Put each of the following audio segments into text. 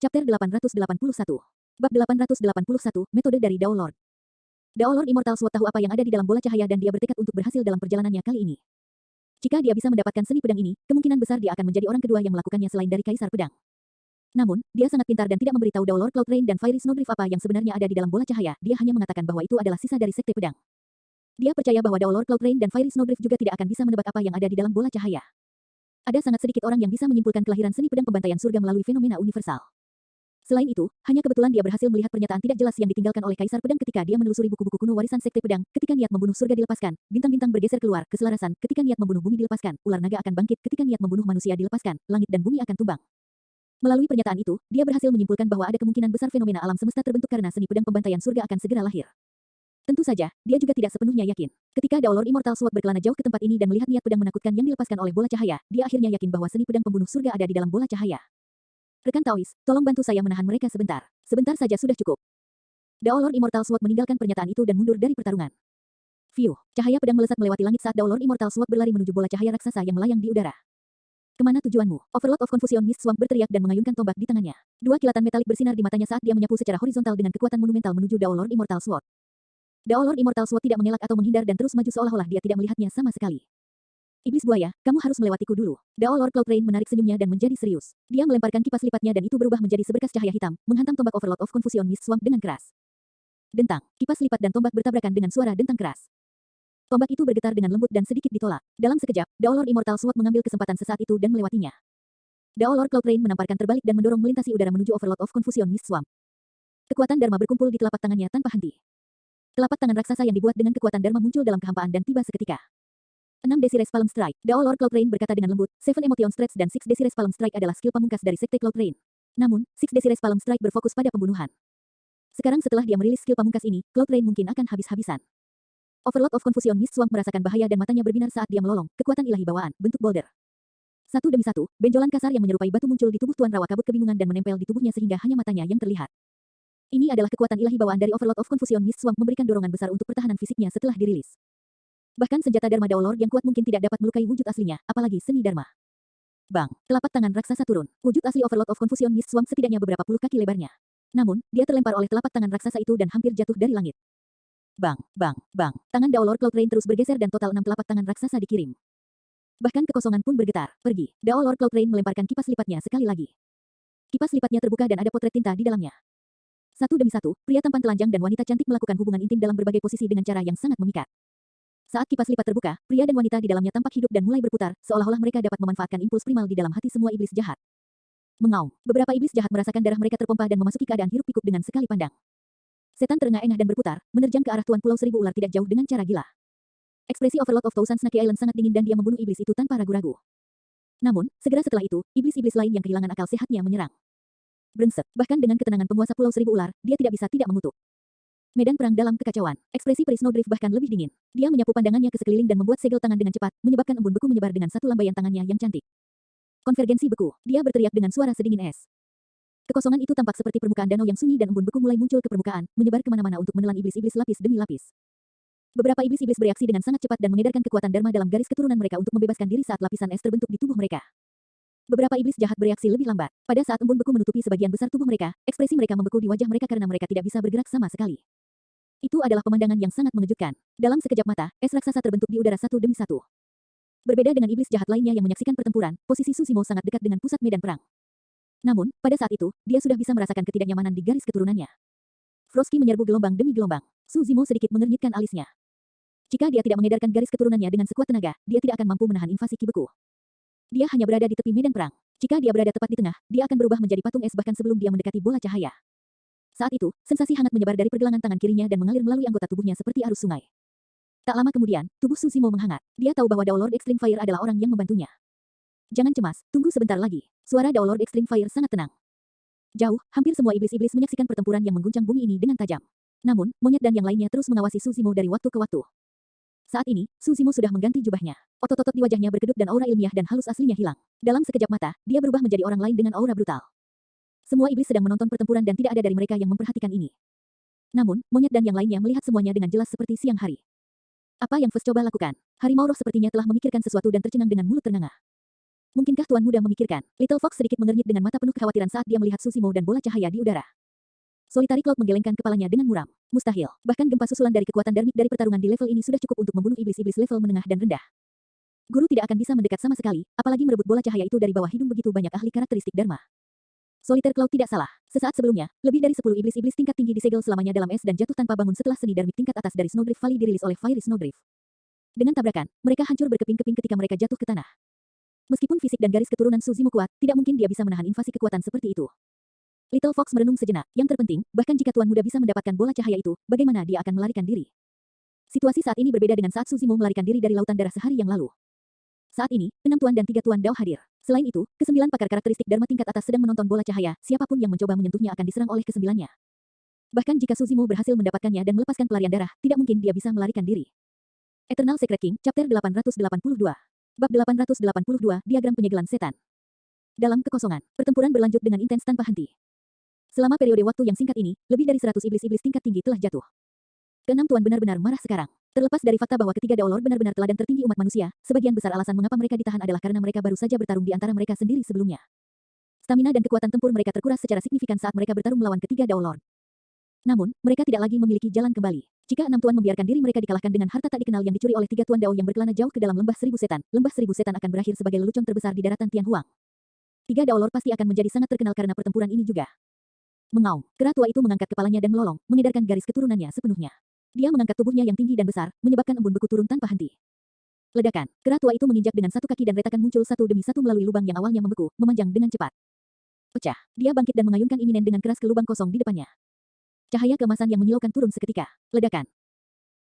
Chapter 881. Bab 881, Metode dari Dao Lord. Dao Lord Immortal Sword tahu apa yang ada di dalam bola cahaya dan dia bertekad untuk berhasil dalam perjalanannya kali ini. Jika dia bisa mendapatkan seni pedang ini, kemungkinan besar dia akan menjadi orang kedua yang melakukannya selain dari Kaisar Pedang. Namun, dia sangat pintar dan tidak memberitahu Dao Lord Cloud Rain dan Fiery Snowdrift apa yang sebenarnya ada di dalam bola cahaya, dia hanya mengatakan bahwa itu adalah sisa dari Sekte Pedang. Dia percaya bahwa Dao Lord Cloud Rain dan Fiery Snowdrift juga tidak akan bisa menebak apa yang ada di dalam bola cahaya. Ada sangat sedikit orang yang bisa menyimpulkan kelahiran seni pedang pembantaian surga melalui fenomena universal. Selain itu, hanya kebetulan dia berhasil melihat pernyataan tidak jelas yang ditinggalkan oleh Kaisar Pedang ketika dia menelusuri buku-buku kuno warisan Sekte Pedang. Ketika niat membunuh surga dilepaskan, bintang-bintang bergeser keluar, keselarasan. Ketika niat membunuh bumi dilepaskan, ular naga akan bangkit. Ketika niat membunuh manusia dilepaskan, langit dan bumi akan tumbang. Melalui pernyataan itu, dia berhasil menyimpulkan bahwa ada kemungkinan besar fenomena alam semesta terbentuk karena seni pedang pembantaian surga akan segera lahir. Tentu saja, dia juga tidak sepenuhnya yakin. Ketika Dao Lord Immortal Sword berkelana jauh ke tempat ini dan melihat niat pedang menakutkan yang dilepaskan oleh bola cahaya, dia akhirnya yakin bahwa seni pedang pembunuh surga ada di dalam bola cahaya. Rekan Taois, tolong bantu saya menahan mereka sebentar. Sebentar saja sudah cukup. Dao Lord Immortal Sword meninggalkan pernyataan itu dan mundur dari pertarungan. Fiu, cahaya pedang melesat melewati langit saat Dao Lord Immortal Sword berlari menuju bola cahaya raksasa yang melayang di udara. Kemana tujuanmu? Overlord of Confusion Mist Swamp berteriak dan mengayunkan tombak di tangannya. Dua kilatan metalik bersinar di matanya saat dia menyapu secara horizontal dengan kekuatan monumental menuju Dao Lord Immortal Sword. Dao Lord Immortal Sword tidak mengelak atau menghindar dan terus maju seolah-olah dia tidak melihatnya sama sekali. Iblis buaya, kamu harus melewatiku dulu. Dao Lord Cloud Rain menarik senyumnya dan menjadi serius. Dia melemparkan kipas lipatnya dan itu berubah menjadi seberkas cahaya hitam, menghantam tombak Overlord of Confusion Mist Swamp dengan keras. Dentang, kipas lipat dan tombak bertabrakan dengan suara dentang keras. Tombak itu bergetar dengan lembut dan sedikit ditolak. Dalam sekejap, Dao Lord Immortal Sword mengambil kesempatan sesaat itu dan melewatinya. Dao Lord Cloud Rain menamparkan terbalik dan mendorong melintasi udara menuju Overlord of Confusion Mist Swamp. Kekuatan Dharma berkumpul di telapak tangannya tanpa henti. Telapak tangan raksasa yang dibuat dengan kekuatan Dharma muncul dalam kehampaan dan tiba seketika. 6 Desires Palm Strike. Dao Lord Cloud Rain berkata dengan lembut, 7 Emotion Stretch dan 6 Desires Palm Strike adalah skill pamungkas dari Sekte Cloud Rain. Namun, 6 Desires Palm Strike berfokus pada pembunuhan. Sekarang setelah dia merilis skill pamungkas ini, Cloud Rain mungkin akan habis-habisan. Overlord of Confusion Mist Swamp merasakan bahaya dan matanya berbinar saat dia melolong, kekuatan ilahi bawaan, bentuk boulder. Satu demi satu, benjolan kasar yang menyerupai batu muncul di tubuh Tuan Rawa Kabut kebingungan dan menempel di tubuhnya sehingga hanya matanya yang terlihat. Ini adalah kekuatan ilahi bawaan dari Overlord of Confusion Mist Swamp memberikan dorongan besar untuk pertahanan fisiknya setelah dirilis. Bahkan senjata Dharma Dao Lord yang kuat mungkin tidak dapat melukai wujud aslinya, apalagi seni Dharma. Bang, telapak tangan raksasa turun. Wujud asli Overlord of Confusion Mist Swamp setidaknya beberapa puluh kaki lebarnya. Namun, dia terlempar oleh telapak tangan raksasa itu dan hampir jatuh dari langit. Bang, bang, bang. Tangan Dao Lord Cloud Rain terus bergeser dan total 6 telapak tangan raksasa dikirim. Bahkan kekosongan pun bergetar. Pergi. Dao Lord Cloud Rain melemparkan kipas lipatnya sekali lagi. Kipas lipatnya terbuka dan ada potret tinta di dalamnya. Satu demi satu, pria tampan telanjang dan wanita cantik melakukan hubungan intim dalam berbagai posisi dengan cara yang sangat memikat. Saat kipas lipat terbuka, pria dan wanita di dalamnya tampak hidup dan mulai berputar, seolah-olah mereka dapat memanfaatkan impuls primal di dalam hati semua iblis jahat. Mengaum. Beberapa iblis jahat merasakan darah mereka terpompa dan memasuki keadaan hiruk pikuk dengan sekali pandang. Setan terengah-engah dan berputar, menerjang ke arah Tuan Pulau Seribu Ular tidak jauh dengan cara gila. Ekspresi Overlord of Thousand Snake Island sangat dingin dan dia membunuh iblis itu tanpa ragu-ragu. Namun, segera setelah itu, iblis-iblis lain yang kehilangan akal sehatnya menyerang. Brengsek. Bahkan dengan ketenangan penguasa Pulau Seribu Ular, dia tidak bisa tidak mengutuk. Medan perang dalam kekacauan. Ekspresi Peri Snowdrift bahkan lebih dingin. Dia menyapu pandangannya ke sekeliling dan membuat segel tangan dengan cepat, menyebabkan embun beku menyebar dengan satu lambaian tangannya yang cantik. Konvergensi beku. Dia berteriak dengan suara sedingin es. Kekosongan itu tampak seperti permukaan danau yang sunyi dan embun beku mulai muncul ke permukaan, menyebar kemana-mana untuk menelan iblis-iblis lapis demi lapis. Beberapa iblis-iblis bereaksi dengan sangat cepat dan mengedarkan kekuatan Dharma dalam garis keturunan mereka untuk membebaskan diri saat lapisan es terbentuk di tubuh mereka. Beberapa iblis jahat bereaksi lebih lambat. Pada saat embun beku menutupi sebagian besar tubuh mereka, ekspresi mereka membeku di wajah mereka karena mereka tidak bisa bergerak sama sekali. Itu adalah pemandangan yang sangat mengejutkan. Dalam sekejap mata, es raksasa terbentuk di udara satu demi satu. Berbeda dengan iblis jahat lainnya yang menyaksikan pertempuran, posisi Susimo sangat dekat dengan pusat medan perang. Namun, pada saat itu, dia sudah bisa merasakan ketidaknyamanan di garis keturunannya. Frosky menyerbu gelombang demi gelombang. Susimo sedikit mengernyitkan alisnya. Jika dia tidak mengedarkan garis keturunannya dengan sekuat tenaga, dia tidak akan mampu menahan invasi Ki beku. Dia hanya berada di tepi medan perang. Jika dia berada tepat di tengah, dia akan berubah menjadi patung es bahkan sebelum dia mendekati bola cahaya. Saat itu, sensasi hangat menyebar dari pergelangan tangan kirinya dan mengalir melalui anggota tubuhnya seperti arus sungai. Tak lama kemudian, tubuh Susimo menghangat. Dia tahu bahwa Dao Lord Extreme Fire adalah orang yang membantunya. Jangan cemas, tunggu sebentar lagi. Suara Dao Lord Extreme Fire sangat tenang. Jauh, hampir semua iblis-iblis menyaksikan pertempuran yang mengguncang bumi ini dengan tajam. Namun, monyet dan yang lainnya terus mengawasi Susimo dari waktu ke waktu. Saat ini, Susimo sudah mengganti jubahnya. Otot-otot di wajahnya berkedut dan aura ilmiah dan halus aslinya hilang. Dalam sekejap mata, dia berubah menjadi orang lain dengan aura brutal. Semua iblis sedang menonton pertempuran dan tidak ada dari mereka yang memperhatikan ini. Namun, monyet dan yang lainnya melihat semuanya dengan jelas seperti siang hari. Apa yang Fes coba lakukan? Harimau roh sepertinya telah memikirkan sesuatu dan tercengang dengan mulut ternganga. Mungkinkah Tuan Muda memikirkan? Little Fox sedikit mengernyit dengan mata penuh kekhawatiran saat dia melihat Susimo dan bola cahaya di udara. Solitary Cloud menggelengkan kepalanya dengan muram. Mustahil. Bahkan gempa susulan dari kekuatan darmik dari pertarungan di level ini sudah cukup untuk membunuh iblis-iblis level menengah dan rendah. Guru tidak akan bisa mendekat sama sekali, apalagi merebut bola cahaya itu dari bawah hidung begitu banyak ahli karakteristik Dharma. Solitaire Cloud tidak salah. Sesaat sebelumnya, lebih dari 10 iblis-iblis tingkat tinggi disegel selamanya dalam es dan jatuh tanpa bangun setelah seni darmik tingkat atas dari Snowdrift Valley dirilis oleh Fiery Snowdrift. Dengan tabrakan, mereka hancur berkeping-keping ketika mereka jatuh ke tanah. Meskipun fisik dan garis keturunan Suzimo kuat, tidak mungkin dia bisa menahan invasi kekuatan seperti itu. Little Fox merenung sejenak. Yang terpenting, bahkan jika Tuan Muda bisa mendapatkan bola cahaya itu, bagaimana dia akan melarikan diri? Situasi saat ini berbeda dengan saat Suzimo melarikan diri dari lautan darah sehari yang lalu. Saat ini, 6 tuan dan 3 tuan Dao hadir. Selain itu, ke-9 pakar karakteristik Dharma tingkat atas sedang menonton bola cahaya, siapapun yang mencoba menyentuhnya akan diserang oleh ke-9-nya. Bahkan jika Suzimo berhasil mendapatkannya dan melepaskan pelarian darah, tidak mungkin dia bisa melarikan diri. Eternal Secret King, Chapter 882. Bab 882, Diagram Penyegelan Setan. Dalam kekosongan, pertempuran berlanjut dengan intens tanpa henti. Selama periode waktu yang singkat ini, lebih dari 100 iblis-iblis tingkat tinggi telah jatuh. Ke-6 tuan benar-benar marah sekarang. Terlepas dari fakta bahwa ketiga Dao Lord benar-benar teladan tertinggi umat manusia, sebagian besar alasan mengapa mereka ditahan adalah karena mereka baru saja bertarung di antara mereka sendiri sebelumnya. Stamina dan kekuatan tempur mereka terkuras secara signifikan saat mereka bertarung melawan ketiga Dao Lord. Namun, mereka tidak lagi memiliki jalan kembali. Jika 6 tuan membiarkan diri mereka dikalahkan dengan harta tak dikenal yang dicuri oleh 3 tuan Dao yang berkelana jauh ke dalam lembah 1000 setan, lembah 1000 setan akan berakhir sebagai lelucon terbesar di daratan Tianhuang. 3 Dao Lord pasti akan menjadi sangat terkenal karena pertempuran ini juga. Mengaum, kera tua itu mengangkat kepalanya dan melolong, mengedarkan garis keturunannya sepenuhnya. Dia mengangkat tubuhnya yang tinggi dan besar, menyebabkan embun beku turun tanpa henti. Ledakan, kera tua itu menginjak dengan satu kaki dan retakan muncul satu demi satu melalui lubang yang awalnya membeku, memanjang dengan cepat. Pecah, dia bangkit dan mengayunkan iminen dengan keras ke lubang kosong di depannya. Cahaya keemasan yang menyilaukan turun seketika. Ledakan.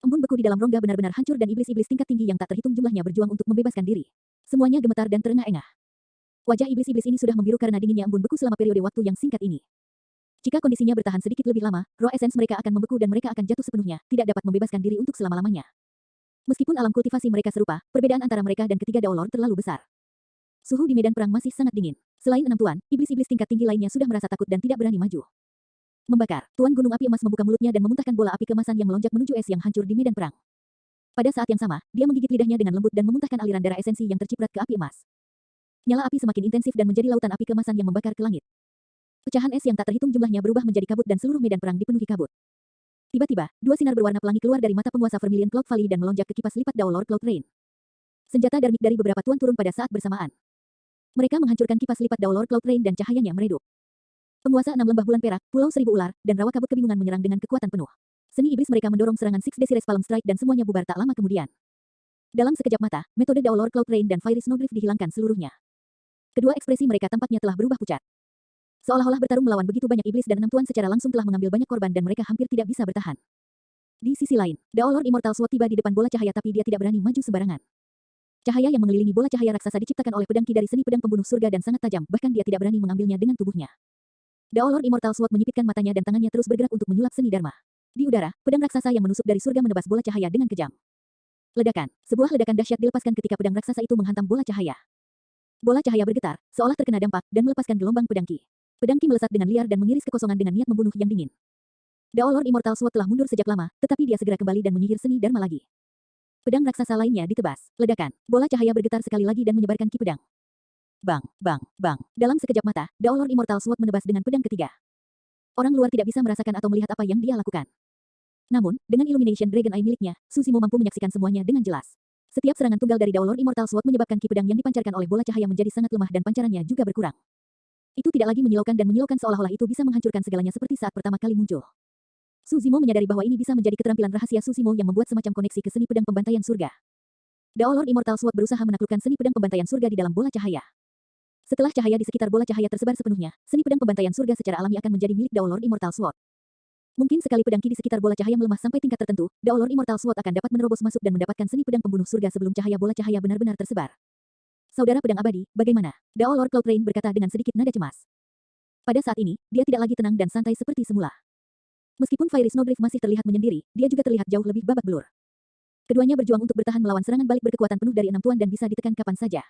Embun beku di dalam rongga benar-benar hancur dan iblis-iblis tingkat tinggi yang tak terhitung jumlahnya berjuang untuk membebaskan diri. Semuanya gemetar dan terengah-engah. Wajah iblis-iblis ini sudah membiru karena dinginnya embun beku selama periode waktu yang singkat ini. Jika kondisinya bertahan sedikit lebih lama, roh essence mereka akan membeku dan mereka akan jatuh sepenuhnya, tidak dapat membebaskan diri untuk selama-lamanya. Meskipun alam kultivasi mereka serupa, perbedaan antara mereka dan ketiga Dao Lord terlalu besar. Suhu di medan perang masih sangat dingin. Selain 6 tuan, iblis-iblis tingkat tinggi lainnya sudah merasa takut dan tidak berani maju. Membakar, Tuan Gunung Api Emas membuka mulutnya dan memuntahkan bola api kemasan yang melonjak menuju es yang hancur di medan perang. Pada saat yang sama, dia menggigit lidahnya dengan lembut dan memuntahkan aliran darah esensi yang terciprat ke api emas. Nyala api semakin intensif dan menjadi lautan api kemasan yang membakar ke langit. Pecahan es yang tak terhitung jumlahnya berubah menjadi kabut dan seluruh medan perang dipenuhi kabut. Tiba-tiba, 2 sinar berwarna pelangi keluar dari mata penguasa Vermilion Cloud Valley dan melonjak ke kipas lipat Dao Lord Cloud Rain. Senjata darmik dari beberapa tuan turun pada saat bersamaan. Mereka menghancurkan kipas lipat Dao Lord Cloud Rain dan cahayanya meredup. Penguasa 6 lembah bulan perak, Pulau Seribu Ular, dan rawa kabut kebingungan menyerang dengan kekuatan penuh. Seni iblis mereka mendorong serangan Six Desires Palm Strike dan semuanya bubar tak lama kemudian. Dalam sekejap mata, metode Dao Lord Cloud Rain dan Fiery Snowdrift dihilangkan seluruhnya. Kedua ekspresi mereka tampaknya telah berubah pucat. Seolah-olah bertarung melawan begitu banyak iblis dan 6 tuan secara langsung telah mengambil banyak korban dan mereka hampir tidak bisa bertahan. Di sisi lain, Dao Lord Immortal Sword tiba di depan bola cahaya tapi dia tidak berani maju sembarangan. Cahaya yang mengelilingi bola cahaya raksasa diciptakan oleh pedang ki dari seni pedang pembunuh surga dan sangat tajam, bahkan dia tidak berani mengambilnya dengan tubuhnya. Dao Lord Immortal Sword menyipitkan matanya dan tangannya terus bergerak untuk menyulap seni Dharma. Di udara, pedang raksasa yang menusuk dari surga menebas bola cahaya dengan kejam. Ledakan, sebuah ledakan dahsyat dilepaskan ketika pedang raksasa itu menghantam bola cahaya. Bola cahaya bergetar, seolah terkena dampak, dan melepaskan gelombang pedang ki. Pedang ki melesat dengan liar dan mengiris kekosongan dengan niat membunuh yang dingin. Dao Lord Immortal Sword telah mundur sejak lama, tetapi dia segera kembali dan menyihir seni Dharma lagi. Pedang raksasa lainnya ditebas. Ledakan, bola cahaya bergetar sekali lagi dan menyebarkan ki pedang. Bang, bang, bang. Dalam sekejap mata, Dao Lord Immortal Sword menebas dengan pedang ketiga. Orang luar tidak bisa merasakan atau melihat apa yang dia lakukan. Namun, dengan Illumination Dragon Eye miliknya, Susimo mampu menyaksikan semuanya dengan jelas. Setiap serangan tunggal dari Dao Lord Immortal Sword menyebabkan ki pedang yang dipancarkan oleh bola cahaya menjadi sangat lemah dan pancarannya juga berkurang. Itu tidak lagi menyilaukan dan menyilaukan seolah-olah itu bisa menghancurkan segalanya seperti saat pertama kali muncul. Susimo menyadari bahwa ini bisa menjadi keterampilan rahasia Susimo yang membuat semacam koneksi ke seni pedang pembantaian surga. Dao Lord Immortal Sword berusaha menaklukkan seni pedang pembantaian surga di dalam bola cahaya. Setelah cahaya di sekitar bola cahaya tersebar sepenuhnya, seni pedang pembantaian surga secara alami akan menjadi milik Dao Lord Immortal Sword. Mungkin sekali pedang ki di sekitar bola cahaya melemah sampai tingkat tertentu, Dao Lord Immortal Sword akan dapat menerobos masuk dan mendapatkan seni pedang pembunuh surga sebelum cahaya bola cahaya benar-benar tersebar. Saudara pedang abadi, bagaimana? Dao Lord Cloud Rain berkata dengan sedikit nada cemas. Pada saat ini, dia tidak lagi tenang dan santai seperti semula. Meskipun Fiery Snowdrift masih terlihat menyendiri, dia juga terlihat jauh lebih babak belur. Keduanya berjuang untuk bertahan melawan serangan balik berkekuatan penuh dari 6 tuan dan bisa ditekan kapan saja.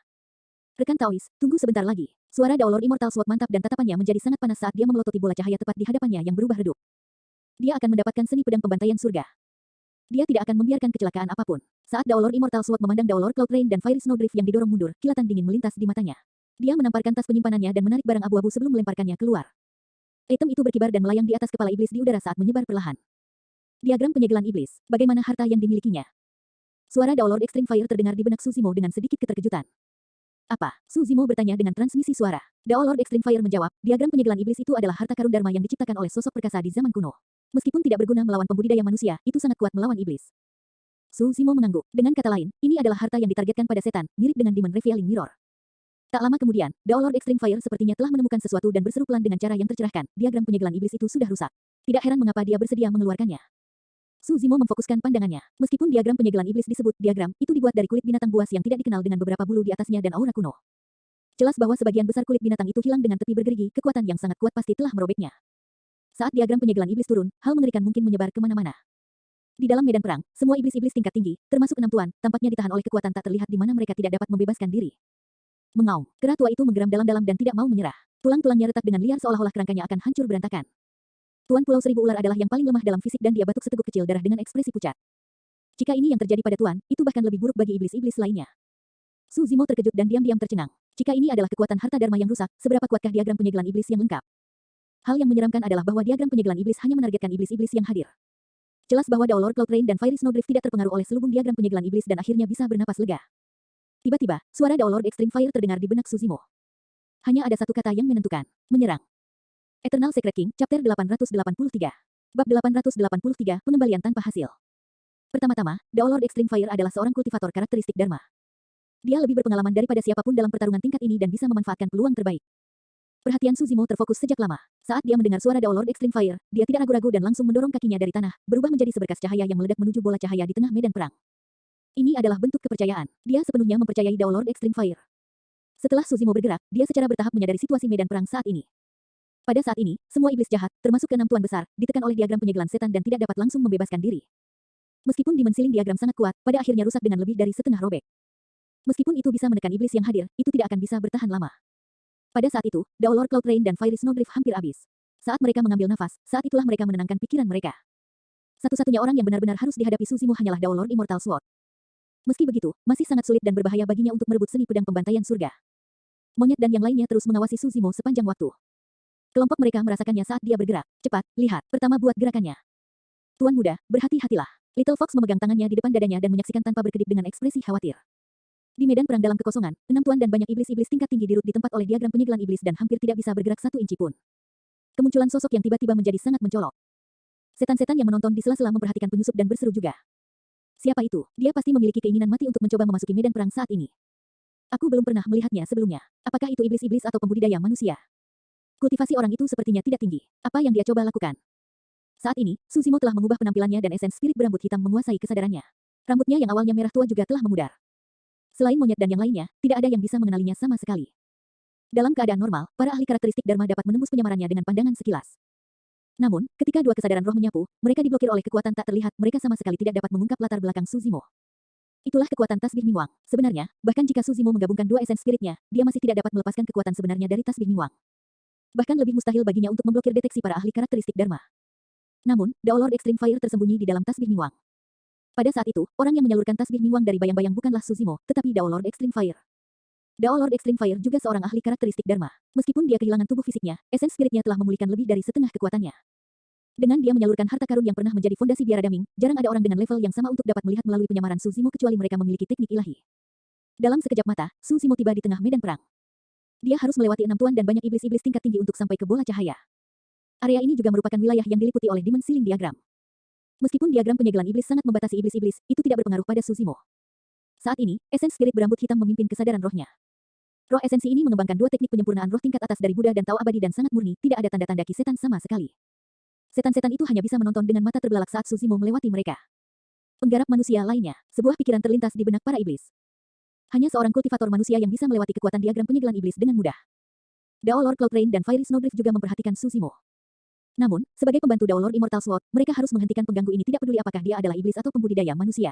Rekan Taois, tunggu sebentar lagi. Suara Dao Lord Immortal Sword mantap dan tatapannya menjadi sangat panas saat dia memelototi bola cahaya tepat di hadapannya yang berubah redup. Dia akan mendapatkan seni pedang pembantaian surga. Dia tidak akan membiarkan kecelakaan apapun. Saat Daolord Immortal Sword memandang Daolord Cloud Rain dan Fiery Snowdrift yang didorong mundur, kilatan dingin melintas di matanya. Dia menamparkan tas penyimpanannya dan menarik barang abu-abu sebelum melemparkannya keluar. Item itu berkibar dan melayang di atas kepala iblis di udara saat menyebar perlahan. Diagram penyegelan iblis. Bagaimana harta yang dimilikinya? Suara Daolord Extreme Fire terdengar di benak Suzimo dengan sedikit keterkejutan. Apa? Suzimo bertanya dengan transmisi suara. Daolord Extreme Fire menjawab, diagram penyegelan iblis itu adalah harta karun Dharma yang diciptakan oleh sosok perkasa di zaman kuno. Meskipun tidak berguna melawan pembudidaya manusia, itu sangat kuat melawan iblis. Suzimo mengangguk. Dengan kata lain, ini adalah harta yang ditargetkan pada setan, mirip dengan Demon Revealing Mirror. Tak lama kemudian, Daolord Extreme Fire sepertinya telah menemukan sesuatu dan berseru pelan dengan cara yang tercerahkan. Diagram penyegelan iblis itu sudah rusak. Tidak heran mengapa dia bersedia mengeluarkannya. Suzimo memfokuskan pandangannya. Meskipun diagram penyegelan iblis disebut diagram, itu dibuat dari kulit binatang buas yang tidak dikenal dengan beberapa bulu di atasnya dan aura kuno. Jelas bahwa sebagian besar kulit binatang itu hilang dengan tepi bergerigi, kekuatan yang sangat kuat pasti telah merobeknya. Saat diagram penyegelan iblis turun, hal mengerikan mungkin menyebar kemana-mana. Di dalam medan perang, semua iblis-iblis tingkat tinggi, termasuk 6 tuan, tampaknya ditahan oleh kekuatan tak terlihat di mana mereka tidak dapat membebaskan diri. Mengaum, kera tua itu menggeram dalam-dalam dan tidak mau menyerah. Tulang-tulangnya retak dengan liar seolah-olah kerangkanya akan hancur berantakan. Tuan Pulau Seribu Ular adalah yang paling lemah dalam fisik dan dia batuk seteguk kecil darah dengan ekspresi pucat. Jika ini yang terjadi pada Tuan, itu bahkan lebih buruk bagi iblis-iblis lainnya. Suzimo terkejut dan diam-diam tercengang. Jika ini adalah kekuatan harta Dharma yang rusak, seberapa kuatkah diagram penyegelan iblis yang lengkap? Hal yang menyeramkan adalah bahwa diagram penyegelan iblis hanya menargetkan iblis-iblis yang hadir. Jelas bahwa Daolord Cloud Rain dan Fiery Snowdrift tidak terpengaruh oleh selubung diagram penyegelan iblis dan akhirnya bisa bernapas lega. Tiba-tiba, suara Daolord Extreme Fire terdengar di benak Suzimo. Hanya ada satu kata yang menentukan, menyerang. Eternal Secret King, Chapter 883. Bab 883, Pengembalian tanpa hasil. Pertama-tama, Daolord Extreme Fire adalah seorang kultivator karakteristik Dharma. Dia lebih berpengalaman daripada siapapun dalam pertarungan tingkat ini dan bisa memanfaatkan peluang terbaik. Perhatian Suzimo terfokus sejak lama. Saat dia mendengar suara Daolord Extreme Fire, dia tidak ragu-ragu dan langsung mendorong kakinya dari tanah, berubah menjadi seberkas cahaya yang meledak menuju bola cahaya di tengah medan perang. Ini adalah bentuk kepercayaan. Dia sepenuhnya mempercayai Daolord Extreme Fire. Setelah Suzimo bergerak, dia secara bertahap menyadari situasi medan perang saat ini. Pada saat ini, semua iblis jahat, termasuk ke-6 tuan besar, ditekan oleh diagram penyegelan setan dan tidak dapat langsung membebaskan diri. Meskipun dimensiling diagram sangat kuat, pada akhirnya rusak dengan lebih dari setengah robek. Meskipun itu bisa menekan iblis yang hadir, itu tidak akan bisa bertahan lama. Pada saat itu, Daolord Cloud Rain dan Fiery Snowdrift hampir habis. Saat mereka mengambil nafas, saat itulah mereka menenangkan pikiran mereka. Satu-satunya orang yang benar-benar harus dihadapi Suzimo hanyalah Daolord Immortal Sword. Meski begitu, masih sangat sulit dan berbahaya baginya untuk merebut seni pedang pembantaian surga. Monyet dan yang lainnya terus mengawasi Suzimo sepanjang waktu. Kelompok mereka merasakannya saat dia bergerak. Cepat, lihat. Pertama buat gerakannya. Tuan muda, berhati-hatilah. Little Fox memegang tangannya di depan dadanya dan menyaksikan tanpa berkedip dengan ekspresi khawatir. Di medan perang dalam kekosongan, 6 tuan dan banyak iblis-iblis tingkat tinggi dirut di tempat oleh diagram penyegelan iblis dan hampir tidak bisa bergerak 1 inci pun. Kemunculan sosok yang tiba-tiba menjadi sangat mencolok. Setan-setan yang menonton di sela-sela memperhatikan penyusup dan berseru juga. Siapa itu? Dia pasti memiliki keinginan mati untuk mencoba memasuki medan perang saat ini. Aku belum pernah melihatnya sebelumnya. Apakah itu iblis-iblis atau pembudidaya manusia? Kultivasi orang itu sepertinya tidak tinggi. Apa yang dia coba lakukan? Saat ini, Suzimo telah mengubah penampilannya dan esens spirit berambut hitam menguasai kesadarannya. Rambutnya yang awalnya merah tua juga telah memudar. Selain monyet dan yang lainnya, tidak ada yang bisa mengenalinya sama sekali. Dalam keadaan normal, para ahli karakteristik Dharma dapat menembus penyamarannya dengan pandangan sekilas. Namun, ketika dua kesadaran roh menyapu, mereka diblokir oleh kekuatan tak terlihat, mereka sama sekali tidak dapat mengungkap latar belakang Suzimo. Itulah kekuatan tasbih Mingwang. Sebenarnya, bahkan jika Suzimo menggabungkan dua esens spiritnya, dia masih tidak dapat melepaskan kekuatan sebenarnya dari tasbih Mingwang. Bahkan lebih mustahil baginya untuk memblokir deteksi para ahli karakteristik Dharma. Namun, Daolord Extreme Fire tersembunyi di dalam tasbih Mingwang. Pada saat itu, orang yang menyalurkan tasbih Mingwang dari bayang-bayang bukanlah Suzimo, tetapi Daolord Extreme Fire. Daolord Extreme Fire juga seorang ahli karakteristik Dharma. Meskipun dia kehilangan tubuh fisiknya, esens spiritnya telah memulihkan lebih dari setengah kekuatannya. Dengan dia menyalurkan harta karun yang pernah menjadi fondasi biara daming, jarang ada orang dengan level yang sama untuk dapat melihat melalui penyamaran Suzimo kecuali mereka memiliki teknik ilahi. Dalam sekejap mata, Suzimo tiba di tengah medan perang. Dia harus melewati 6 tuan dan banyak iblis-iblis tingkat tinggi untuk sampai ke bola cahaya. Area ini juga merupakan wilayah yang diliputi oleh Demon Ceiling Diagram. Meskipun diagram penyegelan iblis sangat membatasi iblis-iblis, itu tidak berpengaruh pada Suzimo. Saat ini, esens spirit berambut hitam memimpin kesadaran rohnya. Roh esensi ini mengembangkan dua teknik penyempurnaan roh tingkat atas dari Buddha dan Tao abadi dan sangat murni, tidak ada tanda-tanda ki setan sama sekali. Setan-setan itu hanya bisa menonton dengan mata terbelalak saat Suzimo melewati mereka. Penggarap manusia lainnya, sebuah pikiran terlintas di benak para iblis. Hanya seorang kultivator manusia yang bisa melewati kekuatan diagram penyegelan iblis dengan mudah. Daolord Cloud Rain dan Fiery Snowdrift juga memperhatikan Suzimo. Namun, sebagai pembantu Daolord Immortal Sword, mereka harus menghentikan pengganggu ini tidak peduli apakah dia adalah iblis atau pembudidaya manusia.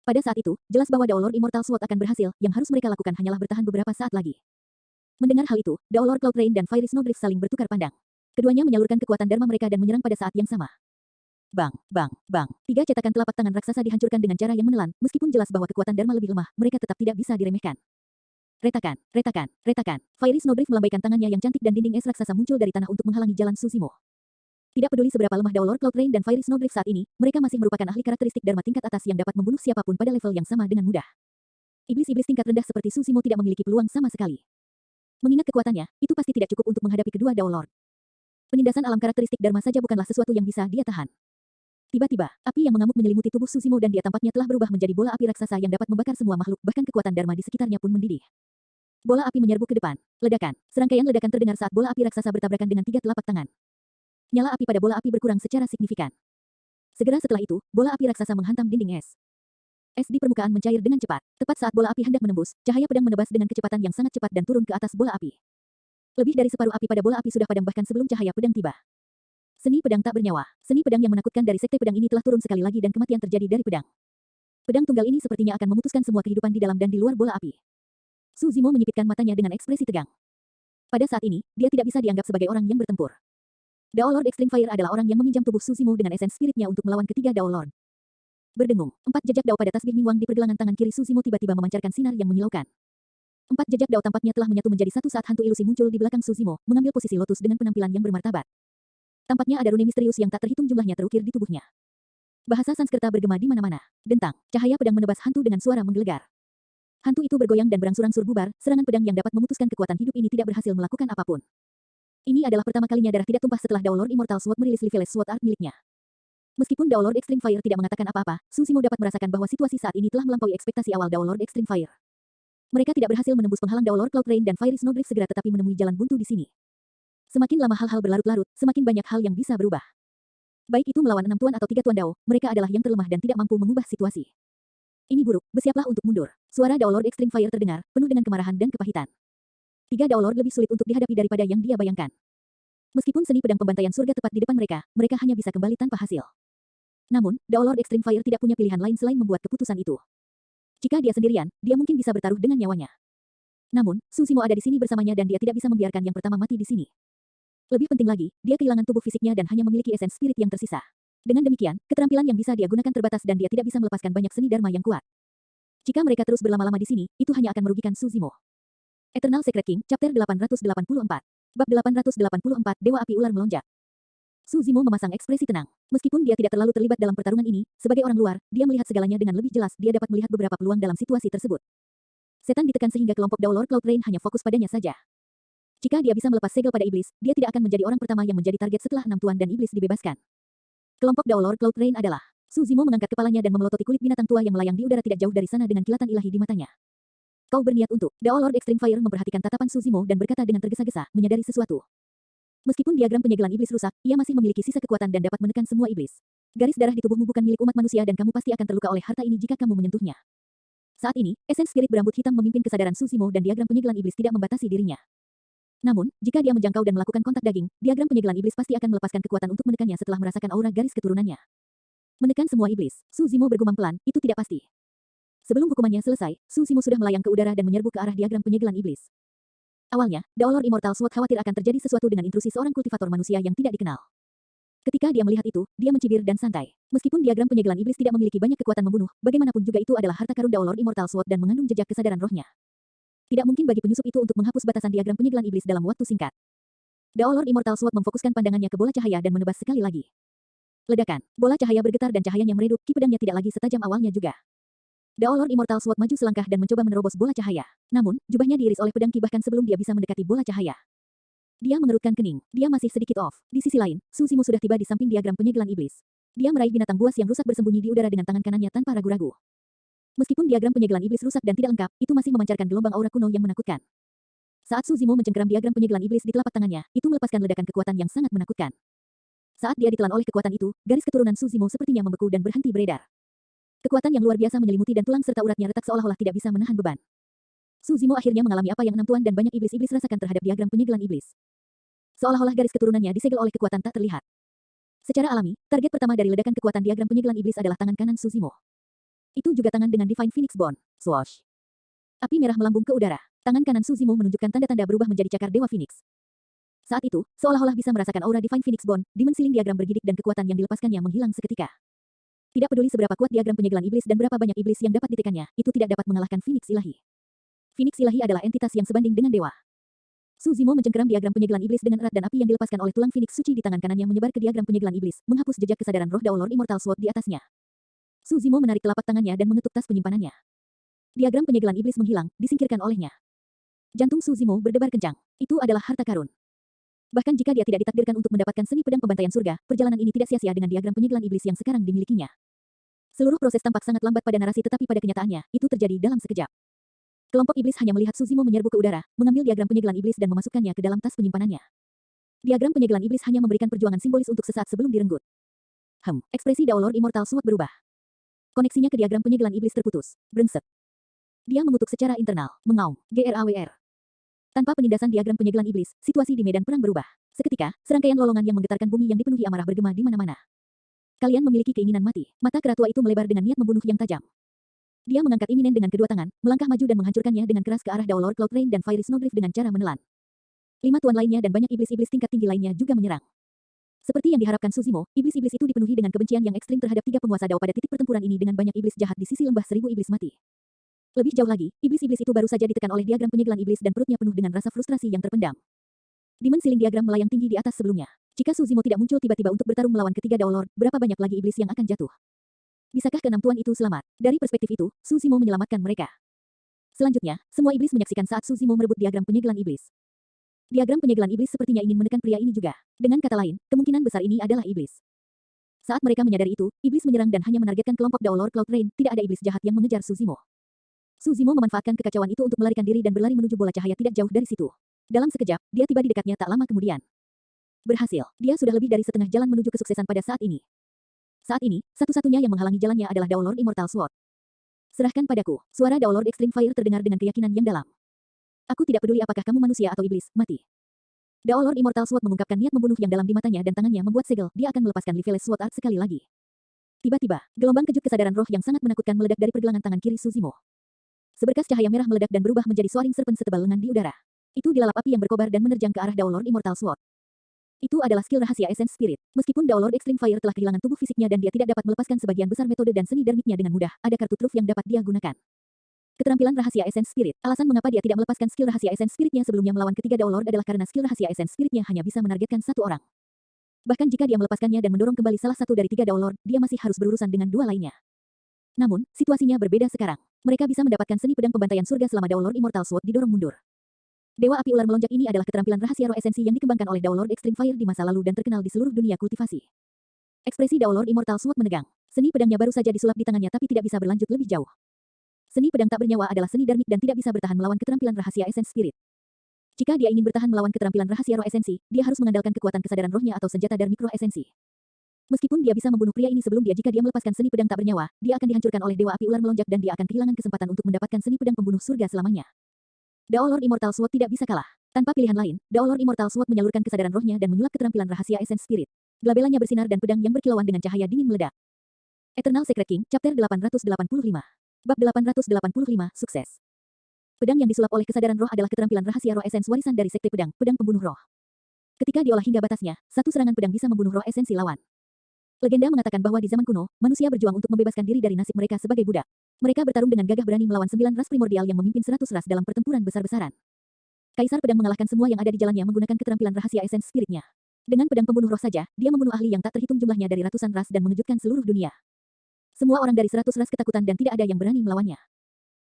Pada saat itu, jelas bahwa Daolord Immortal Sword akan berhasil, yang harus mereka lakukan hanyalah bertahan beberapa saat lagi. Mendengar hal itu, Daolord Cloud Rain dan Fiery Snowdrift saling bertukar pandang. Keduanya menyalurkan kekuatan Dharma mereka dan menyerang pada saat yang sama. Bang, bang, bang. Tiga cetakan telapak tangan raksasa dihancurkan dengan cara yang menelan, meskipun jelas bahwa kekuatan Dharma lebih lemah, mereka tetap tidak bisa diremehkan. Retakan, retakan, retakan. Fiery Snowdrift melambaikan tangannya yang cantik dan dinding es raksasa muncul dari tanah untuk menghalangi jalan Suzimo. Tidak peduli seberapa lemah Daolord Cloud Rain dan Fiery Snowdrift saat ini, mereka masih merupakan ahli karakteristik Dharma tingkat atas yang dapat membunuh siapapun pada level yang sama dengan mudah. Iblis-iblis tingkat rendah seperti Suzimo tidak memiliki peluang sama sekali. Mengingat kekuatannya, itu pasti tidak cukup untuk menghadapi kedua Daolord. Penindasan alam karakteristik Dharma saja bukanlah sesuatu yang bisa dia tahan. Tiba-tiba, api yang mengamuk menyelimuti tubuh Suzimo dan dia tampaknya telah berubah menjadi bola api raksasa yang dapat membakar semua makhluk, bahkan kekuatan Dharma di sekitarnya pun mendidih. Bola api menyerbu ke depan. Ledakan. Serangkaian ledakan terdengar saat bola api raksasa bertabrakan dengan tiga telapak tangan. Nyala api pada bola api berkurang secara signifikan. Segera setelah itu, bola api raksasa menghantam dinding es. Es di permukaan mencair dengan cepat. Tepat saat bola api hendak menembus, cahaya pedang menebas dengan kecepatan yang sangat cepat dan turun ke atas bola api. Lebih dari separuh api pada bola api sudah padam bahkan sebelum cahaya pedang tiba. Seni pedang tak bernyawa. Seni pedang yang menakutkan dari sekte pedang ini telah turun sekali lagi dan kematian terjadi dari pedang. Pedang tunggal ini sepertinya akan memutuskan semua kehidupan di dalam dan di luar bola api. Suzimo menyipitkan matanya dengan ekspresi tegang. Pada saat ini, dia tidak bisa dianggap sebagai orang yang bertempur. Daolord Extreme Fire adalah orang yang meminjam tubuh Suzimo dengan esens spiritnya untuk melawan ketiga Daolord. Berdengung, 4 jejak dao pada tasbih Mingwang di pergelangan tangan kiri Suzimo tiba-tiba memancarkan sinar yang menyilaukan. 4 jejak dao tampaknya telah menyatu menjadi satu saat hantu ilusi muncul di belakang Suzimo, mengambil posisi lotus dengan penampilan yang bermartabat. Tampaknya ada rune misterius yang tak terhitung jumlahnya terukir di tubuhnya. Bahasa Sanskerta bergema di mana-mana. Dentang, cahaya pedang menebas hantu dengan suara menggelegar. Hantu itu bergoyang dan berangsur-angsur bubar, serangan pedang yang dapat memutuskan kekuatan hidup ini tidak berhasil melakukan apapun. Ini adalah pertama kalinya darah tidak tumpah setelah Daolord Immortal Sword merilis Liveles Sword Art miliknya. Meskipun Daolord Extreme Fire tidak mengatakan apa-apa, Suzimo dapat merasakan bahwa situasi saat ini telah melampaui ekspektasi awal Daolord Extreme Fire. Mereka tidak berhasil menembus penghalang Daolord Cloud Rain dan Fiery Snowdrift segera tetapi menemui jalan buntu di sini. Semakin lama hal-hal berlarut-larut, semakin banyak hal yang bisa berubah. Baik itu melawan 6 tuan atau 3 tuan dao, mereka adalah yang terlemah dan tidak mampu mengubah situasi. Ini buruk, bersiaplah untuk mundur. Suara Daolord Extreme Fire terdengar, penuh dengan kemarahan dan kepahitan. 3 Daolord lebih sulit untuk dihadapi daripada yang dia bayangkan. Meskipun seni pedang pembantaian surga tepat di depan mereka, mereka hanya bisa kembali tanpa hasil. Namun, Daolord Extreme Fire tidak punya pilihan lain selain membuat keputusan itu. Jika dia sendirian, dia mungkin bisa bertaruh dengan nyawanya. Namun, Suzimo ada di sini bersamanya dan dia tidak bisa membiarkan yang pertama mati di sini. Lebih penting lagi, dia kehilangan tubuh fisiknya dan hanya memiliki esens spirit yang tersisa. Dengan demikian, keterampilan yang bisa dia gunakan terbatas dan dia tidak bisa melepaskan banyak seni Dharma yang kuat. Jika mereka terus berlama-lama di sini, itu hanya akan merugikan Suzimo. Eternal Secret King, Chapter 884. Bab 884, Dewa Api Ular Melonjak. Suzimo memasang ekspresi tenang. Meskipun dia tidak terlalu terlibat dalam pertarungan ini, sebagai orang luar, dia melihat segalanya dengan lebih jelas, dia dapat melihat beberapa peluang dalam situasi tersebut. Setan ditekan sehingga kelompok Daolord Cloud Rain hanya fokus padanya saja. Jika dia bisa melepas segel pada iblis, dia tidak akan menjadi orang pertama yang menjadi target setelah 6 tuan dan iblis dibebaskan. Kelompok Daolord Cloud Rain adalah. Suzimo mengangkat kepalanya dan memelototi kulit binatang tua yang melayang di udara tidak jauh dari sana dengan kilatan ilahi di matanya. Kau berniat untuk. Daolord Extreme Fire memperhatikan tatapan Suzimo dan berkata dengan tergesa-gesa, menyadari sesuatu. Meskipun diagram penyegelan iblis rusak, ia masih memiliki sisa kekuatan dan dapat menekan semua iblis. Garis darah di tubuhmu bukan milik umat manusia dan kamu pasti akan terluka oleh harta ini jika kamu menyentuhnya. Saat ini, esens spirit berambut hitam memimpin kesadaran Suzimo dan diagram penyegelan iblis tidak membatasi dirinya. Namun, jika dia menjangkau dan melakukan kontak daging, diagram penyegelan iblis pasti akan melepaskan kekuatan untuk menekannya setelah merasakan aura garis keturunannya. Menekan semua iblis, Suzimo bergumam pelan, itu tidak pasti. Sebelum hukumannya selesai, Suzimo sudah melayang ke udara dan menyerbu ke arah diagram penyegelan iblis. Awalnya, Daolord Immortal Sword khawatir akan terjadi sesuatu dengan intrusi seorang kultivator manusia yang tidak dikenal. Ketika dia melihat itu, dia mencibir dan santai. Meskipun diagram penyegelan iblis tidak memiliki banyak kekuatan membunuh, bagaimanapun juga itu adalah harta karun Daolord Immortal Sword dan mengandung jejak kesadaran rohnya. Tidak mungkin bagi penyusup itu untuk menghapus batasan diagram penyegelan iblis dalam waktu singkat. Daolord Immortal Sword memfokuskan pandangannya ke bola cahaya dan menebas sekali lagi. Ledakan, bola cahaya bergetar dan cahayanya meredup, ki pedangnya tidak lagi setajam awalnya juga. Daolord Immortal Sword maju selangkah dan mencoba menerobos bola cahaya. Namun, jubahnya diiris oleh pedang ki bahkan sebelum dia bisa mendekati bola cahaya. Dia mengerutkan kening, dia masih sedikit off. Di sisi lain, Suzimo sudah tiba di samping diagram penyegelan iblis. Dia meraih binatang buas yang rusak bersembunyi di udara dengan tangan kanannya tanpa ragu-ragu. Meskipun diagram penyegelan iblis rusak dan tidak lengkap, itu masih memancarkan gelombang aura kuno yang menakutkan. Saat Suzimo mencengkeram diagram penyegelan iblis di telapak tangannya, itu melepaskan ledakan kekuatan yang sangat menakutkan. Saat dia ditelan oleh kekuatan itu, garis keturunan Suzimo sepertinya membeku dan berhenti beredar. Kekuatan yang luar biasa menyelimuti dan tulang serta uratnya retak seolah-olah tidak bisa menahan beban. Suzimo akhirnya mengalami apa yang 6 tuan dan banyak iblis-iblis rasakan terhadap diagram penyegelan iblis. Seolah-olah garis keturunannya disegel oleh kekuatan tak terlihat. Secara alami, target pertama dari ledakan kekuatan diagram penyegelan iblis adalah tangan kanan Suzimo. Itu juga tangan dengan Divine Phoenix Bone. Swoosh. Api merah melambung ke udara. Tangan kanan Suzimo menunjukkan tanda-tanda berubah menjadi cakar Dewa Phoenix. Saat itu, seolah-olah bisa merasakan aura Divine Phoenix Bond, Demon Sealing diagram bergidik dan kekuatan yang dilepaskannya menghilang seketika. Tidak peduli seberapa kuat diagram penyegelan iblis dan berapa banyak iblis yang dapat ditekannya, itu tidak dapat mengalahkan Phoenix Ilahi. Phoenix Ilahi adalah entitas yang sebanding dengan dewa. Suzimo mencengkeram diagram penyegelan iblis dengan erat dan api yang dilepaskan oleh tulang Phoenix suci di tangan kanannya menyebar ke diagram penyegelan iblis, menghapus jejak kesadaran roh Daolord Immortal Sword di atasnya. Suzimo menarik telapak tangannya dan mengetuk tas penyimpanannya. Diagram penyegelan iblis menghilang, disingkirkan olehnya. Jantung Suzimo berdebar kencang. Itu adalah harta karun. Bahkan jika dia tidak ditakdirkan untuk mendapatkan seni pedang pembantaian surga, perjalanan ini tidak sia-sia dengan diagram penyegelan iblis yang sekarang dimilikinya. Seluruh proses tampak sangat lambat pada narasi tetapi pada kenyataannya, itu terjadi dalam sekejap. Kelompok iblis hanya melihat Suzimo menyerbu ke udara, mengambil diagram penyegelan iblis dan memasukkannya ke dalam tas penyimpanannya. Diagram penyegelan iblis hanya memberikan perjuangan simbolis untuk sesaat sebelum direnggut. Ekspresi Daolord Immortal Sword berubah. Koneksinya ke diagram penyegelan iblis terputus. Brengsek. Dia mengutuk secara internal, mengaum, GRAWR. Tanpa penindasan diagram penyegelan iblis, situasi di medan perang berubah. Seketika, serangkaian lolongan yang menggetarkan bumi yang dipenuhi amarah bergema di mana-mana. Kalian memiliki keinginan mati. Mata keratua itu melebar dengan niat membunuh yang tajam. Dia mengangkat iminen dengan kedua tangan, melangkah maju dan menghancurkannya dengan keras ke arah Daolord Cloud Rain dan Fiery Snowdrift dengan cara menelan. 5 tuan lainnya dan banyak iblis-iblis tingkat tinggi lainnya juga menyerang. Seperti yang diharapkan Suzimo, iblis-iblis itu dipenuhi dengan kebencian yang ekstrim terhadap 3 penguasa Dao pada titik pertempuran ini dengan banyak iblis jahat di sisi lembah 1000 iblis mati. Lebih jauh lagi, iblis-iblis itu baru saja ditekan oleh diagram penyegelan iblis dan perutnya penuh dengan rasa frustrasi yang terpendam. Demon Sealing diagram melayang tinggi di atas sebelumnya. Jika Suzimo tidak muncul tiba-tiba untuk bertarung melawan ketiga Daolord, berapa banyak lagi iblis yang akan jatuh? Bisakah keenam tuan itu selamat? Dari perspektif itu, Suzimo menyelamatkan mereka. Selanjutnya, semua iblis menyaksikan saat Suzimo merebut diagram penyegelan iblis. Diagram penyegelan iblis sepertinya ingin menekan pria ini juga. Dengan kata lain, kemungkinan besar ini adalah iblis. Saat mereka menyadari itu, iblis menyerang dan hanya menargetkan kelompok Daolord Cloud Rain, tidak ada iblis jahat yang mengejar Suzimo. Suzimo memanfaatkan kekacauan itu untuk melarikan diri dan berlari menuju bola cahaya tidak jauh dari situ. Dalam sekejap, dia tiba di dekatnya tak lama kemudian. Berhasil, dia sudah lebih dari setengah jalan menuju kesuksesan pada saat ini. Saat ini, satu-satunya yang menghalangi jalannya adalah Daolord Immortal Sword. Serahkan padaku, suara Daolord Extreme Fire terdengar dengan keyakinan yang dalam. Aku tidak peduli apakah kamu manusia atau iblis, mati. Daolord Immortal Sword mengungkapkan niat membunuh yang dalam di matanya dan tangannya membuat segel, dia akan melepaskan Liveles Sword Art sekali lagi. Tiba-tiba, gelombang kejut kesadaran roh yang sangat menakutkan meledak dari pergelangan tangan kiri Suzimo. Seberkas cahaya merah meledak dan berubah menjadi soaring serpent setebal lengan di udara. Itu dilalap api yang berkobar dan menerjang ke arah Daolord Immortal Sword. Itu adalah skill rahasia Essence Spirit. Meskipun Daolord Extreme Fire telah kehilangan tubuh fisiknya dan dia tidak dapat melepaskan sebagian besar metode dan seni darmiknya dengan mudah, ada kartu truf yang dapat dia gunakan. Keterampilan rahasia Essence Spirit. Alasan mengapa dia tidak melepaskan skill rahasia Essence Spiritnya sebelumnya melawan ketiga Daolord adalah karena skill rahasia Essence Spiritnya hanya bisa menargetkan satu orang. Bahkan jika dia melepaskannya dan mendorong kembali salah satu dari 3 Daolord, dia masih harus berurusan dengan 2 lainnya. Namun, situasinya berbeda sekarang. Mereka bisa mendapatkan seni pedang pembantaian surga selama Daolord Immortal Sword didorong mundur. Dewa api ular melonjak ini adalah keterampilan rahasia roh esensi yang dikembangkan oleh Daolord Extreme Fire di masa lalu dan terkenal di seluruh dunia kultivasi. Ekspresi Daolord Immortal Sword menegang. Seni pedangnya baru saja disulap di tangannya tapi tidak bisa berlanjut lebih jauh. Seni pedang tak bernyawa adalah seni darmik dan tidak bisa bertahan melawan keterampilan rahasia Essence Spirit. Jika dia ingin bertahan melawan keterampilan rahasia roh esensi, dia harus mengandalkan kekuatan kesadaran rohnya atau senjata darmik roh esensi. Meskipun dia bisa membunuh pria ini sebelum dia jika dia melepaskan seni pedang tak bernyawa, dia akan dihancurkan oleh dewa api ular melonjak dan dia akan kehilangan kesempatan untuk mendapatkan seni pedang pembunuh surga selamanya. Daolord Immortal Sword tidak bisa kalah. Tanpa pilihan lain, Daolord Immortal Sword menyalurkan kesadaran rohnya dan menyulap keterampilan rahasia Essence Spirit. Labelanya bersinar dan pedang yang berkilauan dengan cahaya dingin meledak. Eternal Secret King, Chapter 885. Bab 885, Sukses. Pedang yang disulap oleh kesadaran roh adalah keterampilan rahasia roh Essence warisan dari sekte pedang, pedang pembunuh roh. Ketika diolah hingga batasnya, satu serangan pedang bisa membunuh roh esensi lawan. Legenda mengatakan bahwa di zaman kuno, manusia berjuang untuk membebaskan diri dari nasib mereka sebagai budak. Mereka bertarung dengan gagah berani melawan 9 ras primordial yang memimpin 100 ras dalam pertempuran besar-besaran. Kaisar pedang mengalahkan semua yang ada di jalannya menggunakan keterampilan rahasia Essence Spiritnya. Dengan pedang pembunuh roh saja, dia membunuh ahli yang tak terhitung jumlahnya dari ratusan ras dan mengejutkan seluruh dunia. Semua orang dari 100 ras ketakutan dan tidak ada yang berani melawannya.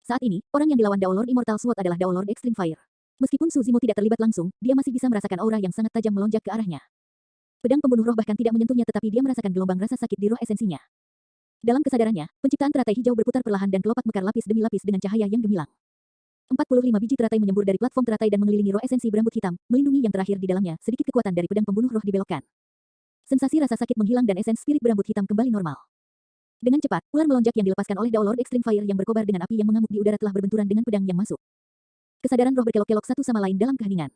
Saat ini, orang yang dilawan Daolord Immortal Sword adalah Daolord Extreme Fire. Meskipun Suzimo tidak terlibat langsung, dia masih bisa merasakan aura yang sangat tajam melonjak ke arahnya. Pedang pembunuh roh bahkan tidak menyentuhnya tetapi dia merasakan gelombang rasa sakit di roh esensinya. Dalam kesadarannya, penciptaan teratai hijau berputar perlahan dan kelopak mekar lapis demi lapis dengan cahaya yang gemilang. 45 biji teratai menyembur dari platform teratai dan mengelilingi roh esensi berambut hitam, melindungi yang terakhir di dalamnya, sedikit kekuatan dari pedang pembunuh roh dibelokkan. Sensasi rasa sakit menghilang dan esens spirit berambut hitam kembali normal. Dengan cepat, ular melonjak yang dilepaskan oleh Daolord Extreme Fire yang berkobar dengan api yang mengamuk di udara telah berbenturan dengan pedang yang masuk. Kesadaran roh berkelok-kelok satu sama lain dalam keheningan.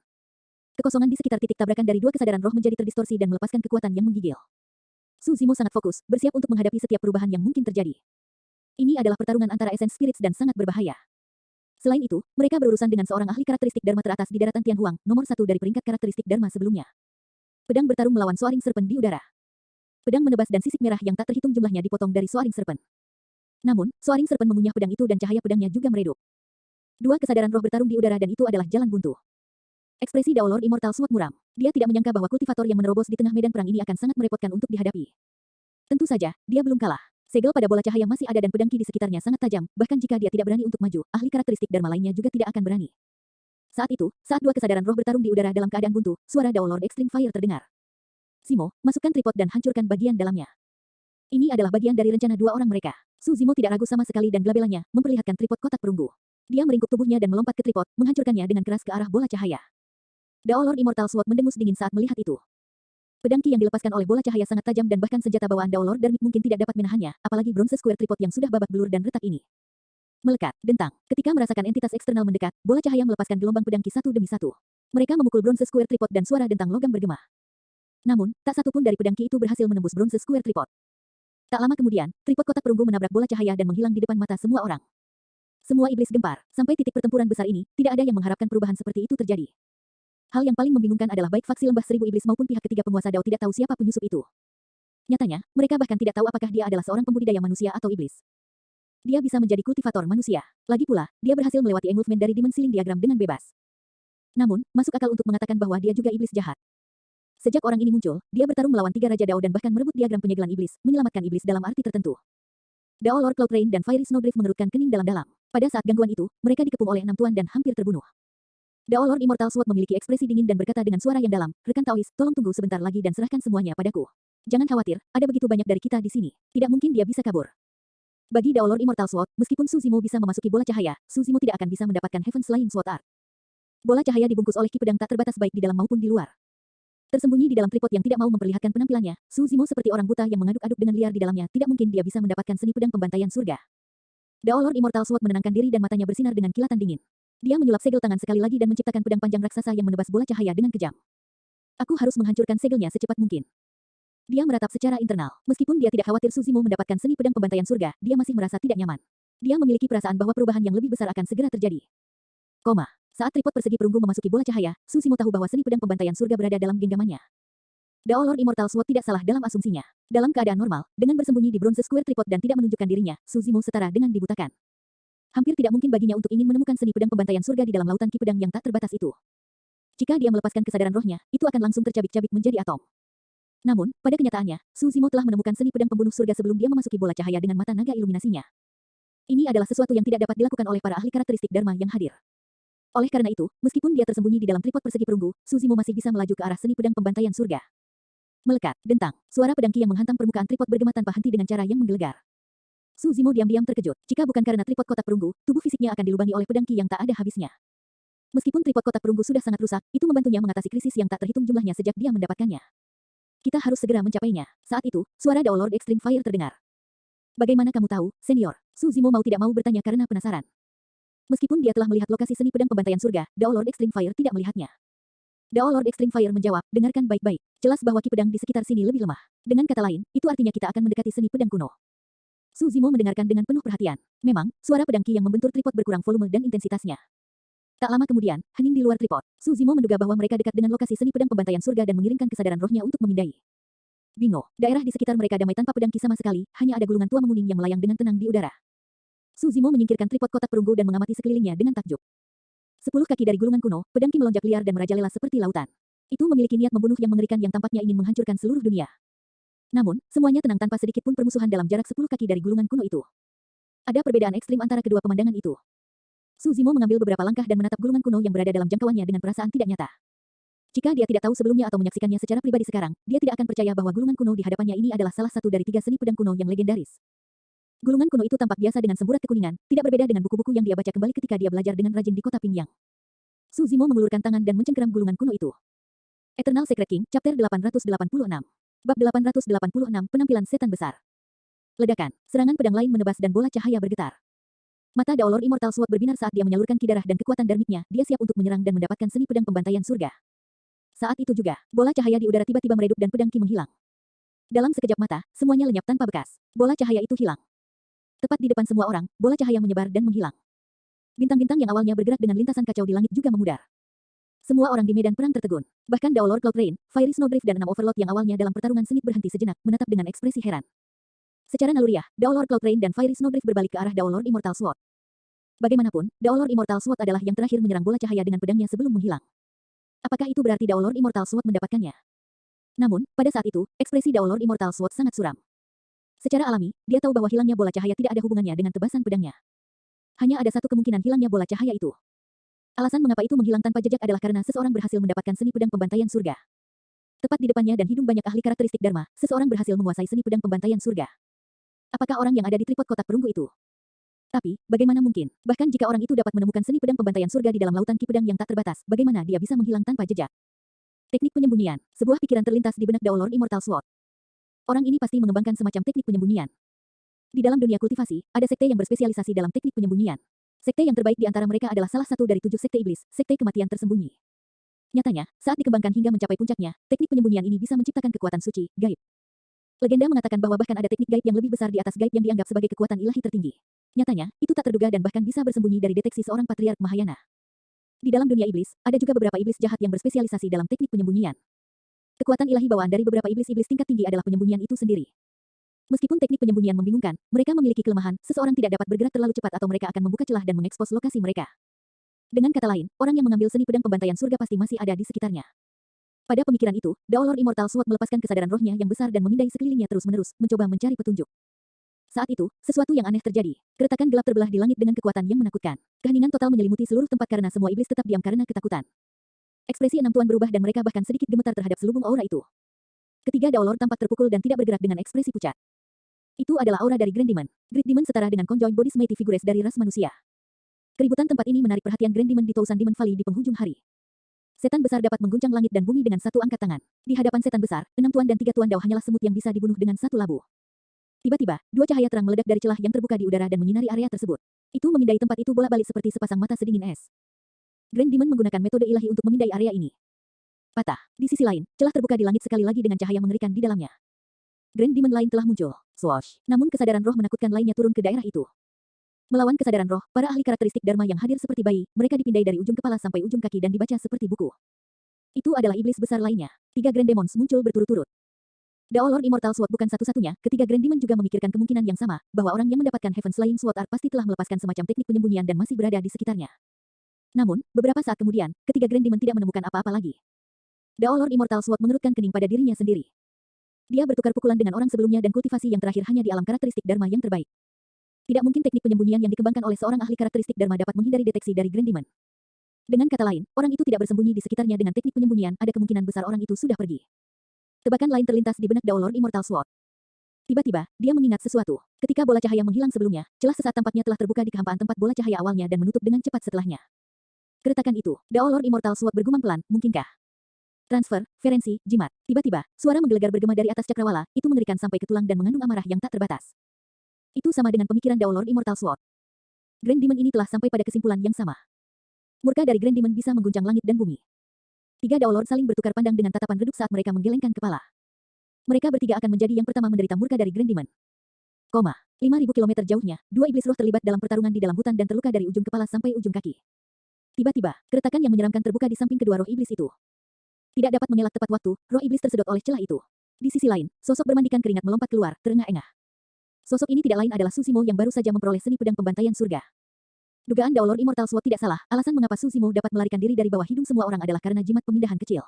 Kekosongan di sekitar titik tabrakan dari 2 kesadaran roh menjadi terdistorsi dan melepaskan kekuatan yang menggigil. Suzimo sangat fokus, bersiap untuk menghadapi setiap perubahan yang mungkin terjadi. Ini adalah pertarungan antara Essence Spirits dan sangat berbahaya. Selain itu, mereka berurusan dengan seorang ahli karakteristik Dharma teratas di daratan Tianhuang, nomor 1 dari peringkat karakteristik Dharma sebelumnya. Pedang bertarung melawan Soaring Serpent di udara. Pedang menebas dan sisik merah yang tak terhitung jumlahnya dipotong dari Soaring Serpent. Namun, Soaring Serpent mengunyah pedang itu dan cahaya pedangnya juga meredup. Dua kesadaran roh bertarung di udara dan itu adalah jalan buntu. Ekspresi Dao Lord Immortal Sword muram. Dia tidak menyangka bahwa kultivator yang menerobos di tengah medan perang ini akan sangat merepotkan untuk dihadapi. Tentu saja, dia belum kalah. Segel pada bola cahaya masih ada dan pedang ki di sekitarnya sangat tajam, bahkan jika dia tidak berani untuk maju, ahli karakteristik Dharma lainnya juga tidak akan berani. Saat itu, saat dua kesadaran roh bertarung di udara dalam keadaan buntu, suara Dao Lord Extreme Fire terdengar. Zimo, masukkan tripod dan hancurkan bagian dalamnya. Ini adalah bagian dari rencana dua orang mereka. Su Zimo tidak ragu sama sekali dan gelabelanya, memperlihatkan tripod kotak perunggu. Dia meringkuk tubuhnya dan melompat ke tripod, menghancurkannya dengan keras ke arah bola cahaya. Dao Lord Immortal Sword mendengus dingin saat melihat itu. Pedang ki yang dilepaskan oleh bola cahaya sangat tajam dan bahkan senjata bawaan Dao Lord Dharmic mungkin tidak dapat menahannya, apalagi bronze square tripod yang sudah babak belur dan retak ini. Melekat, dentang. Ketika merasakan entitas eksternal mendekat, bola cahaya melepaskan gelombang pedang ki satu demi satu. Mereka memukul bronze square tripod dan suara dentang logam bergema. Namun, tak satu pun dari pedang ki itu berhasil menembus bronze square tripod. Tak lama kemudian, tripod kotak perunggu menabrak bola cahaya dan menghilang di depan mata semua orang. Semua iblis gempar. Sampai titik pertempuran besar ini, tidak ada yang mengharapkan perubahan seperti itu terjadi. Hal yang paling membingungkan adalah baik faksi lembah seribu iblis maupun pihak ketiga penguasa Dao tidak tahu siapa penyusup itu. Nyatanya, mereka bahkan tidak tahu apakah dia adalah seorang pembudidaya manusia atau iblis. Dia bisa menjadi kultivator manusia. Lagi pula, dia berhasil melewati engulfment dari dimensi diagram dengan bebas. Namun, masuk akal untuk mengatakan bahwa dia juga iblis jahat. Sejak orang ini muncul, dia bertarung melawan tiga raja Dao dan bahkan merebut diagram penyegelan iblis, menyelamatkan iblis dalam arti tertentu. Dao Lord Cloud Rain dan Fiery Snowdrift mengerutkan kening dalam-dalam. Pada saat gangguan itu, mereka dikepung oleh 6 tuan dan hampir terbunuh. Dao Lord Immortal Sword memiliki ekspresi dingin dan berkata dengan suara yang dalam, "Rekan Taois, tolong tunggu sebentar lagi dan serahkan semuanya padaku. Jangan khawatir, ada begitu banyak dari kita di sini. Tidak mungkin dia bisa kabur." Bagi Dao Lord Immortal Sword, meskipun Su Zimo bisa memasuki bola cahaya, Su Zimo tidak akan bisa mendapatkan Heaven's Flying Sword Art. Bola cahaya dibungkus oleh ki pedang tak terbatas baik di dalam maupun di luar. Tersembunyi di dalam tripod yang tidak mau memperlihatkan penampilannya, Su Zimo seperti orang buta yang mengaduk-aduk dengan liar di dalamnya, tidak mungkin dia bisa mendapatkan seni pedang pembantaian surga. Dao Lord Immortal Sword menenangkan diri dan matanya bersinar dengan kilatan dingin. Dia menyulap segel tangan sekali lagi dan menciptakan pedang panjang raksasa yang menebas bola cahaya dengan kejam. Aku harus menghancurkan segelnya secepat mungkin. Dia meratap secara internal. Meskipun dia tidak khawatir Su Zimo mendapatkan seni pedang pembantaian surga, dia masih merasa tidak nyaman. Dia memiliki perasaan bahwa perubahan yang lebih besar akan segera terjadi. Saat tripod persegi perunggu memasuki bola cahaya, Su Zimo tahu bahwa seni pedang pembantaian surga berada dalam genggamannya. Dao Lord Immortal Sword tidak salah dalam asumsinya. Dalam keadaan normal, dengan bersembunyi di bronze square tripod dan tidak menunjukkan dirinya, Su Zimo setara dengan dibutakan. Hampir tidak mungkin baginya untuk ingin menemukan seni pedang pembantaian surga di dalam lautan ki pedang yang tak terbatas itu. Jika dia melepaskan kesadaran rohnya, itu akan langsung tercabik-cabik menjadi atom. Namun, pada kenyataannya, Su Zimo telah menemukan seni pedang pembunuh surga sebelum dia memasuki bola cahaya dengan mata naga iluminasinya. Ini adalah sesuatu yang tidak dapat dilakukan oleh para ahli karakteristik Dharma yang hadir. Oleh karena itu, meskipun dia tersembunyi di dalam tripod persegi perunggu, Su Zimo masih bisa melaju ke arah seni pedang pembantaian surga. Melekat, dentang, suara pedang ki yang menghantam permukaan tripod bergema tanpa henti dengan cara yang menggelegar. Su Zimo diam-diam terkejut. Jika bukan karena tripod kotak perunggu, tubuh fisiknya akan dilubangi oleh pedang ki yang tak ada habisnya. Meskipun tripod kotak perunggu sudah sangat rusak, itu membantunya mengatasi krisis yang tak terhitung jumlahnya sejak dia mendapatkannya. Kita harus segera mencapainya. Saat itu, suara Dao Lord Extreme Fire terdengar. Bagaimana kamu tahu, senior? Su Zimo mau tidak mau bertanya karena penasaran. Meskipun dia telah melihat lokasi seni pedang pembantaian surga, Dao Lord Extreme Fire tidak melihatnya. Dao Lord Extreme Fire menjawab, dengarkan baik-baik. Jelas bahwa ki pedang di sekitar sini lebih lemah. Dengan kata lain, itu artinya kita akan mendekati seni pedang kuno. Su Zimo mendengarkan dengan penuh perhatian. Memang, suara pedang ki yang membentur tripod berkurang volume dan intensitasnya. Tak lama kemudian, hening di luar tripod. Su Zimo menduga bahwa mereka dekat dengan lokasi seni pedang pembantaian surga dan mengirimkan kesadaran rohnya untuk memindai. Bingo, daerah di sekitar mereka damai tanpa pedang ki sama sekali, hanya ada gulungan tua menguning yang melayang dengan tenang di udara. Su Zimo menyingkirkan tripod kotak perunggu dan mengamati sekelilingnya dengan takjub. 10 kaki dari gulungan kuno, pedang ki melonjak liar dan merajalela seperti lautan. Itu memiliki niat membunuh yang mengerikan yang tampaknya ingin menghancurkan seluruh dunia. Namun, semuanya tenang tanpa sedikit pun permusuhan dalam jarak 10 kaki dari gulungan kuno itu. Ada perbedaan ekstrim antara kedua pemandangan itu. Su Zimo mengambil beberapa langkah dan menatap gulungan kuno yang berada dalam jangkauannya dengan perasaan tidak nyata. Jika dia tidak tahu sebelumnya atau menyaksikannya secara pribadi sekarang, dia tidak akan percaya bahwa gulungan kuno di hadapannya ini adalah salah satu dari 3 seni pedang kuno yang legendaris. Gulungan kuno itu tampak biasa dengan semburat kekuningan, tidak berbeda dengan buku-buku yang dia baca kembali ketika dia belajar dengan rajin di kota Pingyang. Su Zimo mengulurkan tangan dan mencengkeram gulungan kuno itu. Eternal Secret King, Chapter 886. Bab 886, Penampilan Setan Besar. Ledakan, serangan pedang lain menebas dan bola cahaya bergetar. Mata Dao Lord Immortal Sword berbinar saat dia menyalurkan ki darah dan kekuatan dharmiknya, dia siap untuk menyerang dan mendapatkan seni pedang pembantaian surga. Saat itu juga, bola cahaya di udara tiba-tiba meredup dan pedang ki menghilang. Dalam sekejap mata, semuanya lenyap tanpa bekas. Bola cahaya itu hilang. Tepat di depan semua orang, bola cahaya menyebar dan menghilang. Bintang-bintang yang awalnya bergerak dengan lintasan kacau di langit juga memudar. Semua orang di medan perang tertegun. Bahkan Dao Lord Cloud Rain, Fiery Snowdrift dan 6 Overlord yang awalnya dalam pertarungan sengit berhenti sejenak, menatap dengan ekspresi heran. Secara naluriah, Dao Lord Cloud Rain dan Fiery Snowdrift berbalik ke arah Dao Lord Immortal Sword. Bagaimanapun, Dao Lord Immortal Sword adalah yang terakhir menyerang bola cahaya dengan pedangnya sebelum menghilang. Apakah itu berarti Dao Lord Immortal Sword mendapatkannya? Namun, pada saat itu, ekspresi Dao Lord Immortal Sword sangat suram. Secara alami, dia tahu bahwa hilangnya bola cahaya tidak ada hubungannya dengan tebasan pedangnya. Hanya ada satu kemungkinan hilangnya bola cahaya itu. Alasan mengapa itu menghilang tanpa jejak adalah karena seseorang berhasil mendapatkan seni pedang pembantaian surga. Tepat di depannya dan hidung banyak ahli karakteristik Dharma, seseorang berhasil menguasai seni pedang pembantaian surga. Apakah orang yang ada di tripod kotak perunggu itu? Tapi, bagaimana mungkin? Bahkan jika orang itu dapat menemukan seni pedang pembantaian surga di dalam lautan ki pedang yang tak terbatas, bagaimana dia bisa menghilang tanpa jejak? Teknik penyembunyian. Sebuah pikiran terlintas di benak Dao Lord Immortal Sword. Orang ini pasti mengembangkan semacam teknik penyembunyian. Di dalam dunia kultivasi, ada sekte yang berspesialisasi dalam teknik penyembunyian. Sekte yang terbaik di antara mereka adalah salah satu dari 7 sekte iblis, sekte kematian tersembunyi. Nyatanya, saat dikembangkan hingga mencapai puncaknya, teknik penyembunyian ini bisa menciptakan kekuatan suci, gaib. Legenda mengatakan bahwa bahkan ada teknik gaib yang lebih besar di atas gaib yang dianggap sebagai kekuatan ilahi tertinggi. Nyatanya, itu tak terduga dan bahkan bisa bersembunyi dari deteksi seorang patriark Mahayana. Di dalam dunia iblis, ada juga beberapa iblis jahat yang berspesialisasi dalam teknik penyembunyian. Kekuatan ilahi bawaan dari beberapa iblis-iblis tingkat tinggi adalah penyembunyian itu sendiri. Meskipun teknik penyembunyian membingungkan, mereka memiliki kelemahan, seseorang tidak dapat bergerak terlalu cepat atau mereka akan membuka celah dan mengekspos lokasi mereka. Dengan kata lain, orang yang mengambil seni pedang pembantaian surga pasti masih ada di sekitarnya. Pada pemikiran itu, Dao Lord Immortal Sword melepaskan kesadaran rohnya yang besar dan memindai sekelilingnya terus-menerus, mencoba mencari petunjuk. Saat itu, sesuatu yang aneh terjadi. Keretakan gelap terbelah di langit dengan kekuatan yang menakutkan. Keheningan total menyelimuti seluruh tempat karena semua iblis tetap diam karena ketakutan. Ekspresi enam tuan berubah dan mereka bahkan sedikit gemetar terhadap selubung aura itu. Ketiga Dao Lord tampak terpukul dan tidak bergerak dengan ekspresi pucat. Itu adalah aura dari Grand Demon. Great Demon setara dengan Conjoined Bodies Mighty Figures dari ras manusia. Keributan tempat ini menarik perhatian Grand Demon di Thousand Demon Valley di penghujung hari. Setan besar dapat mengguncang langit dan bumi dengan satu angkat tangan. Di hadapan setan besar, 6 tuan dan 3 tuan Dao hanyalah semut yang bisa dibunuh dengan satu labu. Tiba-tiba, 2 cahaya terang meledak dari celah yang terbuka di udara dan menyinari area tersebut. Itu memindai tempat itu bolak-balik seperti sepasang mata sedingin es. Grand Demon menggunakan metode ilahi untuk memindai area ini. Patah. Di sisi lain, celah terbuka di langit sekali lagi dengan cahaya mengerikan di dalamnya. Grand Demon lain telah muncul. Swoosh. Namun kesadaran roh menakutkan lainnya turun ke daerah itu. Melawan kesadaran roh, para ahli karakteristik Dharma yang hadir seperti bayi, mereka dipindai dari ujung kepala sampai ujung kaki dan dibaca seperti buku. Itu adalah iblis besar lainnya. 3 Grand Demons muncul berturut-turut. Dao Lord Immortal Sword bukan satu-satunya, ketiga Grand Demon juga memikirkan kemungkinan yang sama, bahwa orang yang mendapatkan Heaven Slaying Sword Art pasti telah melepaskan semacam teknik penyembunyian dan masih berada di sekitarnya. Namun, beberapa saat kemudian, ketiga Grand Demon tidak menemukan apa-apa lagi. Dao Lord Immortal Sword mengerutkan kening pada dirinya sendiri. Dia bertukar pukulan dengan orang sebelumnya dan kultivasi yang terakhir hanya di alam karakteristik Dharma yang terbaik. Tidak mungkin teknik penyembunyian yang dikembangkan oleh seorang ahli karakteristik Dharma dapat menghindari deteksi dari Grand Demon. Dengan kata lain, orang itu tidak bersembunyi di sekitarnya dengan teknik penyembunyian, ada kemungkinan besar orang itu sudah pergi. Tebakan lain terlintas di benak Dao Lord Immortal Sword. Tiba-tiba, dia mengingat sesuatu. Ketika bola cahaya menghilang sebelumnya, celah sesaat tampaknya telah terbuka di kehampaan tempat bola cahaya awalnya dan menutup dengan cepat setelahnya. Keretakan itu, Dao Lord Immortal Sword bergumam pelan, mungkinkah? Transfer, ferensi, jimat. Tiba-tiba, suara menggelegar bergema dari atas cakrawala, itu mengerikan sampai ke tulang dan mengandung amarah yang tak terbatas. Itu sama dengan pemikiran Dao Lord Immortal Sword. Grand Demon ini telah sampai pada kesimpulan yang sama. Murka dari Grand Demon bisa mengguncang langit dan bumi. 3 Dao Lord saling bertukar pandang dengan tatapan redup saat mereka menggelengkan kepala. Mereka bertiga akan menjadi yang pertama menderita murka dari Grand Demon. 5.000 kilometer jauhnya, 2 iblis roh terlibat dalam pertarungan di dalam hutan dan terluka dari ujung kepala sampai ujung kaki. Tiba-tiba, keretakan yang menyeramkan terbuka di samping kedua roh iblis itu. Tidak dapat mengelak tepat waktu, roh iblis tersedot oleh celah itu. Di sisi lain, sosok bermandikan keringat melompat keluar, terengah-engah. Sosok ini tidak lain adalah Susimo yang baru saja memperoleh seni pedang pembantaian surga. Dugaan Dao Lord Immortal Sword tidak salah, alasan mengapa Susimo dapat melarikan diri dari bawah hidung semua orang adalah karena jimat pemindahan kecil.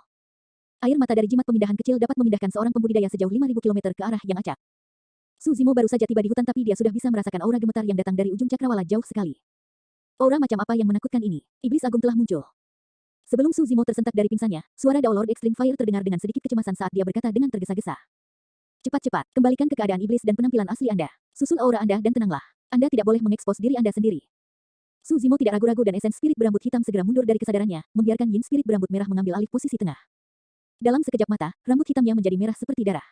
Air mata dari jimat pemindahan kecil dapat memindahkan seorang pembudidaya sejauh 5.000 km ke arah yang acak. Susimo baru saja tiba di hutan tapi dia sudah bisa merasakan aura gemetar yang datang dari ujung cakrawala jauh sekali. Aura macam apa yang menakutkan ini? Iblis agung telah muncul. Sebelum Susimo tersentak dari pingsannya, suara Dao Lord Extreme Fire terdengar dengan sedikit kecemasan saat dia berkata dengan tergesa-gesa. Cepat-cepat, kembalikan ke keadaan iblis dan penampilan asli Anda. Susun aura Anda dan tenanglah. Anda tidak boleh mengekspos diri Anda sendiri. Susimo tidak ragu-ragu dan esen spirit berambut hitam segera mundur dari kesadarannya, membiarkan Yin spirit berambut merah mengambil alih posisi tengah. Dalam sekejap mata, rambut hitamnya menjadi merah seperti darah.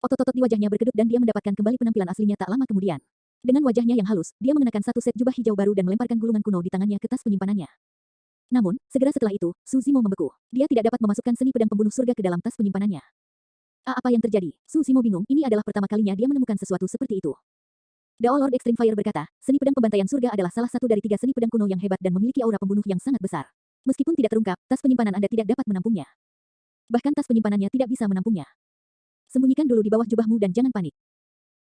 Otot-otot di wajahnya berkedut dan dia mendapatkan kembali penampilan aslinya tak lama kemudian. Dengan wajahnya yang halus, dia mengenakan satu set jubah hijau baru dan melemparkan gulungan kuno di tangannya ke tas penyimpanannya. Namun, segera setelah itu, Susimo membeku. Dia tidak dapat memasukkan seni pedang pembunuh surga ke dalam tas penyimpanannya. Apa yang terjadi? Susimo bingung, ini adalah pertama kalinya dia menemukan sesuatu seperti itu. Dao Lord Extreme Fire berkata, seni pedang pembantaian surga adalah salah satu dari 3 seni pedang kuno yang hebat dan memiliki aura pembunuh yang sangat besar. Meskipun tidak terungkap, tas penyimpanan Anda tidak dapat menampungnya. Bahkan tas penyimpanannya tidak bisa menampungnya. Sembunyikan dulu di bawah jubahmu dan jangan panik.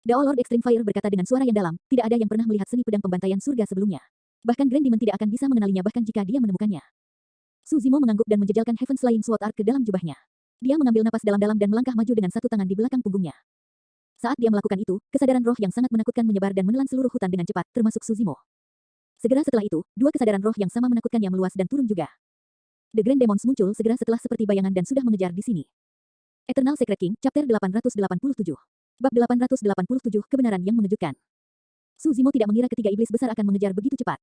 Dao Lord Extreme Fire berkata dengan suara yang dalam, tidak ada yang pernah melihat seni pedang pembantaian surga sebelumnya. Bahkan Grand Demon tidak akan bisa mengenalinya bahkan jika dia menemukannya. Su Zimo mengangguk dan menjejalkan Heaven's Flying Sword Arc ke dalam jubahnya. Dia mengambil napas dalam-dalam dan melangkah maju dengan satu tangan di belakang punggungnya. Saat dia melakukan itu, kesadaran roh yang sangat menakutkan menyebar dan menelan seluruh hutan dengan cepat, termasuk Su Zimo. Segera setelah itu, 2 kesadaran roh yang sama menakutkannya meluas dan turun juga. The Grand Demons muncul segera setelah seperti bayangan dan sudah mengejar di sini. Eternal Secret King, Chapter 887. Bab 887, Kebenaran yang Mengejutkan. Su Zimo tidak mengira ketiga iblis besar akan mengejar begitu cepat.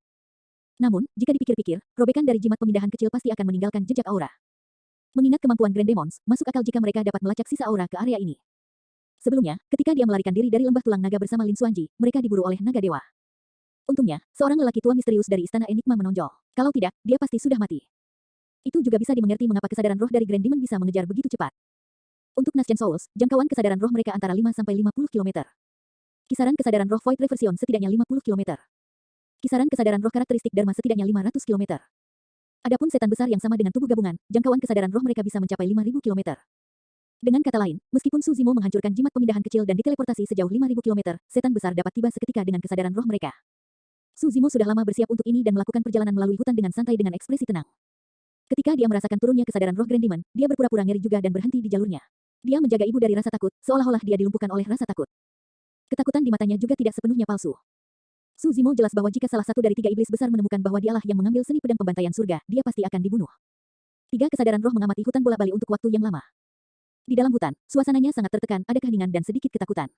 Namun, jika dipikir-pikir, robekan dari jimat pemindahan kecil pasti akan meninggalkan jejak aura. Mengingat kemampuan Grand Demons, masuk akal jika mereka dapat melacak sisa aura ke area ini. Sebelumnya, ketika dia melarikan diri dari lembah tulang naga bersama Lin Xuanji, mereka diburu oleh naga dewa. Untungnya, seorang lelaki tua misterius dari Istana Enigma menonjol. Kalau tidak, dia pasti sudah mati. Itu juga bisa dimengerti mengapa kesadaran roh dari Grand Demon bisa mengejar begitu cepat. Untuk Nascent Souls, jangkauan kesadaran roh mereka antara 5-50 km. Kisaran kesadaran roh Void Reversion setidaknya 50 km. Kisaran kesadaran roh karakteristik Dharma setidaknya 500 km. Adapun setan besar yang sama dengan tubuh gabungan, jangkauan kesadaran roh mereka bisa mencapai 5.000 km. Dengan kata lain, meskipun Su Zimo menghancurkan jimat pemindahan kecil dan diteleportasi sejauh 5.000 km, setan besar dapat tiba seketika dengan kesadaran roh mereka. Su Zimo sudah lama bersiap untuk ini dan melakukan perjalanan melalui hutan dengan santai dengan ekspresi tenang. Ketika dia merasakan turunnya kesadaran roh Grand Demon, dia berpura-pura ngeri juga dan berhenti di jalurnya. Dia menjaga ibu dari rasa takut, seolah-olah dia dilumpuhkan oleh rasa takut. Ketakutan di matanya juga tidak sepenuhnya palsu. Su Zimo jelas bahwa jika salah satu dari 3 iblis besar menemukan bahwa dialah yang mengambil seni pedang pembantaian surga, dia pasti akan dibunuh. 3 kesadaran roh mengamati hutan bola-bali untuk waktu yang lama. Di dalam hutan, suasananya sangat tertekan, ada keheningan dan sedikit ketakutan.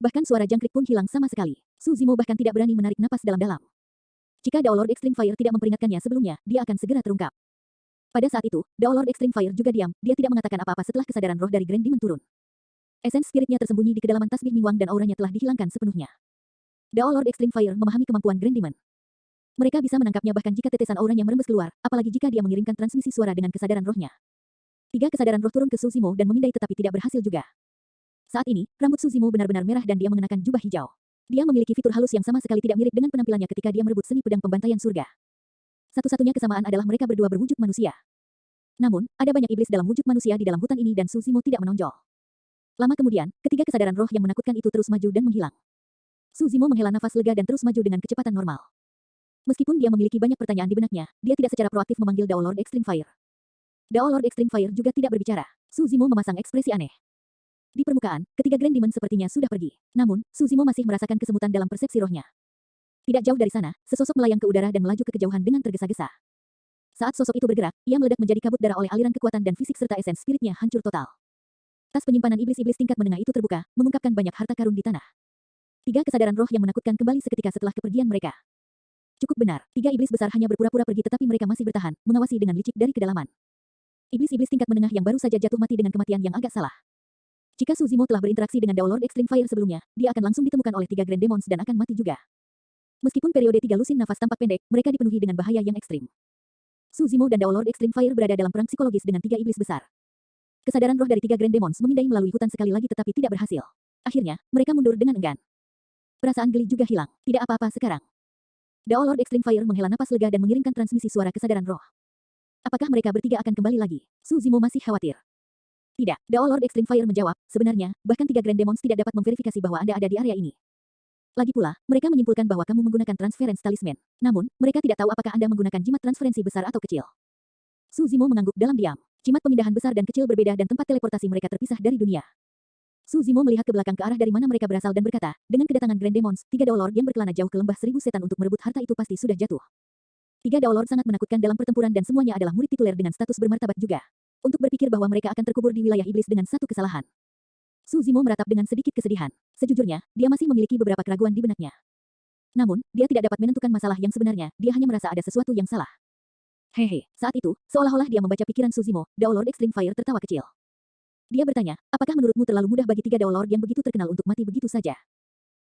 Bahkan suara jangkrik pun hilang sama sekali. Su Zimo bahkan tidak berani menarik napas dalam-dalam. Jika Dao Lord Extreme Fire tidak memperingatkannya sebelumnya, dia akan segera terungkap. Pada saat itu, Dao Lord Extreme Fire juga diam, dia tidak mengatakan apa-apa setelah kesadaran roh dari Grand Demon turun. Esens spiritnya tersembunyi di kedalaman tasbih Mingwang dan auranya telah dihilangkan sepenuhnya. Dao Lord Extreme Fire memahami kemampuan Grand Demon. Mereka bisa menangkapnya bahkan jika tetesan auranya merembes keluar, apalagi jika dia mengirimkan transmisi suara dengan kesadaran rohnya. 3 kesadaran roh turun ke Su Zimo dan memindai tetapi tidak berhasil juga. Saat ini, rambut Su Zimo benar-benar merah dan dia mengenakan jubah hijau. Dia memiliki fitur halus yang sama sekali tidak mirip dengan penampilannya ketika dia merebut seni pedang pembantaian surga. Satu-satunya kesamaan adalah mereka berdua berwujud manusia. Namun, ada banyak iblis dalam wujud manusia di dalam hutan ini dan Su Zimo tidak menonjol. Lama kemudian, ketiga kesadaran roh yang menakutkan itu terus maju dan menghilang. Su Zimo menghela nafas lega dan terus maju dengan kecepatan normal. Meskipun dia memiliki banyak pertanyaan di benaknya, dia tidak secara proaktif memanggil Dao Lord Extreme Fire. Dao Lord Extreme Fire juga tidak berbicara. Su Zimo memasang ekspresi aneh. Di permukaan, ketiga Grand Demon sepertinya sudah pergi. Namun, Su Zimo masih merasakan kesemutan dalam persepsi rohnya. Tidak jauh dari sana, sesosok melayang ke udara dan melaju ke kejauhan dengan tergesa-gesa. Saat sosok itu bergerak, ia meledak menjadi kabut darah oleh aliran kekuatan dan fisik serta esens spiritnya hancur total. Tas penyimpanan iblis-iblis tingkat menengah itu terbuka, mengungkapkan banyak harta karun di tanah. 3 kesadaran roh yang menakutkan kembali seketika setelah kepergian mereka. Cukup benar, 3 iblis besar hanya berpura-pura pergi tetapi mereka masih bertahan, mengawasi dengan licik dari kedalaman. Iblis-iblis tingkat menengah yang baru saja jatuh mati dengan kematian yang agak salah. Jika Su Zimo telah berinteraksi dengan Dao Lord Extreme Fire sebelumnya, dia akan langsung ditemukan oleh 3 Grand Demons dan akan mati juga. Meskipun periode 3 lusin nafas tampak pendek, mereka dipenuhi dengan bahaya yang ekstrim. Su Zimo dan Dao Lord Extreme Fire berada dalam perang psikologis dengan 3 iblis besar. Kesadaran roh dari 3 Grand Demons memindai melalui hutan sekali lagi tetapi tidak berhasil. Akhirnya, mereka mundur dengan enggan. Perasaan geli juga hilang. Tidak apa-apa sekarang. Dao Lord Extreme Fire menghela napas lega dan mengirimkan transmisi suara kesadaran roh. Apakah mereka bertiga akan kembali lagi? Su Zimo masih khawatir. Tidak, Dao Lord Extreme Fire menjawab, sebenarnya, bahkan 3 Grand Demons tidak dapat memverifikasi bahwa Anda ada di area ini. Lagi pula, mereka menyimpulkan bahwa kamu menggunakan transference talisman. Namun, mereka tidak tahu apakah Anda menggunakan jimat transferensi besar atau kecil. Su Zimo mengangguk dalam diam. Jimat pemindahan besar dan kecil berbeda dan tempat teleportasi mereka terpisah dari dunia. Su Zimo melihat ke belakang ke arah dari mana mereka berasal dan berkata, dengan kedatangan Grand Demons, 3 Dao Lord yang berkelana jauh ke lembah 1000 setan untuk merebut harta itu pasti sudah jatuh. 3 Dao Lord sangat menakutkan dalam pertempuran dan semuanya adalah murid tituler dengan status bermartabat juga. Untuk berpikir bahwa mereka akan terkubur di wilayah iblis dengan satu kesalahan. Su Zimo meratap dengan sedikit kesedihan. Sejujurnya, dia masih memiliki beberapa keraguan di benaknya. Namun, dia tidak dapat menentukan masalah yang sebenarnya, dia hanya merasa ada sesuatu yang salah. Hehe, saat itu, seolah-olah dia membaca pikiran Su Zimo, Dao Lord Extreme Fire tertawa kecil. Dia bertanya, apakah menurutmu terlalu mudah bagi 3 Dao Lord yang begitu terkenal untuk mati begitu saja?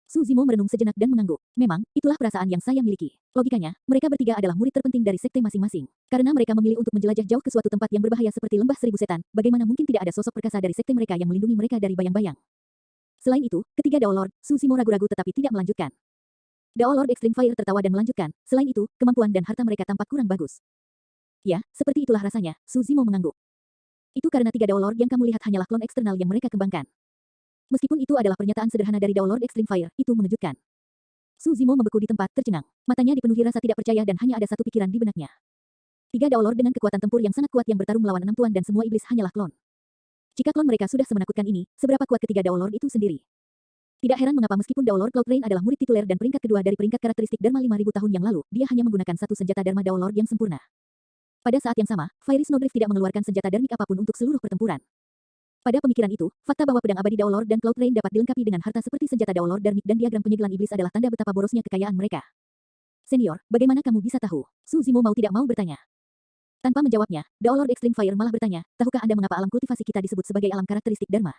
Su Zimo merenung sejenak dan mengangguk. Memang, itulah perasaan yang saya miliki. Logikanya, mereka bertiga adalah murid terpenting dari sekte masing-masing. Karena mereka memilih untuk menjelajah jauh ke suatu tempat yang berbahaya seperti lembah 1000 setan, bagaimana mungkin tidak ada sosok perkasa dari sekte mereka yang melindungi mereka dari bayang-bayang? Selain itu, ketiga Dao Lord, Su Zimo ragu-ragu tetapi tidak melanjutkan. Dao Lord Extreme Fire tertawa dan melanjutkan, selain itu, kemampuan dan harta mereka tampak kurang bagus. Ya, seperti itulah rasanya, Su Zimo mengangguk. Itu karena tiga Dao Lord yang kamu lihat hanyalah klon eksternal yang mereka kembangkan. Meskipun itu adalah pernyataan sederhana dari Dao Lord Extreme Fire, itu mengejutkan. Su Zimo membeku di tempat, tercengang. Matanya dipenuhi rasa tidak percaya dan hanya ada satu pikiran di benaknya. Tiga Dao Lord dengan kekuatan tempur yang sangat kuat yang bertarung melawan 6 tuan dan semua iblis hanyalah klon. Jika klon mereka sudah semenakutkan ini, seberapa kuat ketiga Dao Lord itu sendiri? Tidak heran mengapa meskipun Dao Lord Cloud Rain adalah murid tituler dan peringkat kedua dari peringkat karakteristik Dharma 5.000 tahun yang lalu, dia hanya menggunakan satu senjata Dharma Dao Lord yang sempurna. Pada saat yang sama, Fiery Snowdrift tidak mengeluarkan senjata darmik apapun untuk seluruh pertempuran. Pada pemikiran itu, fakta bahwa pedang abadi Dao Lord dan Cloud Rain dapat dilengkapi dengan harta seperti senjata Dao Lord darmik dan diagram penyegelan iblis adalah tanda betapa borosnya kekayaan mereka. Senior, bagaimana kamu bisa tahu? Su Zimo mau tidak mau bertanya. Tanpa menjawabnya, Dao Lord Extreme Fire malah bertanya, tahukah Anda mengapa alam kultivasi kita disebut sebagai alam karakteristik Dharma?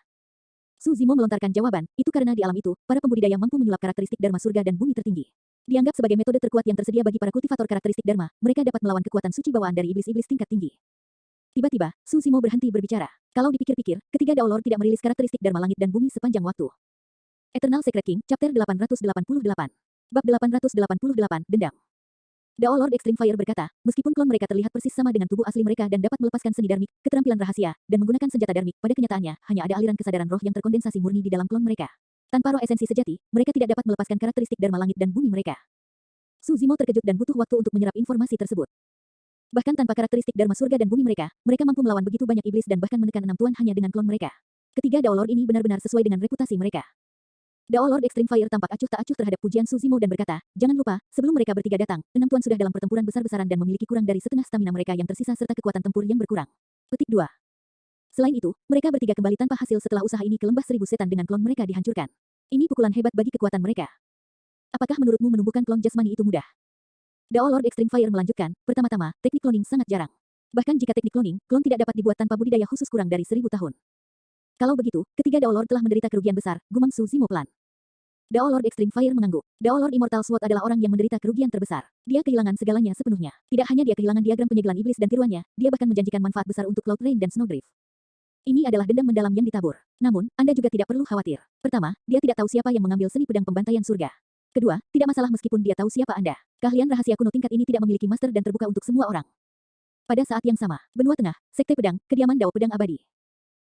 Su Zimo melontarkan jawaban, itu karena di alam itu, para pembudidaya mampu menyulap karakteristik Dharma surga dan bumi tertinggi. Dianggap sebagai metode terkuat yang tersedia bagi para kultivator karakteristik Dharma, mereka dapat melawan kekuatan suci bawaan dari iblis-iblis tingkat tinggi. Tiba-tiba, Su Zimo berhenti berbicara. Kalau dipikir-pikir, ketiga Dao Lord tidak merilis karakteristik Dharma langit dan bumi sepanjang waktu. Eternal Secret King, Chapter 888. Bab 888, Dendam. Dao Lord Extreme Fire berkata, meskipun klon mereka terlihat persis sama dengan tubuh asli mereka dan dapat melepaskan seni darmik, keterampilan rahasia, dan menggunakan senjata darmik, pada kenyataannya, hanya ada aliran kesadaran roh yang terkondensasi murni di dalam klon mereka. Tanpa roh esensi sejati, mereka tidak dapat melepaskan karakteristik Dharma langit dan bumi mereka. Su Zimo terkejut dan butuh waktu untuk menyerap informasi tersebut. Bahkan tanpa karakteristik Dharma surga dan bumi mereka mampu melawan begitu banyak iblis dan bahkan menekan 6 tuan hanya dengan klon mereka. Ketiga Dao Lord ini benar-benar sesuai dengan reputasi mereka. Dao Lord Extreme Fire tampak acuh tak acuh terhadap pujian Su Zimo dan berkata, jangan lupa, sebelum mereka bertiga datang, 6 tuan sudah dalam pertempuran besar-besaran dan memiliki kurang dari setengah stamina mereka yang tersisa serta kekuatan tempur yang berkurang. Petik 2. Selain itu, mereka bertiga kembali tanpa hasil setelah usaha ini ke lembah 1000 setan dengan klon mereka dihancurkan. Ini pukulan hebat bagi kekuatan mereka. Apakah menurutmu menumbuhkan klon jasmani itu mudah? Dao Lord Extreme Fire melanjutkan, pertama-tama, teknik cloning sangat jarang. Bahkan jika teknik cloning, klon tidak dapat dibuat tanpa budidaya khusus kurang dari 1000 tahun. Kalau begitu, ketiga Dao Lord telah menderita kerugian besar, gumam Su Zimo pelan. Dao Lord Extreme Fire mengangguk. Dao Lord Immortal Sword adalah orang yang menderita kerugian terbesar. Dia kehilangan segalanya sepenuhnya. Tidak hanya dia kehilangan diagram penyegelan iblis dan tiruannya, dia bahkan menjanjikan manfaat besar untuk Cloud Rain dan Snowdrift. Ini adalah dendam mendalam yang ditabur. Namun, Anda juga tidak perlu khawatir. Pertama, dia tidak tahu siapa yang mengambil seni pedang pembantaian surga. Kedua, tidak masalah meskipun dia tahu siapa Anda. Keahlian rahasia kuno tingkat ini tidak memiliki master dan terbuka untuk semua orang. Pada saat yang sama, benua tengah, sekte pedang, kediaman Dao pedang abadi.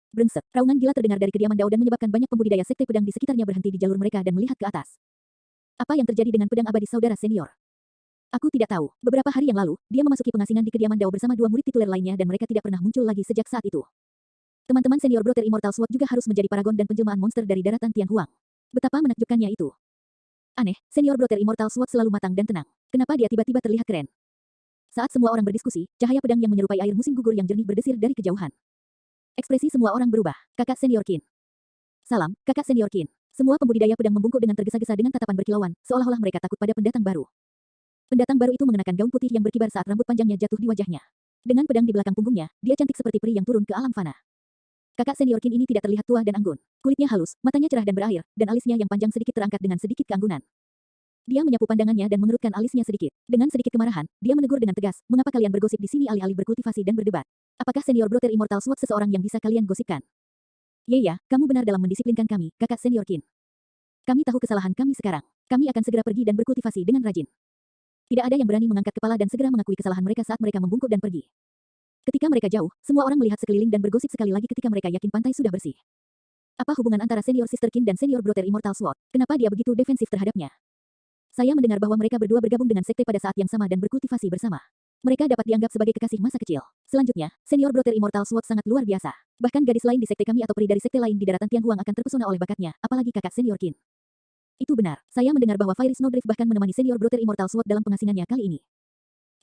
Brengsek, raungan gila terdengar dari kediaman Dao dan menyebabkan banyak pembudidaya sekte pedang di sekitarnya berhenti di jalur mereka dan melihat ke atas. Apa yang terjadi dengan pedang abadi saudara senior? Aku tidak tahu. Beberapa hari yang lalu, dia memasuki pengasingan di kediaman Dao bersama 2 murid tituler lainnya dan mereka tidak pernah muncul lagi sejak saat itu. Teman-teman senior Brother Immortal Sword juga harus menjadi paragon dan penjelmaan monster dari daratan Tian Huang. Betapa menakjubkannya itu. Aneh, senior Brother Immortal Sword selalu matang dan tenang. Kenapa dia tiba-tiba terlihat keren? Saat semua orang berdiskusi, cahaya pedang yang menyerupai air musim gugur yang jernih berdesir dari kejauhan. Ekspresi semua orang berubah. Kakak senior Qin. Salam, kakak senior Qin. Semua pembudidaya pedang membungkuk dengan tergesa-gesa dengan tatapan berkilauan, seolah-olah mereka takut pada pendatang baru. Pendatang baru itu mengenakan gaun putih yang berkibar saat rambut panjangnya jatuh di wajahnya. Dengan pedang di belakang punggungnya, dia cantik seperti peri yang turun ke alam fana. Kakak senior Qin ini tidak terlihat tua dan anggun. Kulitnya halus, matanya cerah dan berair, dan alisnya yang panjang sedikit terangkat dengan sedikit keanggunan. Dia menyapu pandangannya dan mengerutkan alisnya sedikit. Dengan sedikit kemarahan, dia menegur dengan tegas, mengapa kalian bergosip di sini alih-alih berkultivasi dan berdebat? Apakah senior Brother Immortal Sword seseorang yang bisa kalian gosipkan? Ya, kamu benar dalam mendisiplinkan kami, kakak senior Qin. Kami tahu kesalahan kami sekarang. Kami akan segera pergi dan berkultivasi dengan rajin. Tidak ada yang berani mengangkat kepala dan segera mengakui kesalahan mereka saat mereka membungkuk dan pergi. Ketika mereka jauh, semua orang melihat sekeliling dan bergosip sekali lagi ketika mereka yakin pantai sudah bersih. Apa hubungan antara senior Sister Qin dan senior Brother Immortal Sword? Kenapa dia begitu defensif terhadapnya? Saya mendengar bahwa mereka berdua bergabung dengan sekte pada saat yang sama dan berkultivasi bersama. Mereka dapat dianggap sebagai kekasih masa kecil. Selanjutnya, senior Brother Immortal Sword sangat luar biasa. Bahkan gadis lain di sekte kami atau peri dari sekte lain di daratan Tian Huang akan terpesona oleh bakatnya, apalagi kakak senior Qin. Itu benar. Saya mendengar bahwa Fiery Snowdrift bahkan menemani senior Brother Immortal Sword dalam pengasingannya kali ini.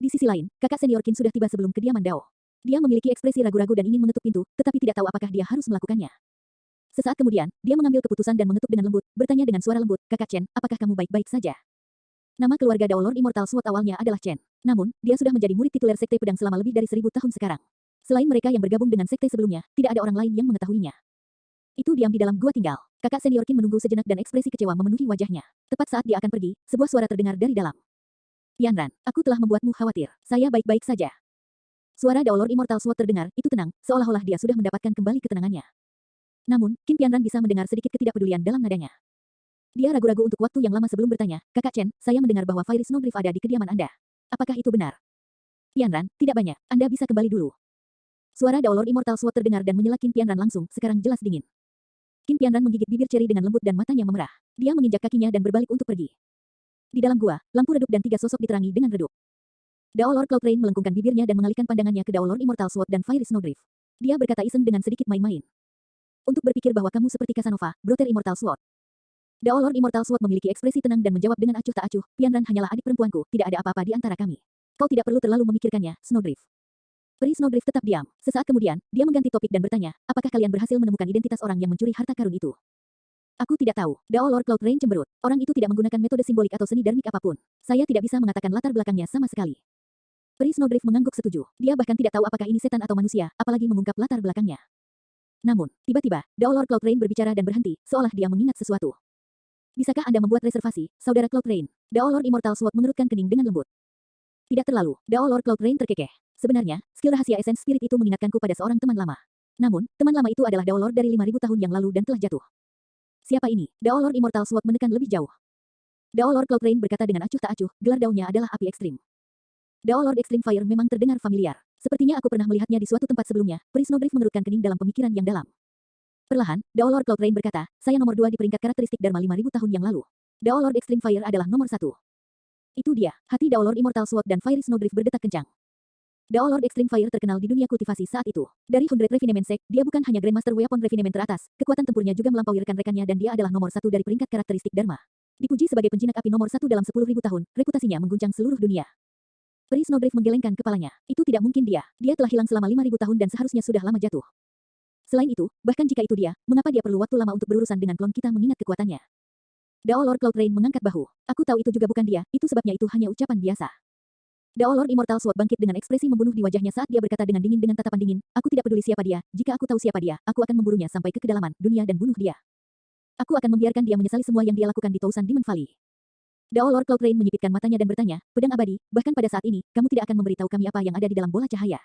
Di sisi lain, kakak senior Qin sudah tiba sebelum kediaman Dao. Dia memiliki ekspresi ragu-ragu dan ingin mengetuk pintu, tetapi tidak tahu apakah dia harus melakukannya. Sesaat kemudian, dia mengambil keputusan dan mengetuk dengan lembut, bertanya dengan suara lembut, kakak Chen, apakah kamu baik-baik saja? Nama keluarga Dao Lord Immortal Sword awalnya adalah Chen. Namun, dia sudah menjadi murid tituler sekte pedang selama lebih dari 1000 tahun sekarang. Selain mereka yang bergabung dengan sekte sebelumnya, tidak ada orang lain yang mengetahuinya. Itu diam di dalam gua tinggal. Kakak senior Qin menunggu sejenak dan ekspresi kecewa memenuhi wajahnya. Tepat saat dia akan pergi, sebuah suara terdengar dari dalam. Yanran, aku telah membuatmu khawatir. Saya baik-baik saja. Suara Dao Lord Immortal Sword terdengar, itu tenang, seolah-olah dia sudah mendapatkan kembali ketenangannya. Namun, Qin Tianran bisa mendengar sedikit ketidakpedulian dalam nadanya. Dia ragu-ragu untuk waktu yang lama sebelum bertanya, Kakak Chen, saya mendengar bahwa Fairy Snowdrift ada di kediaman Anda. Apakah itu benar? Tianran, tidak banyak. Anda bisa kembali dulu. Suara Daolord Immortal Sword terdengar dan menyela Qin Tianran langsung, sekarang jelas dingin. Qin Tianran menggigit bibir Cherry dengan lembut dan matanya memerah. Dia menginjak kakinya dan berbalik untuk pergi. Di dalam gua, lampu redup dan 3 sosok diterangi dengan redup. Daolord Cloud Rain melengkungkan bibirnya dan mengalihkan pandangannya ke Daolord Immortal Sword dan Fiery Snowdrift. Dia berkata iseng dengan sedikit main-main. Untuk berpikir bahwa kamu seperti Casanova, Brother Immortal Sword. Daolord Immortal Sword memiliki ekspresi tenang dan menjawab dengan acuh tak acuh, Tianran hanyalah adik perempuanku, tidak ada apa-apa di antara kami. Kau tidak perlu terlalu memikirkannya, Snowdrift. Peri Snowdrift tetap diam. Sesaat kemudian, dia mengganti topik dan bertanya, apakah kalian berhasil menemukan identitas orang yang mencuri harta karun itu? Aku tidak tahu. Daolord Cloud Rain cemberut. Orang itu tidak menggunakan metode simbolik atau seni darmik apapun. Saya tidak bisa mengatakan latar belakangnya sama sekali. Peri Snowdrift mengangguk setuju. Dia bahkan tidak tahu apakah ini setan atau manusia, apalagi mengungkap latar belakangnya. Namun, tiba-tiba, Daolord Cloud Rain berbicara dan berhenti, seolah dia mengingat sesuatu. Bisakah Anda membuat reservasi, Saudara Cloud Rain? Daolord Immortal Sword mengerutkan kening dengan lembut. Tidak terlalu. Daolord Cloud Rain terkekeh. Sebenarnya, skill rahasia Essence Spirit itu mengingatkanku pada seorang teman lama. Namun, teman lama itu adalah Daolord dari 5.000 tahun yang lalu dan telah jatuh. Siapa ini? Daolord Immortal Sword menekan lebih jauh. Daolord Cloud Rain berkata dengan acuh tak acuh, gelar daunnya adalah api ekstrim. Daolord Extreme Fire memang terdengar familiar. Sepertinya aku pernah melihatnya di suatu tempat sebelumnya. Peri Snowdrift mengerutkan kening dalam pemikiran yang dalam. Perlahan, Daolord Cloud Rain berkata, saya nomor 2 di peringkat karakteristik Dharma 5.000 tahun yang lalu. Daolord Extreme Fire adalah nomor 1. Itu dia, hati Daolord Immortal Sword dan Fiery Snowdrift berdetak kencang. Daolord Extreme Fire terkenal di dunia kultivasi saat itu. Dari 100 Refinement Sect, dia bukan hanya Grandmaster Weapon Refinement teratas, kekuatan tempurnya juga melampaui rekan-rekannya dan dia adalah nomor 1 dari peringkat karakteristik Dharma. Dipuji sebagai penjinak api nomor 1 dalam 10.000 tahun, reputasinya mengguncang seluruh dunia. Peri Snowdrift menggelengkan kepalanya. Itu tidak mungkin dia. Dia telah hilang selama 5.000 tahun dan seharusnya sudah lama jatuh. Selain itu, bahkan jika itu dia, mengapa dia perlu waktu lama untuk berurusan dengan klon kita mengingat kekuatannya? Daolord Cloud Rain mengangkat bahu. Aku tahu itu juga bukan dia, itu sebabnya itu hanya ucapan biasa. Daolord Immortal Sword bangkit dengan ekspresi membunuh di wajahnya saat dia berkata dengan dingin dengan tatapan dingin, aku tidak peduli siapa dia, jika aku tahu siapa dia, aku akan memburunya sampai ke kedalaman dunia dan bunuh dia. Aku akan membiarkan dia menyesali semua yang dia lakukan di Tousan Demon Valley. Daolord Cloud Rain menyipitkan matanya dan bertanya, pedang abadi, bahkan pada saat ini, kamu tidak akan memberitahu kami apa yang ada di dalam bola cahaya.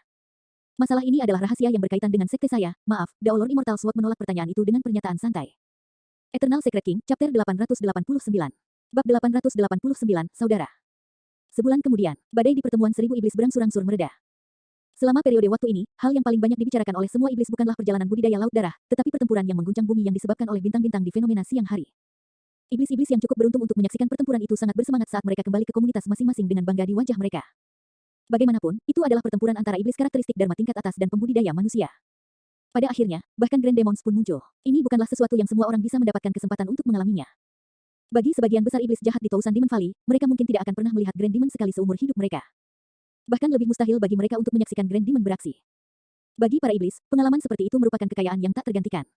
Masalah ini adalah rahasia yang berkaitan dengan sekte saya. Maaf, Daolord Immortal Sword menolak pertanyaan itu dengan pernyataan santai. Eternal Secret King, Chapter 889. Bab 889, Saudara. Sebulan kemudian, badai di pertemuan 1000 iblis berangsur-angsur mereda. Selama periode waktu ini, hal yang paling banyak dibicarakan oleh semua iblis bukanlah perjalanan budidaya laut darah, tetapi pertempuran yang mengguncang bumi yang disebabkan oleh bintang-bintang di fenomena siang hari. Iblis-iblis yang cukup beruntung untuk menyaksikan pertempuran itu sangat bersemangat saat mereka kembali ke komunitas masing-masing dengan bangga di wajah mereka. Bagaimanapun, itu adalah pertempuran antara iblis karakteristik Dharma tingkat atas dan pembudidaya manusia. Pada akhirnya, bahkan Grand Demons pun muncul. Ini bukanlah sesuatu yang semua orang bisa mendapatkan kesempatan untuk mengalaminya. Bagi sebagian besar iblis jahat di Tousan Demon Valley, mereka mungkin tidak akan pernah melihat Grand Demon sekali seumur hidup mereka. Bahkan lebih mustahil bagi mereka untuk menyaksikan Grand Demon beraksi. Bagi para iblis, pengalaman seperti itu merupakan kekayaan yang tak tergantikan.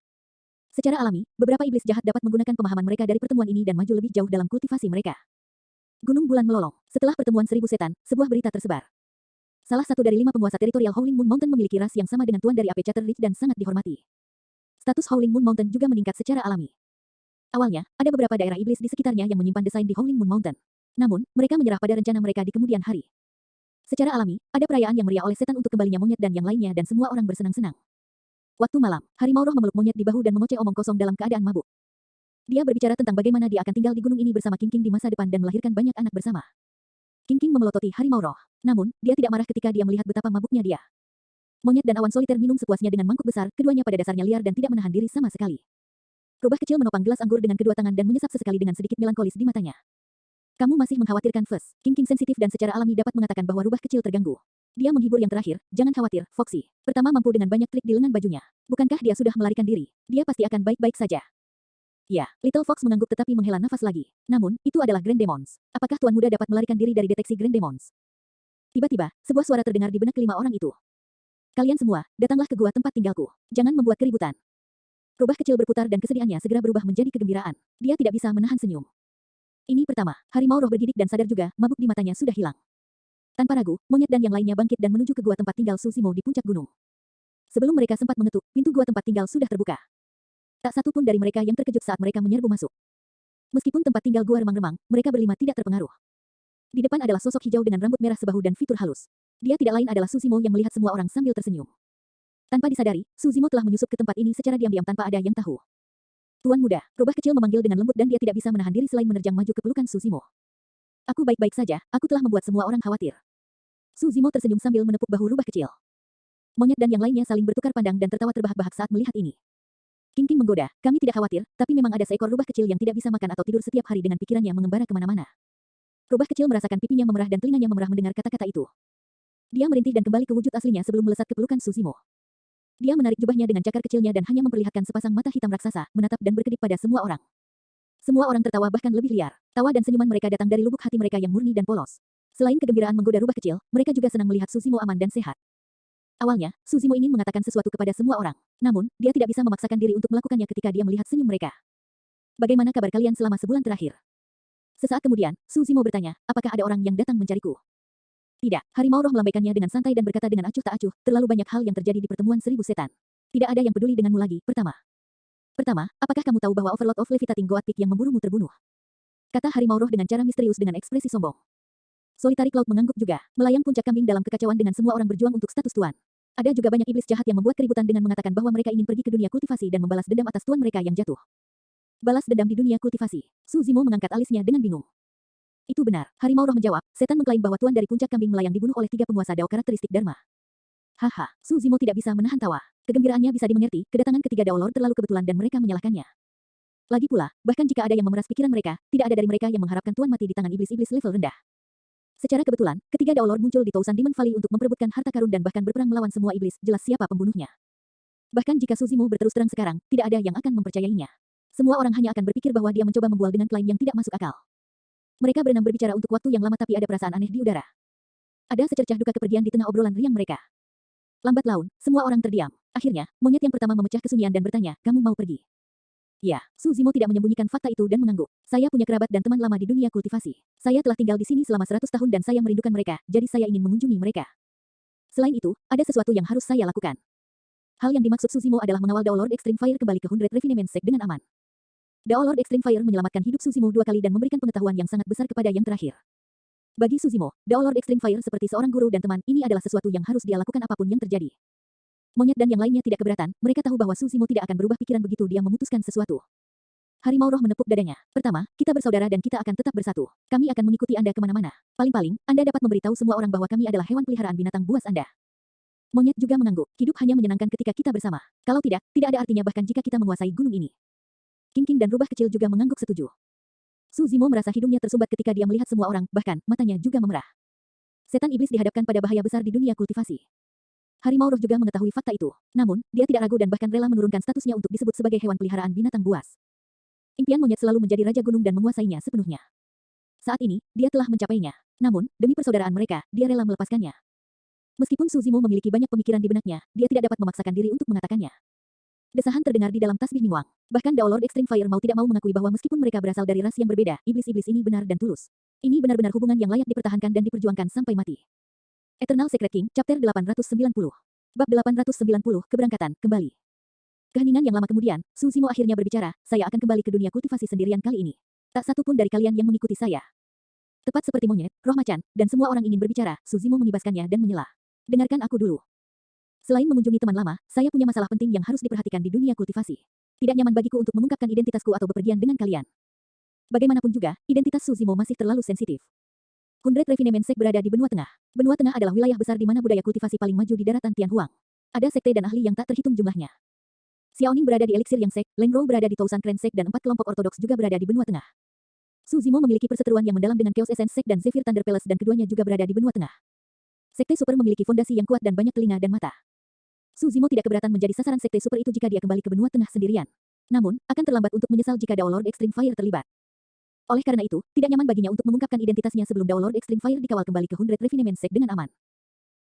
Secara alami, beberapa iblis jahat dapat menggunakan pemahaman mereka dari pertemuan ini dan maju lebih jauh dalam kultivasi mereka. Gunung Bulan melolong. Setelah pertemuan 1000 setan, sebuah berita tersebar. Salah satu dari 5 penguasa teritorial Howling Moon Mountain memiliki ras yang sama dengan Tuan dari Ape Chatter Ridge dan sangat dihormati. Status Howling Moon Mountain juga meningkat secara alami. Awalnya, ada beberapa daerah iblis di sekitarnya yang menyimpan desain di Howling Moon Mountain. Namun, mereka menyerah pada rencana mereka di kemudian hari. Secara alami, ada perayaan yang meriah oleh setan untuk kembalinya monyet dan yang lainnya dan semua orang bersenang-senang. Waktu malam, harimau roh memeluk monyet di bahu dan mengoceh omong kosong dalam keadaan mabuk. Dia berbicara tentang bagaimana dia akan tinggal di gunung ini bersama King King di masa depan dan melahirkan banyak anak bersama. King King memelototi harimau roh. Namun, dia tidak marah ketika dia melihat betapa mabuknya dia. Monyet dan awan soliter minum sepuasnya dengan mangkuk besar, keduanya pada dasarnya liar dan tidak menahan diri sama sekali. Rubah kecil menopang gelas anggur dengan kedua tangan dan menyesap sesekali dengan sedikit melankolis di matanya. Kamu masih mengkhawatirkan Fuzz. King King sensitif dan secara alami dapat mengatakan bahwa rubah kecil terganggu. Dia menghibur yang terakhir, jangan khawatir, Foxy. Pertama mampu dengan banyak trik di lengan bajunya. Bukankah dia sudah melarikan diri? Dia pasti akan baik-baik saja. Ya, Little Fox mengangguk tetapi menghela nafas lagi. Namun, itu adalah Grand Demons. Apakah Tuan Muda dapat melarikan diri dari deteksi Grand Demons? Tiba-tiba, sebuah suara terdengar di benak kelima orang itu. Kalian semua, datanglah ke gua tempat tinggalku. Jangan membuat keributan. Rubah kecil berputar dan kesedihannya segera berubah menjadi kegembiraan. Dia tidak bisa menahan senyum. Ini pertama, harimau roh bergidik dan sadar juga, mabuk di matanya sudah hilang. Tanpa ragu, monyet dan yang lainnya bangkit dan menuju ke gua tempat tinggal Susimo di puncak gunung. Sebelum mereka sempat mengetuk, pintu gua tempat tinggal sudah terbuka. Tak satu pun dari mereka yang terkejut saat mereka menyerbu masuk. Meskipun tempat tinggal gua remang-remang, mereka berlima tidak terpengaruh. Di depan adalah sosok hijau dengan rambut merah sebahu dan fitur halus. Dia tidak lain adalah Susimo yang melihat semua orang sambil tersenyum. Tanpa disadari, Suzimo telah menyusup ke tempat ini secara diam-diam tanpa ada yang tahu. Tuan muda, rubah kecil memanggil dengan lembut dan dia tidak bisa menahan diri selain menerjang maju ke pelukan Suzimo. Aku baik-baik saja, aku telah membuat semua orang khawatir. Suzimo tersenyum sambil menepuk bahu rubah kecil. Monyet dan yang lainnya saling bertukar pandang dan tertawa terbahak-bahak saat melihat ini. King King menggoda, kami tidak khawatir, tapi memang ada seekor rubah kecil yang tidak bisa makan atau tidur setiap hari dengan pikirannya mengembara kemana-mana. Rubah kecil merasakan pipinya memerah dan telinganya memerah mendengar kata-kata itu. Dia merintih dan kembali ke wujud aslinya sebelum melesat ke pelukan Suzimo. Dia menarik jubahnya dengan cakar kecilnya dan hanya memperlihatkan sepasang mata hitam raksasa, menatap dan berkedip pada semua orang. Semua orang tertawa bahkan lebih liar. Tawa dan senyuman mereka datang dari lubuk hati mereka yang murni dan polos. Selain kegembiraan menggoda rubah kecil, mereka juga senang melihat Suzimo aman dan sehat. Awalnya, Suzimo ingin mengatakan sesuatu kepada semua orang. Namun, dia tidak bisa memaksakan diri untuk melakukannya ketika dia melihat senyum mereka. Bagaimana kabar kalian selama sebulan terakhir? Sesaat kemudian, Suzimo bertanya, apakah ada orang yang datang mencariku? Tidak, harimau roh melambaikannya dengan santai dan berkata dengan acuh tak acuh, terlalu banyak hal yang terjadi di pertemuan seribu setan. Tidak ada yang peduli denganmu lagi. Pertama, apakah kamu tahu bahwa Overlord of Levitating Goat Peak yang memburumu terbunuh? Kata harimau roh dengan cara misterius dengan ekspresi sombong. Solitary Cloud mengangguk juga, melayang puncak kambing dalam kekacauan dengan semua orang berjuang untuk status tuan. Ada juga banyak iblis jahat yang membuat keributan dengan mengatakan bahwa mereka ingin pergi ke dunia kultivasi dan membalas dendam atas tuan mereka yang jatuh. Balas dendam di dunia kultivasi. Suzimo mengangkat alisnya dengan bingung. Itu benar, harimau roh menjawab, setan mengklaim bahwa tuan dari puncak kambing melayang dibunuh oleh 3 penguasa dao karakteristik Dharma. Haha, Suzimo tidak bisa menahan tawa. Kegembiraannya bisa dimengerti, kedatangan ketiga Dao Lord terlalu kebetulan dan mereka menyalahkannya. Lagi pula, bahkan jika ada yang memeras pikiran mereka, tidak ada dari mereka yang mengharapkan tuan mati di tangan iblis-iblis level rendah. Secara kebetulan, ketiga Dao Lord muncul di Thousand Demon Valley untuk memperebutkan harta karun dan bahkan berperang melawan semua iblis, jelas siapa pembunuhnya. Bahkan jika Suzimo berterus terang sekarang, tidak ada yang akan mempercayainya. Semua orang hanya akan berpikir bahwa dia mencoba membual dengan klaim yang tidak masuk akal. Mereka berenam berbicara untuk waktu yang lama tapi ada perasaan aneh di udara. Ada secercah duka kepergian di tengah obrolan riang mereka. Lambat laun, semua orang terdiam. Akhirnya, monyet yang pertama memecah kesunyian dan bertanya, kamu mau pergi? Ya, Suzimo tidak menyembunyikan fakta itu dan mengangguk. Saya punya kerabat dan teman lama di dunia kultivasi. Saya telah tinggal di sini selama 100 tahun dan saya merindukan mereka, jadi saya ingin mengunjungi mereka. Selain itu, ada sesuatu yang harus saya lakukan. Hal yang dimaksud Suzimo adalah mengawal Dao Lord Extreme Fire kembali ke 100 Refinement Sect dengan aman. Dao Lord Extreme Fire menyelamatkan hidup Suzimo 2 kali dan memberikan pengetahuan yang sangat besar kepada yang terakhir. Bagi Suzimo, Dao Lord Extreme Fire seperti seorang guru dan teman, ini adalah sesuatu yang harus dia lakukan apapun yang terjadi. Monyet dan yang lainnya tidak keberatan, mereka tahu bahwa Suzimo tidak akan berubah pikiran begitu dia memutuskan sesuatu. Harimau roh menepuk dadanya. Pertama, kita bersaudara dan kita akan tetap bersatu. Kami akan mengikuti Anda kemana-mana. Paling-paling, Anda dapat memberitahu semua orang bahwa kami adalah hewan peliharaan binatang buas Anda. Monyet juga mengangguk. Hidup hanya menyenangkan ketika kita bersama. Kalau tidak, tidak ada artinya bahkan jika kita menguasai gunung ini. King King dan rubah kecil juga mengangguk setuju. Suzimo merasa hidungnya tersumbat ketika dia melihat semua orang, bahkan matanya juga memerah. Setan iblis dihadapkan pada bahaya besar di dunia kultivasi. Harimau roh juga mengetahui fakta itu. Namun, dia tidak ragu dan bahkan rela menurunkan statusnya untuk disebut sebagai hewan peliharaan binatang buas. Impian monyet selalu menjadi raja gunung dan menguasainya sepenuhnya. Saat ini, dia telah mencapainya. Namun, demi persaudaraan mereka, dia rela melepaskannya. Meskipun Suzimo memiliki banyak pemikiran di benaknya, dia tidak dapat memaksakan diri untuk mengatakannya. Desahan terdengar di dalam tasbih Mingwang. Bahkan Dao Lord Extreme Fire mau tidak mau mengakui bahwa meskipun mereka berasal dari ras yang berbeda, iblis-iblis ini benar dan tulus. Ini benar-benar hubungan yang layak dipertahankan dan diperjuangkan sampai mati. Eternal Secret King, Chapter 890. Bab 890, Keberangkatan, kembali. Keheningan yang lama kemudian, Suzimo akhirnya berbicara, saya akan kembali ke dunia kultivasi sendirian kali ini. Tak satu pun dari kalian yang mengikuti saya. Tepat seperti monyet, roh macan, dan semua orang ingin berbicara, Suzimo mengibaskannya dan menyela. Dengarkan aku dulu. Selain mengunjungi teman lama, saya punya masalah penting yang harus diperhatikan di dunia kultivasi. Tidak nyaman bagiku untuk mengungkapkan identitasku atau bepergian dengan kalian. Bagaimanapun juga, identitas Suzimo masih terlalu sensitif. 100 Refinement Sect berada di benua tengah. Benua tengah adalah wilayah besar di mana budaya kultivasi paling maju di daratan Tianhuang. Ada sekte dan ahli yang tak terhitung jumlahnya. Xiaoning berada di Elixir Yang Sect, Lengrou berada di Thousand Clan Sect dan 4 kelompok ortodoks juga berada di benua tengah. Suzimo memiliki perseteruan yang mendalam dengan Chaos Essence Sect dan Zephyr Thunder Palace dan keduanya juga berada di benua tengah. Sekte super memiliki fondasi yang kuat dan banyak telinga dan mata. Suzimo tidak keberatan menjadi sasaran sekte super itu jika dia kembali ke benua tengah sendirian. Namun, akan terlambat untuk menyesal jika Dao Lord Extreme Fire terlibat. Oleh karena itu, tidak nyaman baginya untuk mengungkapkan identitasnya sebelum Dao Lord Extreme Fire dikawal kembali ke 100 Refinement Sect dengan aman.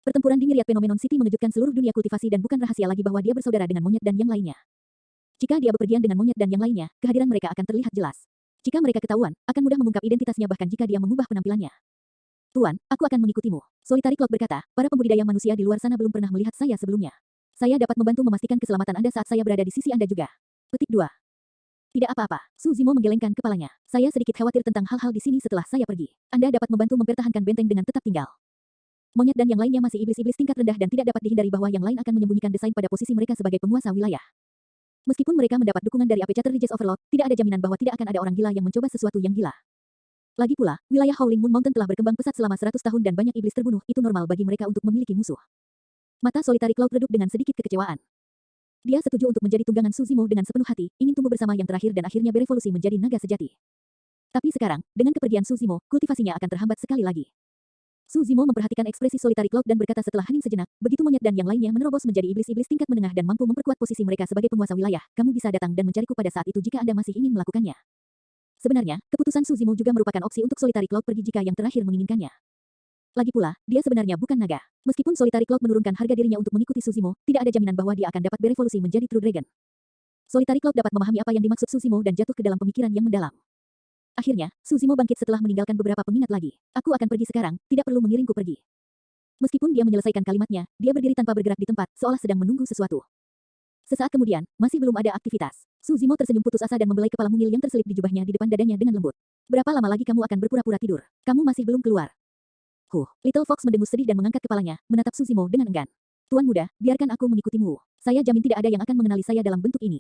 Pertempuran di Myriad Phenomenon City mengejutkan seluruh dunia kultivasi dan bukan rahasia lagi bahwa dia bersaudara dengan monyet dan yang lainnya. Jika dia bepergian dengan monyet dan yang lainnya, kehadiran mereka akan terlihat jelas. Jika mereka ketahuan, akan mudah mengungkap identitasnya bahkan jika dia mengubah penampilannya. Tuan, aku akan mengikutimu. Solitary Cloud berkata, para pembudidaya manusia di luar sana belum pernah melihat saya sebelumnya. Saya dapat membantu memastikan keselamatan Anda saat saya berada di sisi Anda juga. Petik 2. Tidak apa-apa. Suzimo menggelengkan kepalanya. Saya sedikit khawatir tentang hal-hal di sini setelah saya pergi. Anda dapat membantu mempertahankan benteng dengan tetap tinggal. Monyet dan yang lainnya masih iblis-iblis tingkat rendah dan tidak dapat dihindari bahwa yang lain akan menyembunyikan desain pada posisi mereka sebagai penguasa wilayah. Meskipun mereka mendapat dukungan dari Apecator Regis Overlord, tidak ada jaminan bahwa tidak akan ada orang gila yang mencoba sesuatu yang gila. Lagi pula, wilayah Howling Moon Mountain telah berkembang pesat selama 100 tahun dan banyak iblis terbunuh, itu normal bagi mereka untuk memiliki musuh. Mata Solitary Cloud redup dengan sedikit kekecewaan. Dia setuju untuk menjadi tunggangan Suzimo dengan sepenuh hati, ingin tumbuh bersama yang terakhir dan akhirnya berevolusi menjadi naga sejati. Tapi sekarang, dengan kepergian Suzimo, kultivasinya akan terhambat sekali lagi. Suzimo memperhatikan ekspresi Solitary Cloud dan berkata setelah hening sejenak, begitu monyet dan yang lainnya menerobos menjadi iblis-iblis tingkat menengah dan mampu memperkuat posisi mereka sebagai penguasa wilayah, kamu bisa datang dan mencariku pada saat itu jika Anda masih ingin melakukannya. Sebenarnya, keputusan Suzimo juga merupakan opsi untuk Solitary Cloud pergi jika yang terakhir menginginkannya. Lagi pula, dia sebenarnya bukan naga. Meskipun Solitary Cloud menurunkan harga dirinya untuk mengikuti Suzimo, tidak ada jaminan bahwa dia akan dapat berevolusi menjadi True Dragon. Solitary Cloud dapat memahami apa yang dimaksud Suzimo dan jatuh ke dalam pemikiran yang mendalam. Akhirnya, Suzimo bangkit setelah meninggalkan beberapa pengingat lagi. Aku akan pergi sekarang, tidak perlu mengiringku pergi. Meskipun dia menyelesaikan kalimatnya, dia berdiri tanpa bergerak di tempat, seolah sedang menunggu sesuatu. Sesaat kemudian, masih belum ada aktivitas. Suzimo tersenyum putus asa dan membelai kepala mungil yang terselip di jubahnya di depan dadanya dengan lembut. Berapa lama lagi kamu akan berpura-pura tidur? Kamu masih belum keluar. Little Fox mendengus sedih dan mengangkat kepalanya, menatap Suzimo dengan enggan. Tuan muda, biarkan aku mengikutimu. Saya jamin tidak ada yang akan mengenali saya dalam bentuk ini.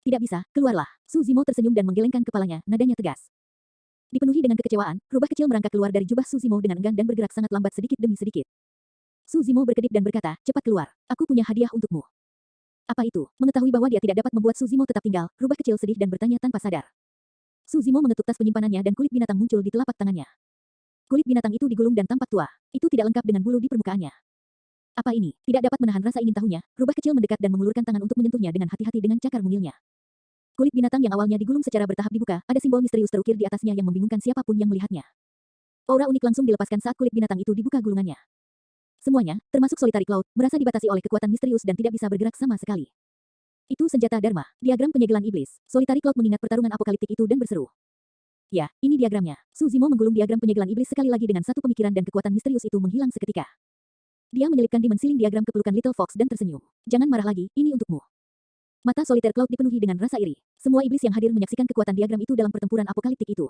Tidak bisa, keluarlah. Suzimo tersenyum dan menggelengkan kepalanya, nadanya tegas. Dipenuhi dengan kekecewaan, rubah kecil merangkak keluar dari jubah Suzimo dengan enggan dan bergerak sangat lambat sedikit demi sedikit. Suzimo berkedip dan berkata, cepat keluar. Aku punya hadiah untukmu. Apa itu? Mengetahui bahwa dia tidak dapat membuat Suzimo tetap tinggal, rubah kecil sedih dan bertanya tanpa sadar. Suzimo mengetuk tas penyimpanannya dan kulit binatang muncul di telapak tangannya. Kulit binatang itu digulung dan tampak tua. Itu tidak lengkap dengan bulu di permukaannya. Apa ini? Tidak dapat menahan rasa ingin tahunya, rubah kecil mendekat dan mengulurkan tangan untuk menyentuhnya dengan hati-hati dengan cakar mungilnya. Kulit binatang yang awalnya digulung secara bertahap dibuka, ada simbol misterius terukir di atasnya yang membingungkan siapapun yang melihatnya. Aura unik langsung dilepaskan saat kulit binatang itu dibuka gulungannya. Semuanya, termasuk Solitary Cloud, merasa dibatasi oleh kekuatan misterius dan tidak bisa bergerak sama sekali. Itu senjata Dharma, diagram penyegelan iblis. Solitary Cloud mengingat pertarungan apokaliptik itu dan berseru. Ya, ini diagramnya. Suzimo menggulung diagram penyegelan iblis sekali lagi dengan satu pemikiran dan kekuatan misterius itu menghilang seketika. Dia menyelipkan dimensiling diagram ke pelukan Little Fox dan tersenyum. Jangan marah lagi, ini untukmu. Mata Solitary Cloud dipenuhi dengan rasa iri. Semua iblis yang hadir menyaksikan kekuatan diagram itu dalam pertempuran apokaliptik itu.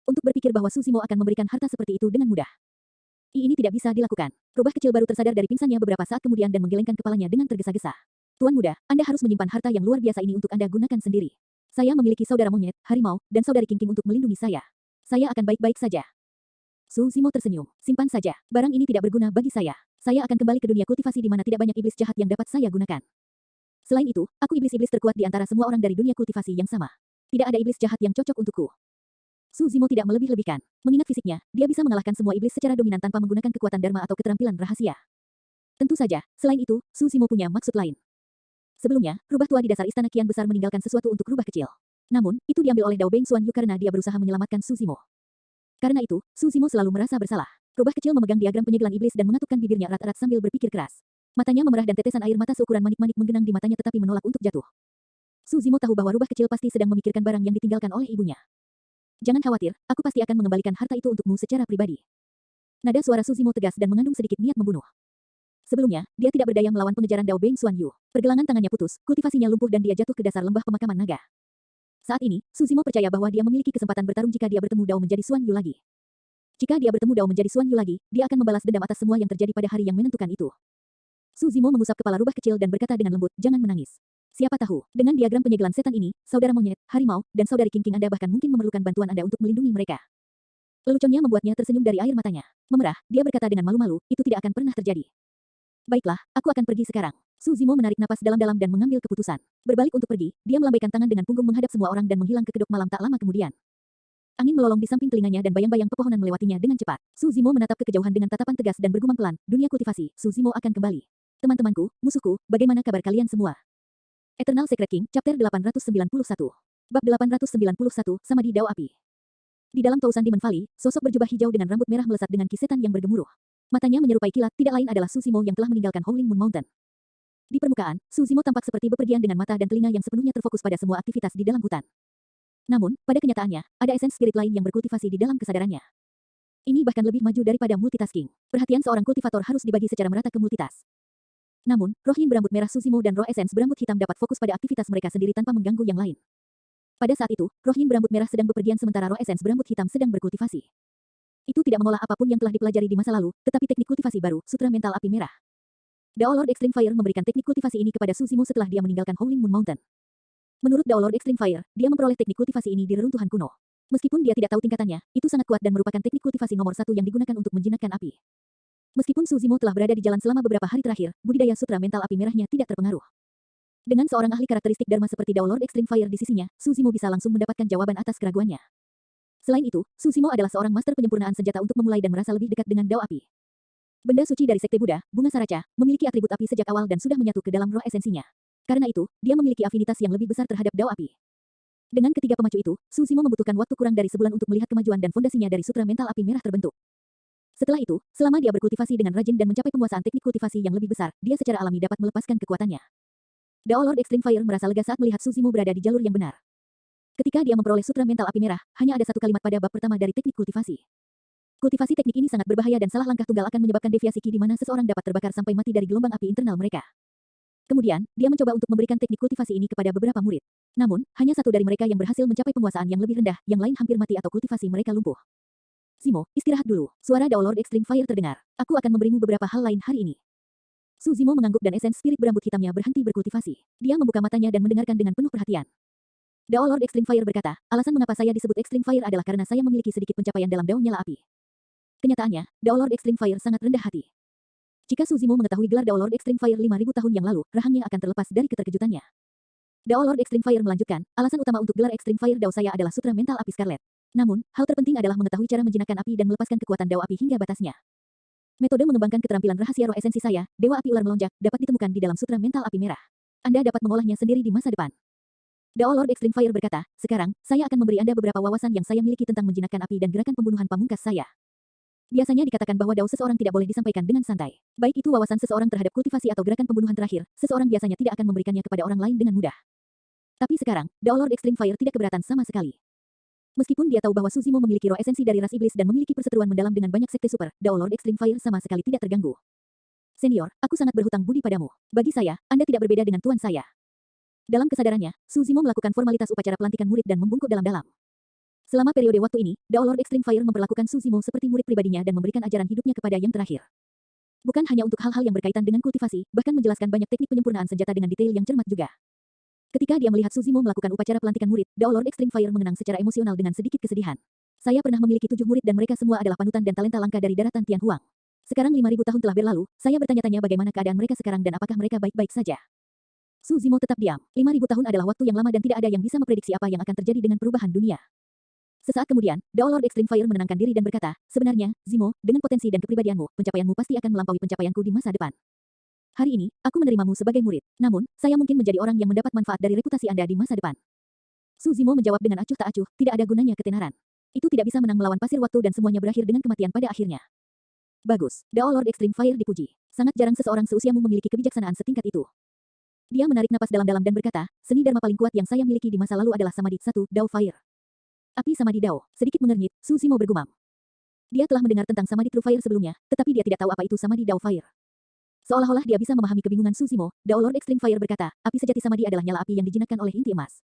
Untuk berpikir bahwa Suzimo akan memberikan harta seperti itu dengan mudah. Ini tidak bisa dilakukan. Rubah kecil baru tersadar dari pingsannya beberapa saat kemudian dan menggelengkan kepalanya dengan tergesa-gesa. Tuan muda, Anda harus menyimpan harta yang luar biasa ini untuk Anda gunakan sendiri. Saya memiliki saudara monyet, harimau, dan saudari King untuk melindungi saya. Saya akan baik-baik saja. Suzimo tersenyum. Simpan saja. Barang ini tidak berguna bagi saya. Saya akan kembali ke dunia kultivasi di mana tidak banyak iblis jahat yang dapat saya gunakan. Selain itu, aku iblis-iblis terkuat di antara semua orang dari dunia kultivasi yang sama. Tidak ada iblis jahat yang cocok untukku. Suzimo tidak melebih-lebihkan. Mengingat fisiknya, dia bisa mengalahkan semua iblis secara dominan tanpa menggunakan kekuatan Dharma atau keterampilan rahasia. Tentu saja, selain itu, Suzimo punya maksud lain. Sebelumnya, rubah tua di dasar istana kian besar meninggalkan sesuatu untuk rubah kecil. Namun, itu diambil oleh Dao Beng Xuan Yu karena dia berusaha menyelamatkan Suzimo. Karena itu, Suzimo selalu merasa bersalah. Rubah kecil memegang diagram penyegelan iblis dan mengatupkan bibirnya erat-erat sambil berpikir keras. Matanya memerah dan tetesan air mata seukuran manik-manik menggenang di matanya tetapi menolak untuk jatuh. Suzimo tahu bahwa rubah kecil pasti sedang memikirkan barang yang ditinggalkan oleh ibunya. Jangan khawatir, aku pasti akan mengembalikan harta itu untukmu secara pribadi. Nada suara Suzimo tegas dan mengandung sedikit niat membunuh. Sebelumnya, dia tidak berdaya melawan pengejaran Dao Beng Xuan Yu. Pergelangan tangannya putus, kultivasinya lumpuh dan dia jatuh ke dasar lembah pemakaman naga. Saat ini, Suzimo percaya bahwa dia memiliki kesempatan bertarung jika dia bertemu Dao menjadi Xuan Yu lagi. Jika dia bertemu Dao menjadi Xuan Yu lagi, dia akan membalas dendam atas semua yang terjadi pada hari yang menentukan itu. Suzimo mengusap kepala rubah kecil dan berkata dengan lembut, jangan menangis. Siapa tahu, dengan diagram penyegelan setan ini, saudara monyet, harimau, dan saudari King Anda bahkan mungkin memerlukan bantuan Anda untuk melindungi mereka. Leluconnya membuatnya tersenyum dari air matanya. Memerah, dia berkata dengan malu-malu, itu tidak akan pernah terjadi. Baiklah, aku akan pergi sekarang. Suzimo menarik napas dalam-dalam dan mengambil keputusan. Berbalik untuk pergi, dia melambaikan tangan dengan punggung menghadap semua orang dan menghilang ke kedok malam tak lama kemudian. Angin melolong di samping telinganya dan bayang-bayang pepohonan melewatinya dengan cepat. Suzimo menatap ke kejauhan dengan tatapan tegas dan bergumam pelan, dunia kultivasi, Suzimo akan kembali. Teman-temanku, musuhku, bagaimana kabar kalian semua? Eternal Secret King, Chapter 891. Bab 891, sama di Dao Api. Di dalam Tousan Demon Valley, sosok berjubah hijau dengan rambut merah melesat dengan kisetan yang bergemuruh. Matanya menyerupai kilat, tidak lain adalah Suzimo yang telah meninggalkan Howling Moon Mountain. Di permukaan, Suzimo tampak seperti bepergian dengan mata dan telinga yang sepenuhnya terfokus pada semua aktivitas di dalam hutan. Namun, pada kenyataannya, ada esens spirit lain yang berkultivasi di dalam kesadarannya. Ini bahkan lebih maju daripada multitasking. Perhatian seorang kultivator harus dibagi secara merata ke multitask. Namun, roh yin berambut merah Suzimo dan roh esens berambut hitam dapat fokus pada aktivitas mereka sendiri tanpa mengganggu yang lain. Pada saat itu, roh yin berambut merah sedang bepergian sementara roh esens berambut hitam sedang berkultivasi. Itu tidak mengolah apapun yang telah dipelajari di masa lalu, tetapi teknik kultivasi baru, Sutra Mental Api Merah. Dao Lord Extreme Fire memberikan teknik kultivasi ini kepada Suzimo setelah dia meninggalkan Howling Moon Mountain. Menurut Dao Lord Extreme Fire, dia memperoleh teknik kultivasi ini di reruntuhan kuno. Meskipun dia tidak tahu tingkatannya, itu sangat kuat dan merupakan teknik kultivasi nomor 1 yang digunakan untuk menjinakkan api. Meskipun Suzimo telah berada di jalan selama beberapa hari terakhir, budidaya Sutra Mental Api Merahnya tidak terpengaruh. Dengan seorang ahli karakteristik Dharma seperti Dao Lord Extreme Fire di sisinya, Suzimo bisa langsung mendapatkan jawaban atas keraguannya. Selain itu, Suzimo adalah seorang master penyempurnaan senjata untuk memulai dan merasa lebih dekat dengan Dao Api. Benda suci dari Sekte Buddha, Bunga Saraca, memiliki atribut api sejak awal dan sudah menyatu ke dalam roh esensinya. Karena itu, dia memiliki afinitas yang lebih besar terhadap Dao Api. Dengan ketiga pemacu itu, Suzimo membutuhkan waktu kurang dari sebulan untuk melihat kemajuan dan fondasinya dari Sutra Mental Api Merah terbentuk. Setelah itu, selama dia berkultivasi dengan rajin dan mencapai penguasaan teknik kultivasi yang lebih besar, dia secara alami dapat melepaskan kekuatannya. Dao Lord Extreme Fire merasa lega saat melihat Suzimo berada di jalur yang benar. Ketika dia memperoleh Sutra Mental Api Merah, hanya ada satu kalimat pada bab pertama dari teknik kultivasi. Kultivasi teknik ini sangat berbahaya dan salah langkah tunggal akan menyebabkan deviasi ki di mana seseorang dapat terbakar sampai mati dari gelombang api internal mereka. Kemudian, dia mencoba untuk memberikan teknik kultivasi ini kepada beberapa murid. Namun, hanya satu dari mereka yang berhasil mencapai penguasaan yang lebih rendah, yang lain hampir mati atau kultivasi mereka lumpuh. Zimo, istirahat dulu. Suara Dao Lord Extreme Fire terdengar. Aku akan memberimu beberapa hal lain hari ini. Suzimo mengangguk dan esens spirit berambut hitamnya berhenti berkultivasi. Dia membuka matanya dan mendengarkan dengan penuh perhatian. Dao Lord Extreme Fire berkata, alasan mengapa saya disebut Extreme Fire adalah karena saya memiliki sedikit pencapaian dalam Dao Nyala Api. Kenyataannya, Dao Lord Extreme Fire sangat rendah hati. Jika Suzimo mengetahui gelar Dao Lord Extreme Fire 5.000 tahun yang lalu, rahangnya akan terlepas dari keterkejutannya. Dao Lord Extreme Fire melanjutkan, alasan utama untuk gelar Extreme Fire Dao saya adalah Sutra Mental Api Scarlet. Namun, hal terpenting adalah mengetahui cara menjinakkan api dan melepaskan kekuatan Dao Api hingga batasnya. Metode mengembangkan keterampilan rahasia roh esensi saya, Dewa Api Ular Melonjak, dapat ditemukan di dalam Sutra Mental Api Merah. Anda dapat mengolahnya sendiri di masa depan. Dao Lord Extreme Fire berkata, sekarang, saya akan memberi Anda beberapa wawasan yang saya miliki tentang menjinakkan api dan gerakan pembunuhan pamungkas saya. Biasanya dikatakan bahwa Dao seseorang tidak boleh disampaikan dengan santai. Baik itu wawasan seseorang terhadap kultivasi atau gerakan pembunuhan terakhir, seseorang biasanya tidak akan memberikannya kepada orang lain dengan mudah. Tapi sekarang, Dao Lord Extreme Fire tidak keberatan sama sekali. Meskipun dia tahu bahwa Suzimo memiliki roh esensi dari ras iblis dan memiliki perseteruan mendalam dengan banyak sekte super, Dao Lord Extreme Fire sama sekali tidak terganggu. Senior, aku sangat berhutang budi padamu. Bagi saya, Anda tidak berbeda dengan tuan saya. Dalam kesadarannya, Suzimo melakukan formalitas upacara pelantikan murid dan membungkuk dalam-dalam. Selama periode waktu ini, Dao Lord Extreme Fire memperlakukan Suzimo seperti murid pribadinya dan memberikan ajaran hidupnya kepada yang terakhir. Bukan hanya untuk hal-hal yang berkaitan dengan kultivasi, bahkan menjelaskan banyak teknik penyempurnaan senjata dengan detail yang cermat juga. Ketika dia melihat Suzimo melakukan upacara pelantikan murid, Dao Lord Extreme Fire mengenang secara emosional dengan sedikit kesedihan. Saya pernah memiliki 7 murid dan mereka semua adalah panutan dan talenta langka dari daratan Tian Huang. Sekarang 5.000 tahun telah berlalu, saya bertanya-tanya bagaimana keadaan mereka sekarang dan apakah mereka baik-baik saja. Suzimo tetap diam. 5.000 tahun adalah waktu yang lama dan tidak ada yang bisa memprediksi apa yang akan terjadi dengan perubahan dunia. Sesaat kemudian, Dao Lord Extreme Fire menenangkan diri dan berkata, sebenarnya, Zimo, dengan potensi dan kepribadianmu, pencapaianmu pasti akan melampaui pencapaianku di masa depan. Hari ini, aku menerimamu sebagai murid. Namun, saya mungkin menjadi orang yang mendapat manfaat dari reputasi Anda di masa depan. Suzimo menjawab dengan acuh tak acuh, tidak ada gunanya ketenaran. Itu tidak bisa menang melawan pasir waktu dan semuanya berakhir dengan kematian pada akhirnya. Bagus, Dao Lord Extreme Fire dipuji. Sangat jarang seseorang seusiamu memiliki kebijaksanaan setingkat itu. Dia menarik napas dalam-dalam dan berkata, seni dharma paling kuat yang saya miliki di masa lalu adalah Samadhi 1, Dao Fire. Api Samadhi Dao, sedikit mengernyit, Suzimo bergumam. Dia telah mendengar tentang Samadhi True Fire sebelumnya, tetapi dia tidak tahu apa itu Samadhi Dao Fire. Seolah-olah dia bisa memahami kebingungan Suzimo, Dao Lord Extreme Fire berkata, api sejati Samadhi adalah nyala api yang dijinakkan oleh inti emas.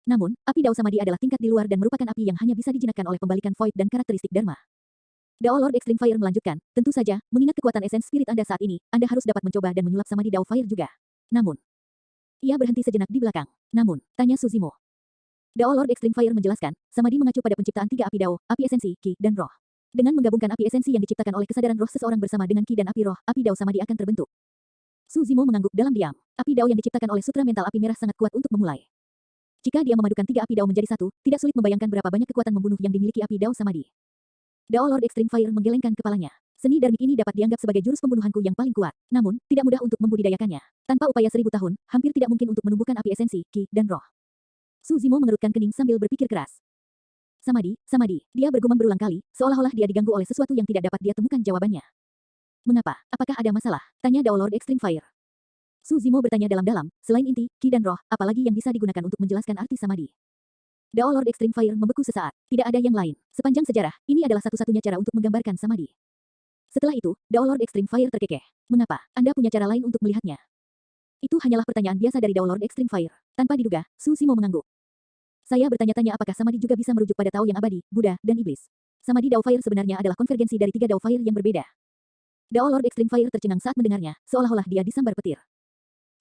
Namun, api Dao Samadhi adalah tingkat di luar dan merupakan api yang hanya bisa dijinakkan oleh pembalikan void dan karakteristik dharma. Dao Lord Extreme Fire melanjutkan, tentu saja, mengingat kekuatan esens spirit Anda saat ini, Anda harus dapat mencoba dan menyulap Samadhi Dao Fire juga. Namun, ia berhenti sejenak di belakang. Namun, tanya Suzimo. Dao Lord Extreme Fire menjelaskan, Samadhi mengacu pada penciptaan 3 api Dao, api esensi, Ki, dan roh. Dengan menggabungkan api esensi yang diciptakan oleh kesadaran roh seseorang bersama dengan Ki dan api roh, api Dao Samadhi akan terbentuk. Suzimo mengangguk dalam diam. Api Dao yang diciptakan oleh Sutra Mental Api Merah sangat kuat untuk memulai. Jika dia memadukan 3 api Dao menjadi satu, tidak sulit membayangkan berapa banyak kekuatan membunuh yang dimiliki api Dao Samadhi. Dao Lord Extreme Fire menggelengkan kepalanya. Seni dharmik ini dapat dianggap sebagai jurus pembunuhanku yang paling kuat, namun, tidak mudah untuk membudidayakannya. Tanpa upaya 1000 tahun, hampir tidak mungkin untuk menumbuhkan api esensi, Ki, dan roh. Suzimo mengerutkan kening sambil berpikir keras. Samadhi, Samadhi, dia bergumam berulang kali, seolah-olah dia diganggu oleh sesuatu yang tidak dapat dia temukan jawabannya. Mengapa? Apakah ada masalah? Tanya Dao Lord Extreme Fire. Suzimo bertanya dalam-dalam, selain inti, Ki dan roh, apalagi yang bisa digunakan untuk menjelaskan arti Samadhi. Dao Lord Extreme Fire membeku sesaat. Tidak ada yang lain. Sepanjang sejarah, ini adalah satu-satunya cara untuk menggambarkan Samadhi. Setelah itu, Dao Lord Extreme Fire terkekeh. Mengapa? Anda punya cara lain untuk melihatnya? Itu hanyalah pertanyaan biasa dari Dao Lord Extreme Fire. Tanpa diduga, Suzimo mengangguk. Saya bertanya-tanya apakah Samadhi juga bisa merujuk pada Tao yang abadi, Buddha, dan iblis. Samadhi Dao Fire sebenarnya adalah konvergensi dari 3 Dao Fire yang berbeda. Dao Lord Extreme Fire tercengang saat mendengarnya, seolah-olah dia disambar petir.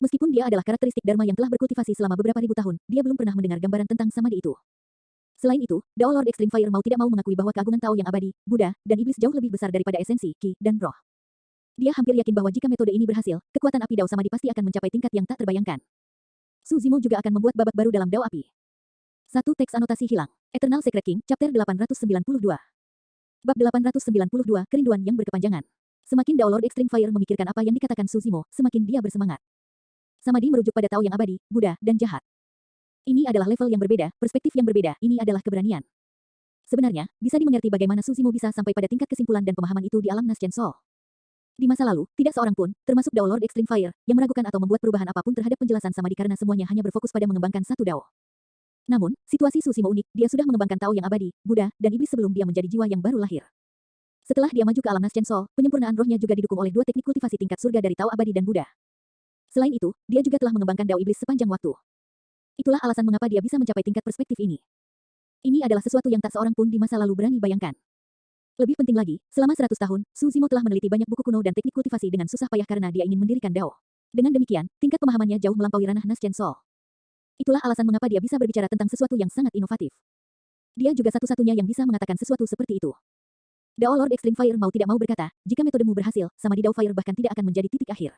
Meskipun dia adalah karakteristik Dharma yang telah berkultivasi selama beberapa ribu tahun, dia belum pernah mendengar gambaran tentang Samadhi itu. Selain itu, Dao Lord Extreme Fire mau tidak mau mengakui bahwa keagungan Tao yang abadi, Buddha, dan iblis jauh lebih besar daripada esensi, Qi, dan roh. Dia hampir yakin bahwa jika metode ini berhasil, kekuatan api Dao Samadhi pasti akan mencapai tingkat yang tak terbayangkan. Su Zimo juga akan membuat babak baru dalam Dao api. 1 teks anotasi hilang. Eternal Secret King, Chapter 892. Bab 892, Kerinduan yang berkepanjangan. Semakin Dao Lord Extreme Fire memikirkan apa yang dikatakan Su Zimo, semakin dia bersemangat. Samadhi merujuk pada Tao yang abadi, Buddha, dan jahat. Ini adalah level yang berbeda, perspektif yang berbeda, ini adalah keberanian. Sebenarnya, bisa dimengerti bagaimana Su Zimo bisa sampai pada tingkat kesimpulan dan pemahaman itu di alam Naschen Soul. Di masa lalu, tidak seorang pun, termasuk Dao Lord Extreme Fire, yang meragukan atau membuat perubahan apapun terhadap penjelasan Samadhi karena semuanya hanya berfokus pada mengembangkan satu Dao. Namun, situasi Su Zimo unik, dia sudah mengembangkan Tao yang abadi, Buddha, dan iblis sebelum dia menjadi jiwa yang baru lahir. Setelah dia maju ke alam Naschen Soul, penyempurnaan rohnya juga didukung oleh 2 teknik kultivasi tingkat surga dari Tao abadi dan Buddha. Selain itu, dia juga telah mengembangkan Dao iblis sepanjang waktu. Itulah alasan mengapa dia bisa mencapai tingkat perspektif ini. Ini adalah sesuatu yang tak seorang pun di masa lalu berani bayangkan. Lebih penting lagi, selama 100 tahun, Su Zimo telah meneliti banyak buku kuno dan teknik kultivasi dengan susah payah karena dia ingin mendirikan Dao. Dengan demikian, tingkat pemahamannya jauh melampaui ranah Naschen Soul. Itulah alasan mengapa dia bisa berbicara tentang sesuatu yang sangat inovatif. Dia juga satu-satunya yang bisa mengatakan sesuatu seperti itu. Dao Lord Extreme Fire mau tidak mau berkata, jika metodemu berhasil, Samadhi Dao Fire bahkan tidak akan menjadi titik akhir.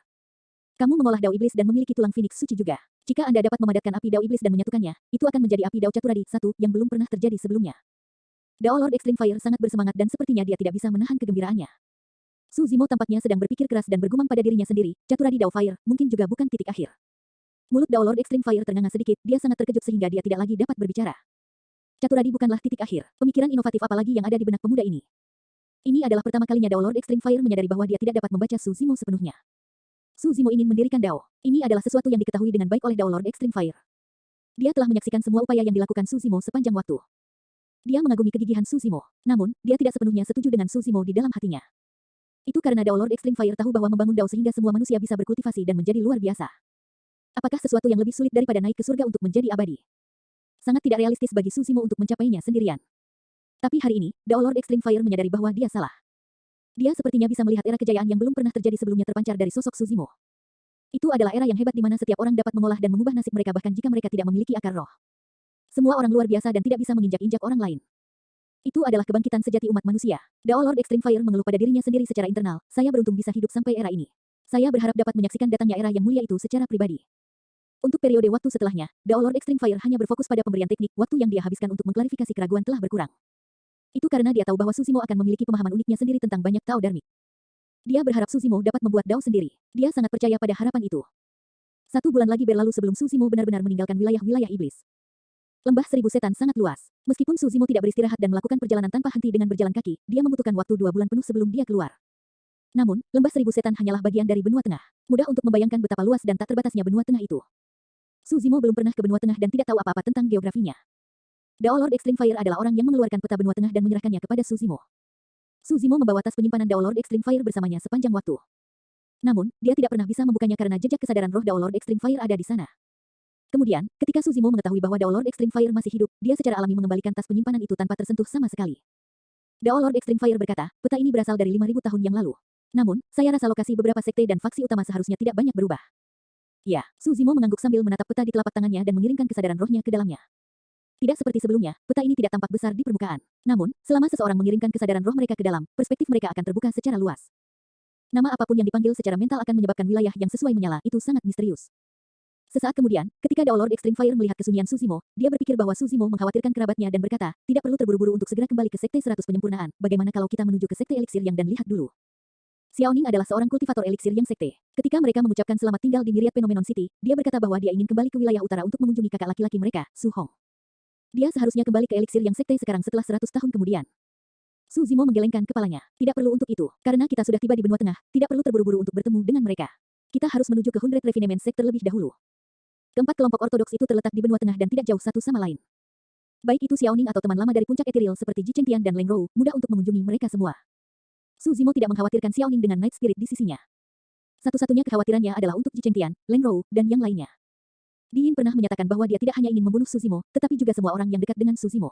Kamu mengolah Dao Iblis dan memiliki tulang Phoenix suci juga. Jika Anda dapat memadatkan api Dao Iblis dan menyatukannya, itu akan menjadi api Dao Caturadi, satu, yang belum pernah terjadi sebelumnya. Dao Lord Extreme Fire sangat bersemangat dan sepertinya dia tidak bisa menahan kegembiraannya. Su Zimo tampaknya sedang berpikir keras dan bergumam pada dirinya sendiri, Caturadi Dao Fire, mungkin juga bukan titik akhir. Mulut Dao Lord Extreme Fire ternganga sedikit, dia sangat terkejut sehingga dia tidak lagi dapat berbicara. Caturadi bukanlah titik akhir. Pemikiran inovatif apa lagi yang ada di benak pemuda ini? Ini adalah pertama kalinya Dao Lord Extreme Fire menyadari bahwa dia tidak dapat membaca Su Zimo sepenuhnya. Su Zimo ingin mendirikan Dao. Ini adalah sesuatu yang diketahui dengan baik oleh Dao Lord Extreme Fire. Dia telah menyaksikan semua upaya yang dilakukan Su Zimo sepanjang waktu. Dia mengagumi kegigihan Su Zimo. Namun, dia tidak sepenuhnya setuju dengan Su Zimo di dalam hatinya. Itu karena Dao Lord Extreme Fire tahu bahwa membangun Dao sehingga semua manusia bisa berkultivasi dan menjadi luar biasa. Apakah sesuatu yang lebih sulit daripada naik ke surga untuk menjadi abadi? Sangat tidak realistis bagi Su Zimo untuk mencapainya sendirian. Tapi hari ini, Dao Lord Extreme Fire menyadari bahwa dia salah. Dia sepertinya bisa melihat era kejayaan yang belum pernah terjadi sebelumnya terpancar dari sosok Su Zimo. Itu adalah era yang hebat di mana setiap orang dapat mengolah dan mengubah nasib mereka bahkan jika mereka tidak memiliki akar roh. Semua orang luar biasa dan tidak bisa menginjak-injak orang lain. Itu adalah kebangkitan sejati umat manusia. Dao Lord Extreme Fire mengeluh pada dirinya sendiri secara internal. Saya beruntung bisa hidup sampai era ini. Saya berharap dapat menyaksikan datangnya era yang mulia itu secara pribadi. Untuk periode waktu setelahnya, Dao Lord Extreme Fire hanya berfokus pada pemberian teknik, waktu yang dia habiskan untuk mengklarifikasi keraguan telah berkurang. Itu karena dia tahu bahwa Su Zimo akan memiliki pemahaman uniknya sendiri tentang banyak Tao Dharmik. Dia berharap Su Zimo dapat membuat Dao sendiri. Dia sangat percaya pada harapan itu. 1 bulan lagi berlalu sebelum Su Zimo benar-benar meninggalkan wilayah-wilayah iblis. Lembah Seribu Setan sangat luas. Meskipun Su Zimo tidak beristirahat dan melakukan perjalanan tanpa henti dengan berjalan kaki, dia membutuhkan waktu 2 bulan penuh sebelum dia keluar. Namun, Lembah Seribu Setan hanyalah bagian dari benua tengah. Mudah untuk membayangkan betapa luas dan tak terbatasnya benua tengah itu. Su Zimo belum pernah ke benua tengah dan tidak tahu apa-apa tentang geografinya. Dao Lord Extreme Fire adalah orang yang mengeluarkan peta benua tengah dan menyerahkannya kepada Su Zimo. Su Zimo membawa tas penyimpanan Dao Lord Extreme Fire bersamanya sepanjang waktu. Namun, dia tidak pernah bisa membukanya karena jejak kesadaran roh Dao Lord Extreme Fire ada di sana. Kemudian, ketika Su Zimo mengetahui bahwa Dao Lord Extreme Fire masih hidup, dia secara alami mengembalikan tas penyimpanan itu tanpa tersentuh sama sekali. Dao Lord Extreme Fire berkata, peta ini berasal dari 5.000 tahun yang lalu. Namun, saya rasa lokasi beberapa sekte dan faksi utama seharusnya tidak banyak berubah. Ya, Su Zimo mengangguk sambil menatap peta di telapak tangannya dan mengirimkan kesadaran rohnya ke dalamnya. Tidak seperti sebelumnya, peta ini tidak tampak besar di permukaan. Namun, selama seseorang mengirimkan kesadaran roh mereka ke dalam, perspektif mereka akan terbuka secara luas. Nama apapun yang dipanggil secara mental akan menyebabkan wilayah yang sesuai menyala, itu sangat misterius. Sesaat kemudian, ketika Dao Lord Extreme Fire melihat kesunyian Su Zimo, dia berpikir bahwa Su Zimo mengkhawatirkan kerabatnya dan berkata, tidak perlu terburu-buru untuk segera kembali ke Sekte 100 Penyempurnaan, bagaimana kalau kita menuju ke Sekte Eliksir Yang dan lihat dulu. Xiaoning adalah seorang kultivator eliksir yang sekte. Ketika mereka mengucapkan selamat tinggal di Myriad Phenomenon City, dia berkata bahwa dia ingin kembali ke wilayah utara untuk mengunjungi kakak laki-laki mereka, Su Hong. Dia seharusnya kembali ke eliksir yang sekte sekarang setelah 100 tahun kemudian. Su Zimo menggelengkan kepalanya. Tidak perlu untuk itu, karena kita sudah tiba di benua tengah, tidak perlu terburu-buru untuk bertemu dengan mereka. Kita harus menuju ke 100 Refinement Sect terlebih dahulu. Keempat kelompok ortodoks itu terletak di benua tengah dan tidak jauh satu sama lain. Baik itu Xiaoning atau teman lama dari puncak etiril seperti Ji Chengtian dan Leng Rou, mudah untuk mengunjungi mereka semua. Su Zimo tidak mengkhawatirkan Xiaoning dengan Night Spirit di sisinya. Satu-satunya kekhawatirannya adalah untuk Ji Chengtian, Leng Rou, dan yang lainnya. Di Yin pernah menyatakan bahwa dia tidak hanya ingin membunuh Su Zimo, tetapi juga semua orang yang dekat dengan Su Zimo.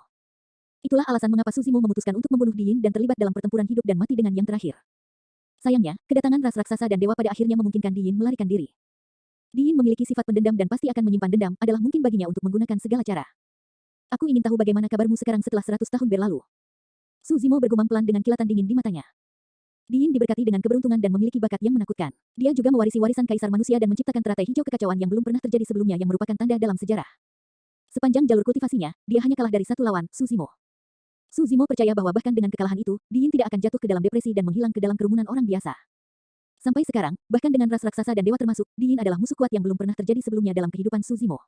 Itulah alasan mengapa Suzimo memutuskan untuk membunuh Di Yin dan terlibat dalam pertempuran hidup dan mati dengan yang terakhir. Sayangnya, kedatangan ras raksasa dan dewa pada akhirnya memungkinkan Di Yin melarikan diri. Di Yin memiliki sifat pendendam dan pasti akan menyimpan dendam, adalah mungkin baginya untuk menggunakan segala cara. Aku ingin tahu bagaimana kabarmu sekarang setelah 100 tahun berlalu. Suzimo bergumam pelan dengan kilatan dingin di matanya. Di Yin diberkati dengan keberuntungan dan memiliki bakat yang menakutkan. Dia juga mewarisi warisan kaisar manusia dan menciptakan teratai hijau kekacauan yang belum pernah terjadi sebelumnya yang merupakan tanda dalam sejarah. Sepanjang jalur kultivasinya, dia hanya kalah dari satu lawan, Suzimo. Suzimo percaya bahwa bahkan dengan kekalahan itu, Di Yin tidak akan jatuh ke dalam depresi dan menghilang ke dalam kerumunan orang biasa. Sampai sekarang, bahkan dengan ras raksasa dan dewa termasuk, Di Yin adalah musuh kuat yang belum pernah terjadi sebelumnya dalam kehidupan Suzimo.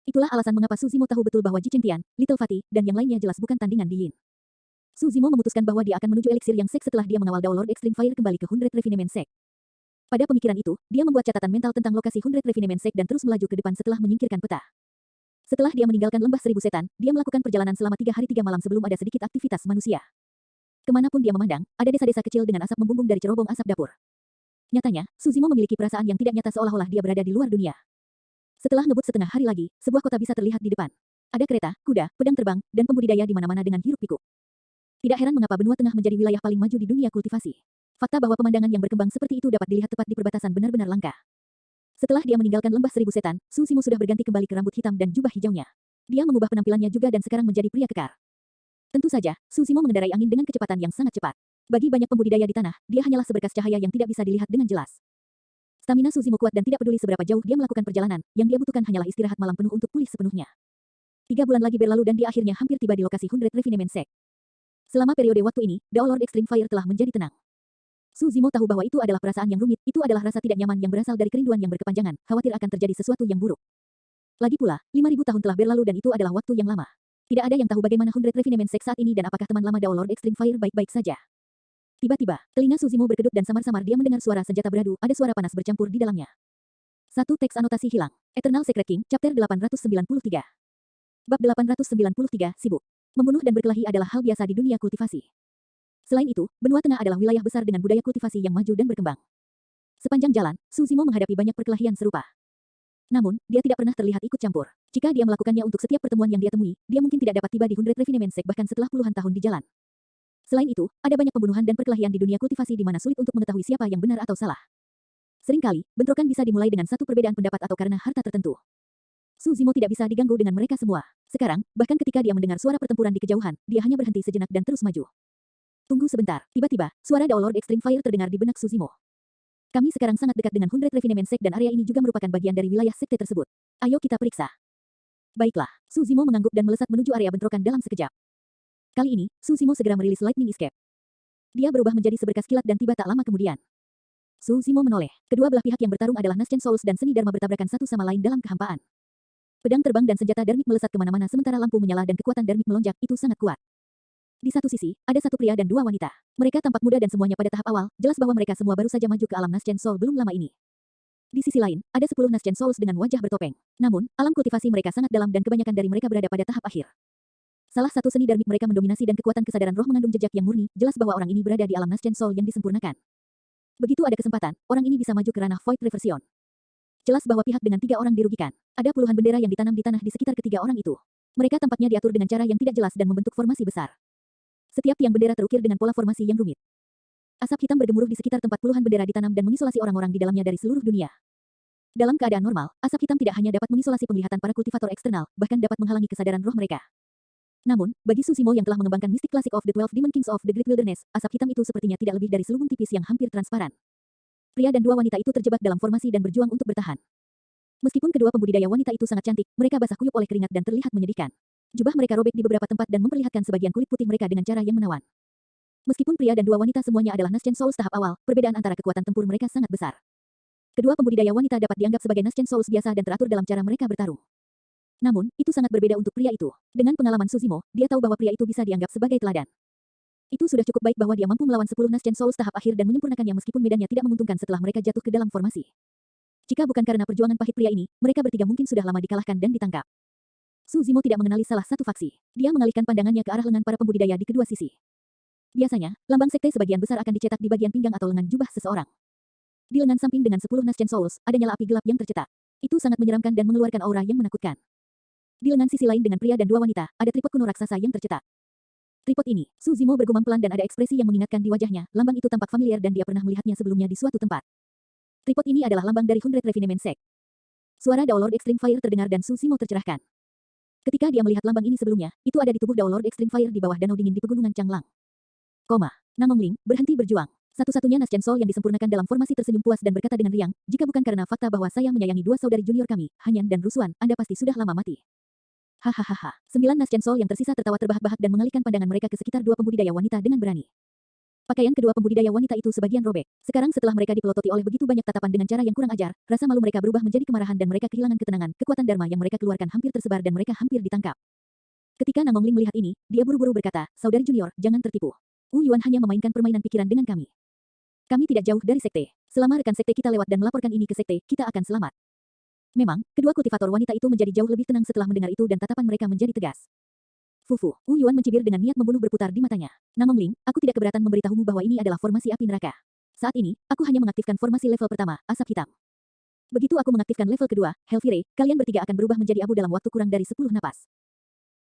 Itulah alasan mengapa Suzimo tahu betul bahwa Ji Chengtian, Little Fatih, dan yang lainnya jelas bukan tandingan Di Yin. Suzimo memutuskan bahwa dia akan menuju eliksir yang sek setelah dia mengawal Daolord Extreme Fire kembali ke 100 Refinement Sek. Pada pemikiran itu, dia membuat catatan mental tentang lokasi 100 Refinement Sek dan terus melaju ke depan setelah menyingkirkan peta. Setelah dia meninggalkan lembah 1000 setan, dia melakukan perjalanan selama 3 hari 3 malam sebelum ada sedikit aktivitas manusia. Kemanapun dia memandang, ada desa-desa kecil dengan asap membumbung dari cerobong asap dapur. Nyatanya, Suzimo memiliki perasaan yang tidak nyata seolah-olah dia berada di luar dunia. Setelah ngebut setengah hari lagi, sebuah kota bisa terlihat di depan. Ada kereta, kuda, pedang terbang, dan pembudidaya di mana-mana dengan hiruk-pikuk. Tidak heran mengapa benua tengah menjadi wilayah paling maju di dunia kultivasi. Fakta bahwa pemandangan yang berkembang seperti itu dapat dilihat tepat di perbatasan benar-benar langka. Setelah dia meninggalkan lembah 1000 setan, Suzimo sudah berganti kembali ke rambut hitam dan jubah hijaunya. Dia mengubah penampilannya juga dan sekarang menjadi pria kekar. Tentu saja, Suzimo mengendarai angin dengan kecepatan yang sangat cepat. Bagi banyak pembudidaya di tanah, dia hanyalah seberkas cahaya yang tidak bisa dilihat dengan jelas. Stamina Suzimo kuat dan tidak peduli seberapa jauh dia melakukan perjalanan, yang dia butuhkan hanyalah istirahat malam penuh untuk pulih sepenuhnya. 3 bulan lagi berlalu dan dia akhirnya hampir tiba di lokasi 100 Refinement Sek. Selama periode waktu ini, Daolord Extreme Fire telah menjadi tenang. Suzimo tahu bahwa itu adalah perasaan yang rumit, itu adalah rasa tidak nyaman yang berasal dari kerinduan yang berkepanjangan, khawatir akan terjadi sesuatu yang buruk. Lagi pula, 5000 tahun telah berlalu dan itu adalah waktu yang lama. Tidak ada yang tahu bagaimana 100 Refinement Sek saat ini dan apakah teman lama Daolord Extreme Fire baik-baik saja. Tiba-tiba, telinga Suzimo berkedut dan samar-samar dia mendengar suara senjata beradu, ada suara panas bercampur di dalamnya. Satu teks anotasi hilang. Eternal Secret King, Chapter 893. Bab 893, Sibuk. Membunuh dan berkelahi adalah hal biasa di dunia kultivasi. Selain itu, benua tengah adalah wilayah besar dengan budaya kultivasi yang maju dan berkembang. Sepanjang jalan, Suzimo menghadapi banyak perkelahian serupa. Namun, dia tidak pernah terlihat ikut campur. Jika dia melakukannya untuk setiap pertemuan yang dia temui, dia mungkin tidak dapat tiba di 100 Refinement Sek bahkan setelah puluhan tahun di jalan. Selain itu, ada banyak pembunuhan dan perkelahian di dunia kultivasi di mana sulit untuk mengetahui siapa yang benar atau salah. Seringkali, bentrokan bisa dimulai dengan satu perbedaan pendapat atau karena harta tertentu. Suzimo tidak bisa diganggu dengan mereka semua. Sekarang, bahkan ketika dia mendengar suara pertempuran di kejauhan, dia hanya berhenti sejenak dan terus maju. Tunggu sebentar, tiba-tiba, suara Daolord Extreme Fire terdengar di benak Suzimo. Kami sekarang sangat dekat dengan 100 Refinement Sek dan area ini juga merupakan bagian dari wilayah sekte tersebut. Ayo kita periksa. Baiklah, Suzimo mengangguk dan melesat menuju area bentrokan dalam sekejap. Kali ini, Suzimo segera merilis Lightning Escape. Dia berubah menjadi seberkas kilat dan tiba tak lama kemudian. Suzimo menoleh. Kedua belah pihak yang bertarung adalah Naschen Souls dan seni Dharma bertabrakan satu sama lain dalam kehampaan. Pedang terbang dan senjata darmik melesat kemana-mana sementara lampu menyala dan kekuatan darmik melonjak, itu sangat kuat. Di satu sisi, ada satu pria dan dua wanita. Mereka tampak muda dan semuanya pada tahap awal, jelas bahwa mereka semua baru saja maju ke alam Naschen Soul belum lama ini. Di sisi lain, ada 10 Naschen Souls dengan wajah bertopeng. Namun, alam kultivasi mereka sangat dalam dan kebanyakan dari mereka berada pada tahap akhir. Salah satu seni darmik mereka mendominasi dan kekuatan kesadaran roh mengandung jejak yang murni, jelas bahwa orang ini berada di alam Naschen Soul yang disempurnakan. Begitu ada kesempatan, orang ini bisa maju ke ranah Void Reversion. Jelas bahwa pihak dengan 3 orang dirugikan. Ada puluhan bendera yang ditanam di tanah di sekitar ketiga orang itu. Mereka tampaknya diatur dengan cara yang tidak jelas dan membentuk formasi besar. Setiap tiang bendera terukir dengan pola formasi yang rumit. Asap hitam bergemuruh di sekitar tempat puluhan bendera ditanam dan mengisolasi orang-orang di dalamnya dari seluruh dunia. Dalam keadaan normal, asap hitam tidak hanya dapat mengisolasi penglihatan para kultivator eksternal, bahkan dapat menghalangi kesadaran roh mereka. Namun, bagi Suzimo yang telah mengembangkan Mystic Classic of the 12 Demon Kings of the Great Wilderness, asap hitam itu sepertinya tidak lebih dari selubung tipis yang hampir transparan. Pria dan 2 wanita itu terjebak dalam formasi dan berjuang untuk bertahan. Meskipun kedua pembudidaya wanita itu sangat cantik, mereka basah kuyup oleh keringat dan terlihat menyedihkan. Jubah mereka robek di beberapa tempat dan memperlihatkan sebagian kulit putih mereka dengan cara yang menawan. Meskipun pria dan 2 wanita semuanya adalah Naschen Souls tahap awal, perbedaan antara kekuatan tempur mereka sangat besar. Kedua pembudidaya wanita dapat dianggap sebagai Naschen Souls biasa dan teratur dalam cara mereka bertarung. Namun, itu sangat berbeda untuk pria itu. Dengan pengalaman Suzimo, dia tahu bahwa pria itu bisa dianggap sebagai teladan. Itu sudah cukup baik bahwa dia mampu melawan 10 Naschen Souls tahap akhir dan menyempurnakannya meskipun medannya tidak menguntungkan setelah mereka jatuh ke dalam formasi. Jika bukan karena perjuangan pahit pria ini, mereka bertiga mungkin sudah lama dikalahkan dan ditangkap. Suzimo tidak mengenali salah satu faksi. Dia mengalihkan pandangannya ke arah lengan para pembudidaya di kedua sisi. Biasanya, lambang sekte sebagian besar akan dicetak di bagian pinggang atau lengan jubah seseorang. Di lengan samping dengan 10 Naschen Souls, ada nyala api gelap yang tercetak. Itu sangat menyeramkan dan mengeluarkan aura yang menakutkan. Di lengan sisi lain dengan pria dan 2 wanita, ada tripod kuno raksasa yang tercetak. Tripod ini, Su Zimo bergumam pelan dan ada ekspresi yang mengingatkan di wajahnya. Lambang itu tampak familiar dan dia pernah melihatnya sebelumnya di suatu tempat. Tripod ini adalah lambang dari Hundred Refinement Sect. Suara Daolord Extreme Fire terdengar dan Su Zimo tercerahkan. Ketika dia melihat lambang ini sebelumnya, itu ada di tubuh Daolord Extreme Fire di bawah danau dingin di pegunungan Changlang. Namongling, berhenti berjuang. Satu-satunya Naschen Sol yang disempurnakan dalam formasi tersenyum puas dan berkata dengan riang, jika bukan karena fakta bahwa saya menyayangi dua saudari junior kami, Hanyan dan Rusuan, Anda pasti sudah lama mati. Hahaha. 9 Naschen Sol yang tersisa tertawa terbahak-bahak dan mengalihkan pandangan mereka ke sekitar dua pembudidaya wanita dengan berani. Pakaian kedua pembudidaya wanita itu sebagian robek. Sekarang setelah mereka dipelototi oleh begitu banyak tatapan dengan cara yang kurang ajar, rasa malu mereka berubah menjadi kemarahan dan mereka kehilangan ketenangan, kekuatan Dharma yang mereka keluarkan hampir tersebar dan mereka hampir ditangkap. Ketika Namongling melihat ini, dia buru-buru berkata, saudari junior, jangan tertipu. Wu Yuan hanya memainkan permainan pikiran dengan kami. Kami tidak jauh dari sekte. Selama rekan sekte kita lewat dan melaporkan ini ke sekte, kita akan selamat. Memang, kedua kultivator wanita itu menjadi jauh lebih tenang setelah mendengar itu dan tatapan mereka menjadi tegas. Fufu, Wu Yuan mencibir dengan niat membunuh berputar di matanya. Namongling, aku tidak keberatan memberitahumu bahwa ini adalah formasi api neraka. Saat ini, aku hanya mengaktifkan formasi level pertama, asap hitam. Begitu aku mengaktifkan level kedua, Hellfire, kalian bertiga akan berubah menjadi abu dalam waktu kurang dari 10 napas.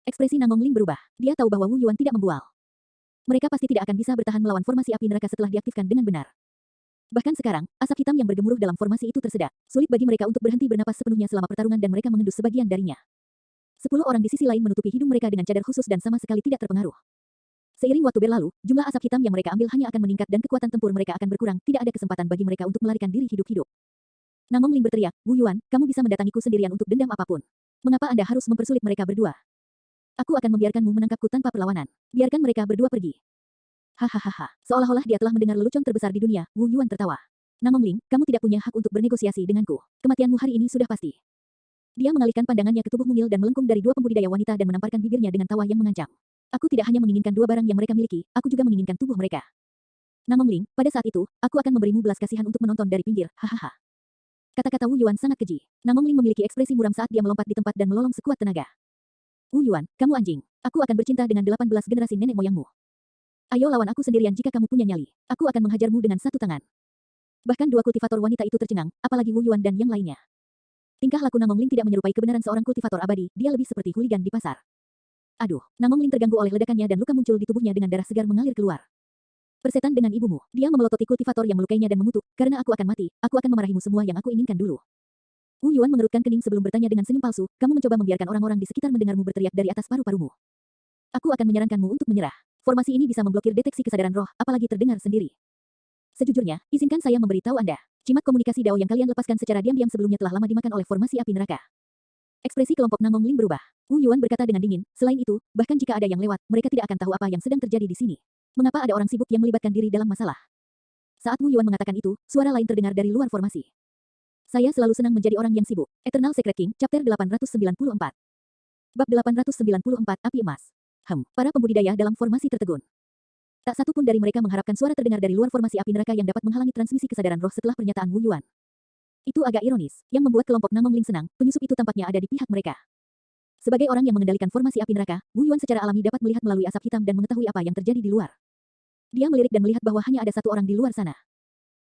Ekspresi Namongling berubah. Dia tahu bahwa Wu Yuan tidak membual. Mereka pasti tidak akan bisa bertahan melawan formasi api neraka setelah diaktifkan dengan benar. Bahkan sekarang, asap hitam yang bergemuruh dalam formasi itu tersedak. Sulit bagi mereka untuk berhenti bernapas sepenuhnya selama pertarungan dan mereka mengendus sebagian darinya. 10 orang di sisi lain menutupi hidung mereka dengan cadar khusus dan sama sekali tidak terpengaruh. Seiring waktu berlalu, jumlah asap hitam yang mereka ambil hanya akan meningkat dan kekuatan tempur mereka akan berkurang. Tidak ada kesempatan bagi mereka untuk melarikan diri hidup-hidup. Namongling berteriak, Wu Yuan, kamu bisa mendatangiku sendirian untuk dendam apapun. Mengapa Anda harus mempersulit mereka berdua? Aku akan membiarkanmu menangkapku tanpa perlawanan. Biarkan mereka berdua pergi. Hahaha. Seolah-olah dia telah mendengar lelucon terbesar di dunia, Wu Yuan tertawa. Namongling, kamu tidak punya hak untuk bernegosiasi denganku. Kematianmu hari ini sudah pasti. Dia mengalihkan pandangannya ke tubuh mungil dan melengkung dari dua pembudidaya wanita dan menamparkan bibirnya dengan tawa yang mengancam. Aku tidak hanya menginginkan dua barang yang mereka miliki, aku juga menginginkan tubuh mereka. Namongling, pada saat itu, aku akan memberimu belas kasihan untuk menonton dari pinggir, hahaha. Kata-kata Wu Yuan sangat keji. Namongling memiliki ekspresi muram saat dia melompat di tempat dan melolong sekuat tenaga. Wu Yuan, kamu anjing. Aku akan bercinta dengan 18 generasi nenek moyangmu. Ayo lawan aku sendirian jika kamu punya nyali. Aku akan menghajarmu dengan satu tangan. Bahkan dua kultivator wanita itu tercengang, apalagi Wu Yuan dan yang lainnya. Tingkah laku Namongling tidak menyerupai kebenaran seorang kultivator abadi, dia lebih seperti hooligan di pasar. Aduh, Namongling terganggu oleh ledakannya dan luka muncul di tubuhnya dengan darah segar mengalir keluar. Persetan dengan ibumu, dia memelototi kultivator yang melukainya dan mengutuk, karena aku akan mati, aku akan memarahimu semua yang aku inginkan dulu. Wu Yuan mengerutkan kening sebelum bertanya dengan senyum palsu, kamu mencoba membiarkan orang-orang di sekitar mendengarmu berteriak dari atas paru-parumu. Aku akan menyarankanmu untuk menyerah. Formasi ini bisa memblokir deteksi kesadaran roh, apalagi terdengar sendiri. Sejujurnya, izinkan saya memberitahu Anda. Cimat komunikasi Dao yang kalian lepaskan secara diam-diam sebelumnya telah lama dimakan oleh formasi api neraka. Ekspresi kelompok Namongling berubah. Wu Yuan berkata dengan dingin, selain itu, bahkan jika ada yang lewat, mereka tidak akan tahu apa yang sedang terjadi di sini. Mengapa ada orang sibuk yang melibatkan diri dalam masalah? Saat Wu Yuan mengatakan itu, suara lain terdengar dari luar formasi. Saya selalu senang menjadi orang yang sibuk. Eternal Secret King, Chapter 894. Bab 894, Api Emas. Para pembudidaya dalam formasi tertegun. Tak satu pun dari mereka mengharapkan suara terdengar dari luar formasi api neraka yang dapat menghalangi transmisi kesadaran roh setelah pernyataan Wu Yuan. Itu agak ironis, yang membuat kelompok Namongling senang, penyusup itu tampaknya ada di pihak mereka. Sebagai orang yang mengendalikan formasi api neraka, Wu Yuan secara alami dapat melihat melalui asap hitam dan mengetahui apa yang terjadi di luar. Dia melirik dan melihat bahwa hanya ada satu orang di luar sana.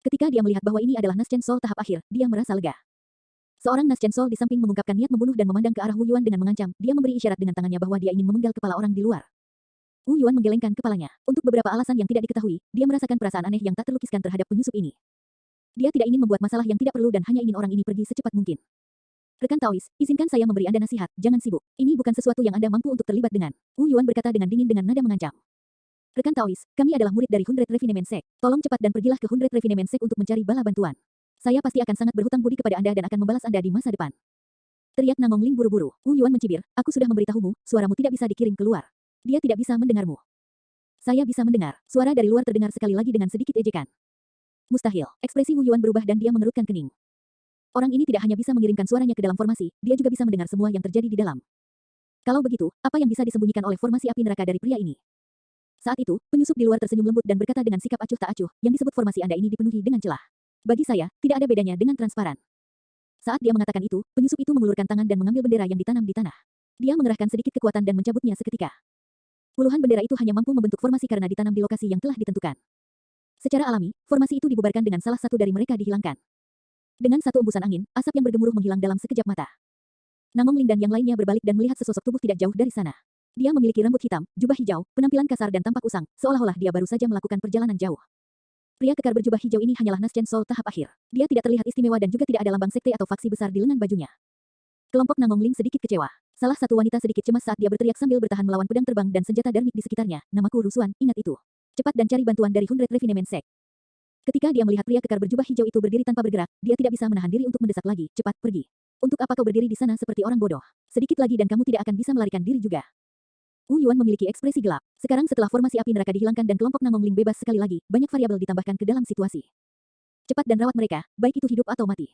Ketika dia melihat bahwa ini adalah Naschen Sol tahap akhir, dia merasa lega. Seorang Naschen Sol di samping mengungkapkan niat membunuh dan memandang ke arah Wu Yuan dengan mengancam, dia memberi isyarat dengan tangannya bahwa dia ingin memenggal kepala orang di luar. Wu Yuan menggelengkan kepalanya. Untuk beberapa alasan yang tidak diketahui, dia merasakan perasaan aneh yang tak terlukiskan terhadap penyusup ini. Dia tidak ingin membuat masalah yang tidak perlu dan hanya ingin orang ini pergi secepat mungkin. Rekan Taois, izinkan saya memberi Anda nasihat, jangan sibuk. Ini bukan sesuatu yang Anda mampu untuk terlibat dengan. Wu Yuan berkata dengan dingin dengan nada mengancam. Rekan Taois, kami adalah murid dari Hundred Refinement Sect. Tolong cepat dan pergilah ke Hundred Refinement Sect untuk mencari bala bantuan. Saya pasti akan sangat berhutang budi kepada Anda dan akan membalas Anda di masa depan. Teriak Namongling buru-buru. Wu Yuan mencibir, aku sudah memberitahumu, suaramu tidak bisa dikirim keluar. Dia tidak bisa mendengarmu. Saya bisa mendengar. Suara dari luar terdengar sekali lagi dengan sedikit ejekan. Mustahil. Ekspresi Wu Yuan berubah dan dia mengerutkan kening. Orang ini tidak hanya bisa mengirimkan suaranya ke dalam formasi, dia juga bisa mendengar semua yang terjadi di dalam. Kalau begitu, apa yang bisa disembunyikan oleh formasi api neraka dari pria ini? Saat itu, penyusup di luar tersenyum lembut dan berkata dengan sikap acuh tak acuh, yang disebut formasi Anda ini dipenuhi dengan celah. Bagi saya, tidak ada bedanya dengan transparan. Saat dia mengatakan itu, penyusup itu mengulurkan tangan dan mengambil bendera yang ditanam di tanah. Dia mengerahkan sedikit kekuatan dan mencabutnya seketika. Puluhan bendera itu hanya mampu membentuk formasi karena ditanam di lokasi yang telah ditentukan. Secara alami, formasi itu dibubarkan dengan salah satu dari mereka dihilangkan. Dengan satu embusan angin, asap yang bergemuruh menghilang dalam sekejap mata. Namongling dan yang lainnya berbalik dan melihat sesosok tubuh tidak jauh dari sana. Dia memiliki rambut hitam, jubah hijau, penampilan kasar dan tampak usang, seolah-olah dia baru saja melakukan perjalanan jauh. Pria kekar berjubah hijau ini hanyalah Naschen Sol tahap akhir. Dia tidak terlihat istimewa dan juga tidak ada lambang sekte atau faksi besar di lengan bajunya. Kelompok Nangongling sedikit kecewa. Salah satu wanita sedikit cemas saat dia berteriak sambil bertahan melawan pedang terbang dan senjata darmik di sekitarnya. Namaku Rusuan, ingat itu. Cepat dan cari bantuan dari Hundred Refinement Sect. Ketika dia melihat pria kekar berjubah hijau itu berdiri tanpa bergerak, dia tidak bisa menahan diri untuk mendesak lagi. Cepat, pergi. Untuk apa kau berdiri di sana seperti orang bodoh? Sedikit lagi dan kamu tidak akan bisa melarikan diri juga. Wu Yuan memiliki ekspresi gelap. Sekarang setelah formasi api neraka dihilangkan dan kelompok Nangongling bebas sekali lagi, banyak variabel ditambahkan ke dalam situasi. Cepat dan rawat mereka, baik itu hidup atau mati.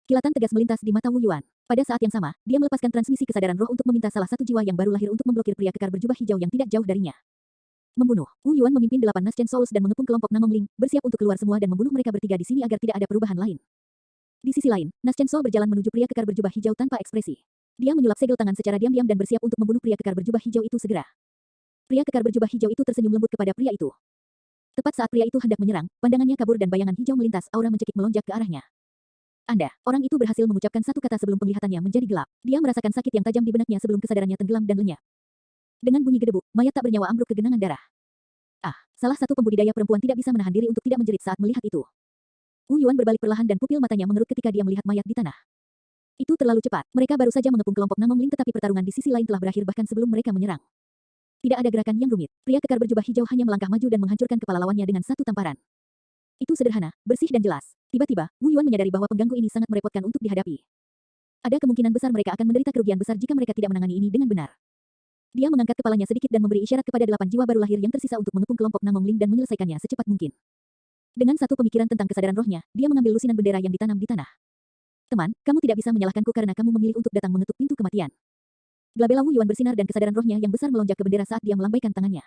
Kilatan tegas melintas di mata Wu Yuan. Pada saat yang sama, dia melepaskan transmisi kesadaran roh untuk meminta salah satu jiwa yang baru lahir untuk memblokir pria kekar berjubah hijau yang tidak jauh darinya. Membunuh. Wu Yuan memimpin 8 Naschen Souls dan mengepung kelompok Nangongling, bersiap untuk keluar semua dan membunuh mereka bertiga di sini agar tidak ada perubahan lain. Di sisi lain, Naschen Soul berjalan menuju pria kekar berjubah hijau tanpa ekspresi. Dia menyulap segel tangan secara diam-diam dan bersiap untuk membunuh pria kekar berjubah hijau itu segera. Pria kekar berjubah hijau itu tersenyum lembut kepada pria itu. Tepat saat pria itu hendak menyerang, pandangannya kabur dan bayangan hijau melintas, aura mencekik melonjak ke arahnya. Anda, orang itu berhasil mengucapkan satu kata sebelum penglihatannya menjadi gelap. Dia merasakan sakit yang tajam di benaknya sebelum kesadarannya tenggelam dan lenyap. Dengan bunyi gedebuk, mayat tak bernyawa ambruk ke genangan darah. Ah, salah satu pembudidaya perempuan tidak bisa menahan diri untuk tidak menjerit saat melihat itu. Wu Yuan berbalik perlahan dan pupil matanya mengerut ketika dia melihat mayat di tanah. Itu terlalu cepat. Mereka baru saja mengepung kelompok Nangongling tetapi pertarungan di sisi lain telah berakhir bahkan sebelum mereka menyerang. Tidak ada gerakan yang rumit. Pria kekar berjubah hijau hanya melangkah maju dan menghancurkan kepala lawannya dengan satu tamparan. Itu sederhana, bersih dan jelas. Tiba-tiba, Wu Yuan menyadari bahwa pengganggu ini sangat merepotkan untuk dihadapi. Ada kemungkinan besar mereka akan menderita kerugian besar jika mereka tidak menangani ini dengan benar. Dia mengangkat kepalanya sedikit dan memberi isyarat kepada 8 jiwa baru lahir yang tersisa untuk mengepung kelompok Nangongling dan menyelesaikannya secepat mungkin. Dengan satu pemikiran tentang kesadaran rohnya, dia mengambil lusinan bendera yang ditanam di tanah. Teman, kamu tidak bisa menyalahkanku karena kamu memilih untuk datang mengetuk pintu kematian. Glabella Wu Yuan bersinar dan kesadaran rohnya yang besar melonjak ke bendera saat dia melambaikan tangannya.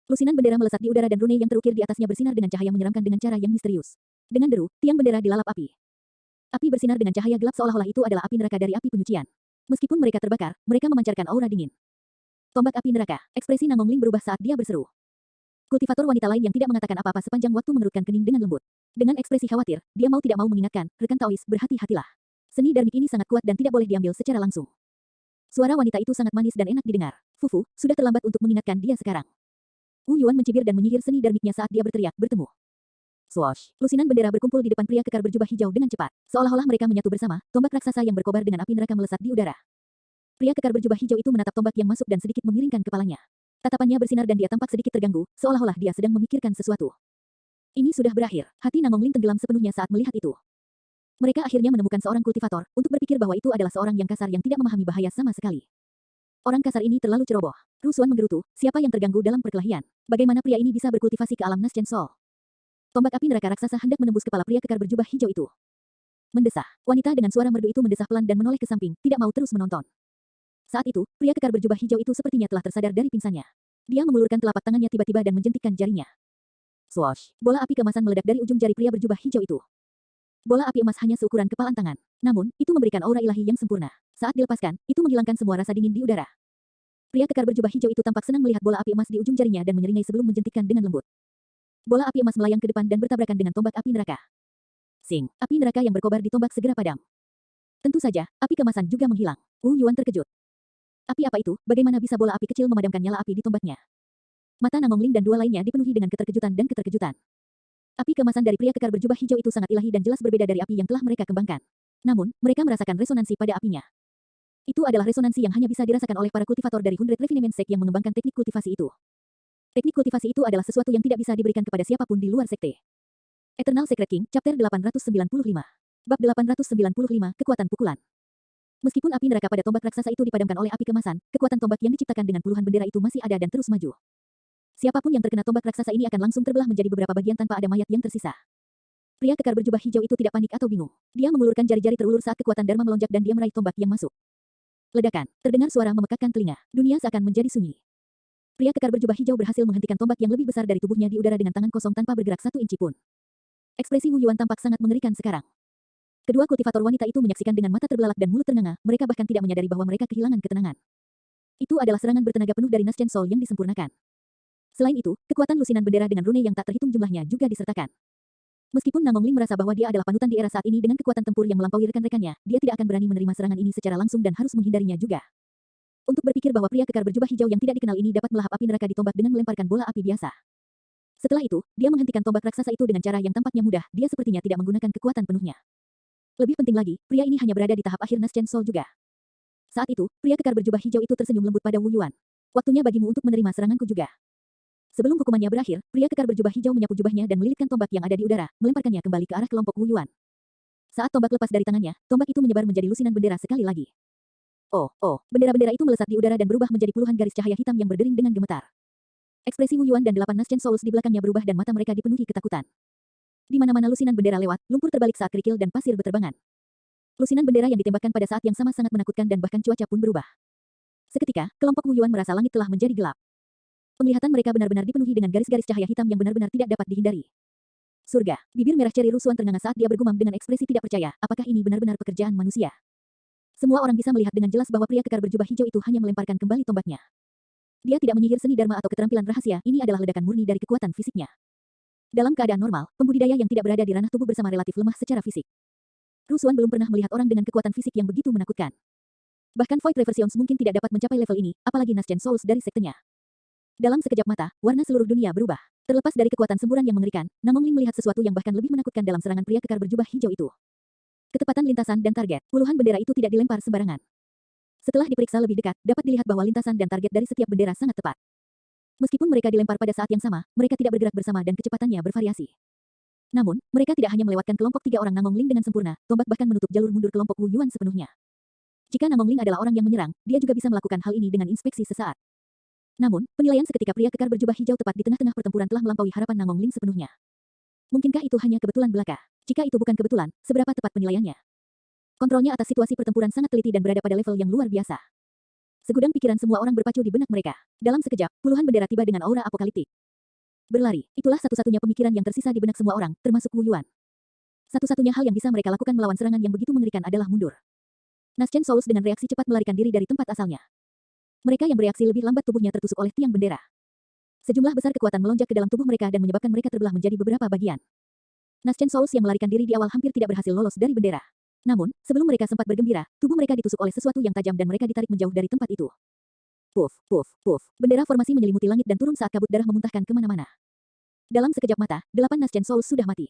Lusinan bendera melesat di udara dan rune yang terukir di atasnya bersinar dengan cahaya menyeramkan dengan cara yang misterius. Dengan deru, tiang bendera dilalap api. Api bersinar dengan cahaya gelap seolah-olah itu adalah api neraka dari api penyucian. Meskipun mereka terbakar, mereka memancarkan aura dingin. Tombak api neraka, ekspresi Nangongling berubah saat dia berseru. Kultivator wanita lain yang tidak mengatakan apa-apa sepanjang waktu mengerutkan kening dengan lembut. Dengan ekspresi khawatir, dia mau tidak mau mengingatkan, rekan Taois, berhati-hatilah. Seni darmik ini sangat kuat dan tidak boleh diambil secara langsung. Suara wanita itu sangat manis dan enak didengar. Fufu, sudah terlambat untuk mengingatkan dia sekarang. Wu Yuan mencibir dan menyihir seni darmiknya saat dia berteriak, bertemu. Swoosh. Lusinan bendera berkumpul di depan pria kekar berjubah hijau dengan cepat. Seolah-olah mereka menyatu bersama, tombak raksasa yang berkobar dengan api neraka melesat di udara. Pria kekar berjubah hijau itu menatap tombak yang masuk dan sedikit memiringkan kepalanya. Tatapannya bersinar dan dia tampak sedikit terganggu, seolah-olah dia sedang memikirkan sesuatu. Ini sudah berakhir. Hati Nangongling tenggelam sepenuhnya saat melihat itu. Mereka akhirnya menemukan seorang kultivator, untuk berpikir bahwa itu adalah seorang yang kasar yang tidak memahami bahaya sama sekali. Orang kasar ini terlalu ceroboh. Rusuan menggerutu, siapa yang terganggu dalam perkelahian? Bagaimana pria ini bisa berkultivasi ke alam Naschen Soul? Tombak api neraka raksasa hendak menembus kepala pria kekar berjubah hijau itu. Mendesah. Wanita dengan suara merdu itu mendesah pelan dan menoleh ke samping, tidak mau terus menonton. Saat itu, pria kekar berjubah hijau itu sepertinya telah tersadar dari pingsannya. Dia mengulurkan telapak tangannya tiba-tiba dan menjentikkan jarinya. Swoosh. Bola api kemasan meledak dari ujung jari pria berjubah hijau itu. Bola api emas hanya seukuran kepalan tangan. Namun, itu memberikan aura ilahi yang sempurna. Saat dilepaskan, itu menghilangkan semua rasa dingin di udara. Pria kekar berjubah hijau itu tampak senang melihat bola api emas di ujung jarinya dan menyeringai sebelum menjentikkan dengan lembut. Bola api emas melayang ke depan dan bertabrakan dengan tombak api neraka. Sing, api neraka yang berkobar di tombak segera padam. Tentu saja, api kemasan juga menghilang. Wu Yuan terkejut. Api apa itu? Bagaimana bisa bola api kecil memadamkan nyala api di tombaknya? Mata Nangongling dan dua lainnya dipenuhi dengan keterkejutan dan keterkejutan. Api kemasan dari pria kekar berjubah hijau itu sangat ilahi dan jelas berbeda dari api yang telah mereka kembangkan. Namun, mereka merasakan resonansi pada apinya. Itu adalah resonansi yang hanya bisa dirasakan oleh para kultivator dari Hundred Refinement Sect yang mengembangkan teknik kultivasi itu. Teknik kultivasi itu adalah sesuatu yang tidak bisa diberikan kepada siapapun di luar sekte. Eternal Secret King, Chapter 895. Bab 895, Kekuatan Pukulan. Meskipun api neraka pada tombak raksasa itu dipadamkan oleh api kemasan, kekuatan tombak yang diciptakan dengan puluhan bendera itu masih ada dan terus maju. Siapapun yang terkena tombak raksasa ini akan langsung terbelah menjadi beberapa bagian tanpa ada mayat yang tersisa. Pria kekar berjubah hijau itu tidak panik atau bingung. Dia mengulurkan jari-jari terulur saat kekuatan Dharma melonjak dan dia meraih tombak yang masuk. Ledakan, terdengar suara memekakkan telinga. Dunia seakan menjadi sunyi. Pria kekar berjubah hijau berhasil menghentikan tombak yang lebih besar dari tubuhnya di udara dengan tangan kosong tanpa bergerak satu inci pun. Ekspresi Wu Yuan tampak sangat mengerikan sekarang. Kedua kultivator wanita itu menyaksikan dengan mata terbelalak dan mulut ternganga, mereka bahkan tidak menyadari bahwa mereka kehilangan ketenangan. Itu adalah serangan bertenaga penuh dari Naschen Soul yang disempurnakan. Selain itu, kekuatan lusinan bendera dengan rune yang tak terhitung jumlahnya juga disertakan. Meskipun Nangongling merasa bahwa dia adalah panutan di era saat ini dengan kekuatan tempur yang melampaui rekan-rekannya, dia tidak akan berani menerima serangan ini secara langsung dan harus menghindarinya juga. Untuk berpikir bahwa pria kekar berjubah hijau yang tidak dikenal ini dapat melahap api neraka di tombak dengan melemparkan bola api biasa. Setelah itu, dia menghentikan tombak raksasa itu dengan cara yang tampaknya mudah, dia sepertinya tidak menggunakan kekuatan penuhnya. Lebih penting lagi, pria ini hanya berada di tahap akhir Nas Chen Sol juga. Saat itu, pria kekar berjubah hijau itu tersenyum lembut pada Wu Yuan. Waktunya bagimu untuk menerima seranganku juga. Sebelum hukumannya berakhir, pria kekar berjubah hijau menyapu jubahnya dan melilitkan tombak yang ada di udara, melemparkannya kembali ke arah kelompok Wu Yuan. Saat tombak lepas dari tangannya, tombak itu menyebar menjadi lusinan bendera sekali lagi. Oh, bendera-bendera itu melesat di udara dan berubah menjadi puluhan garis cahaya hitam yang berdering dengan gemetar. Ekspresi Wu Yuan dan 8 Nas Chen Souls di belakangnya berubah dan mata mereka dipenuhi ketakutan. Di mana-mana lusinan bendera lewat, lumpur terbalik saat kerikil dan pasir berterbangan. Lusinan bendera yang ditembakkan pada saat yang sama sangat menakutkan dan bahkan cuaca pun berubah. Seketika, kelompok Wu Yuan merasa langit telah menjadi gelap. Penglihatan mereka benar-benar dipenuhi dengan garis-garis cahaya hitam yang benar-benar tidak dapat dihindari. Surga, bibir merah Cherry Rusuan ternganga saat dia bergumam dengan ekspresi tidak percaya, apakah ini benar-benar pekerjaan manusia? Semua orang bisa melihat dengan jelas bahwa pria kekar berjubah hijau itu hanya melemparkan kembali tombaknya. Dia tidak menyihir seni dharma atau keterampilan rahasia, ini adalah ledakan murni dari kekuatan fisiknya. Dalam keadaan normal, pembudidaya yang tidak berada di ranah tubuh bersama relatif lemah secara fisik. Rusuan belum pernah melihat orang dengan kekuatan fisik yang begitu menakutkan. Bahkan Void Reversions mungkin tidak dapat mencapai level ini, apalagi Nas Chen Souls dari sektenya. Dalam sekejap mata, warna seluruh dunia berubah. Terlepas dari kekuatan semburan yang mengerikan, Namong Ling melihat sesuatu yang bahkan lebih menakutkan dalam serangan pria kekar berjubah hijau itu. Ketepatan lintasan dan target, puluhan bendera itu tidak dilempar sembarangan. Setelah diperiksa lebih dekat, dapat dilihat bahwa lintasan dan target dari setiap bendera sangat tepat. Meskipun mereka dilempar pada saat yang sama, mereka tidak bergerak bersama dan kecepatannya bervariasi. Namun, mereka tidak hanya melewatkan kelompok 3 orang Namong Ling dengan sempurna, tombak bahkan menutup jalur mundur kelompok Wu Yuan sepenuhnya. Jika Namong Ling adalah orang yang menyerang, dia juga bisa melakukan hal ini dengan inspeksi sesaat. Namun, penilaian seketika pria kekar berjubah hijau tepat di tengah-tengah pertempuran telah melampaui harapan Namong Ling sepenuhnya. Mungkinkah itu hanya kebetulan belaka? Jika itu bukan kebetulan, seberapa tepat penilaiannya? Kontrolnya atas situasi pertempuran sangat teliti dan berada pada level yang luar biasa. Segudang pikiran semua orang berpacu di benak mereka. Dalam sekejap, puluhan bendera tiba dengan aura apokaliptik. Berlari, itulah satu-satunya pemikiran yang tersisa di benak semua orang, termasuk Wu Yuan. Satu-satunya hal yang bisa mereka lakukan melawan serangan yang begitu mengerikan adalah mundur. Nas Chen Souls dengan reaksi cepat melarikan diri dari tempat asalnya. Mereka yang bereaksi lebih lambat tubuhnya tertusuk oleh tiang bendera. Sejumlah besar kekuatan melonjak ke dalam tubuh mereka dan menyebabkan mereka terbelah menjadi beberapa bagian. Nas Chen Souls yang melarikan diri di awal hampir tidak berhasil lolos dari bendera. Namun, sebelum mereka sempat bergembira, tubuh mereka ditusuk oleh sesuatu yang tajam dan mereka ditarik menjauh dari tempat itu. Puff, puff, puff. Bendera formasi menyelimuti langit dan turun saat kabut darah memuntahkan kemana-mana. Dalam sekejap mata, 8 Nas Chen Souls sudah mati.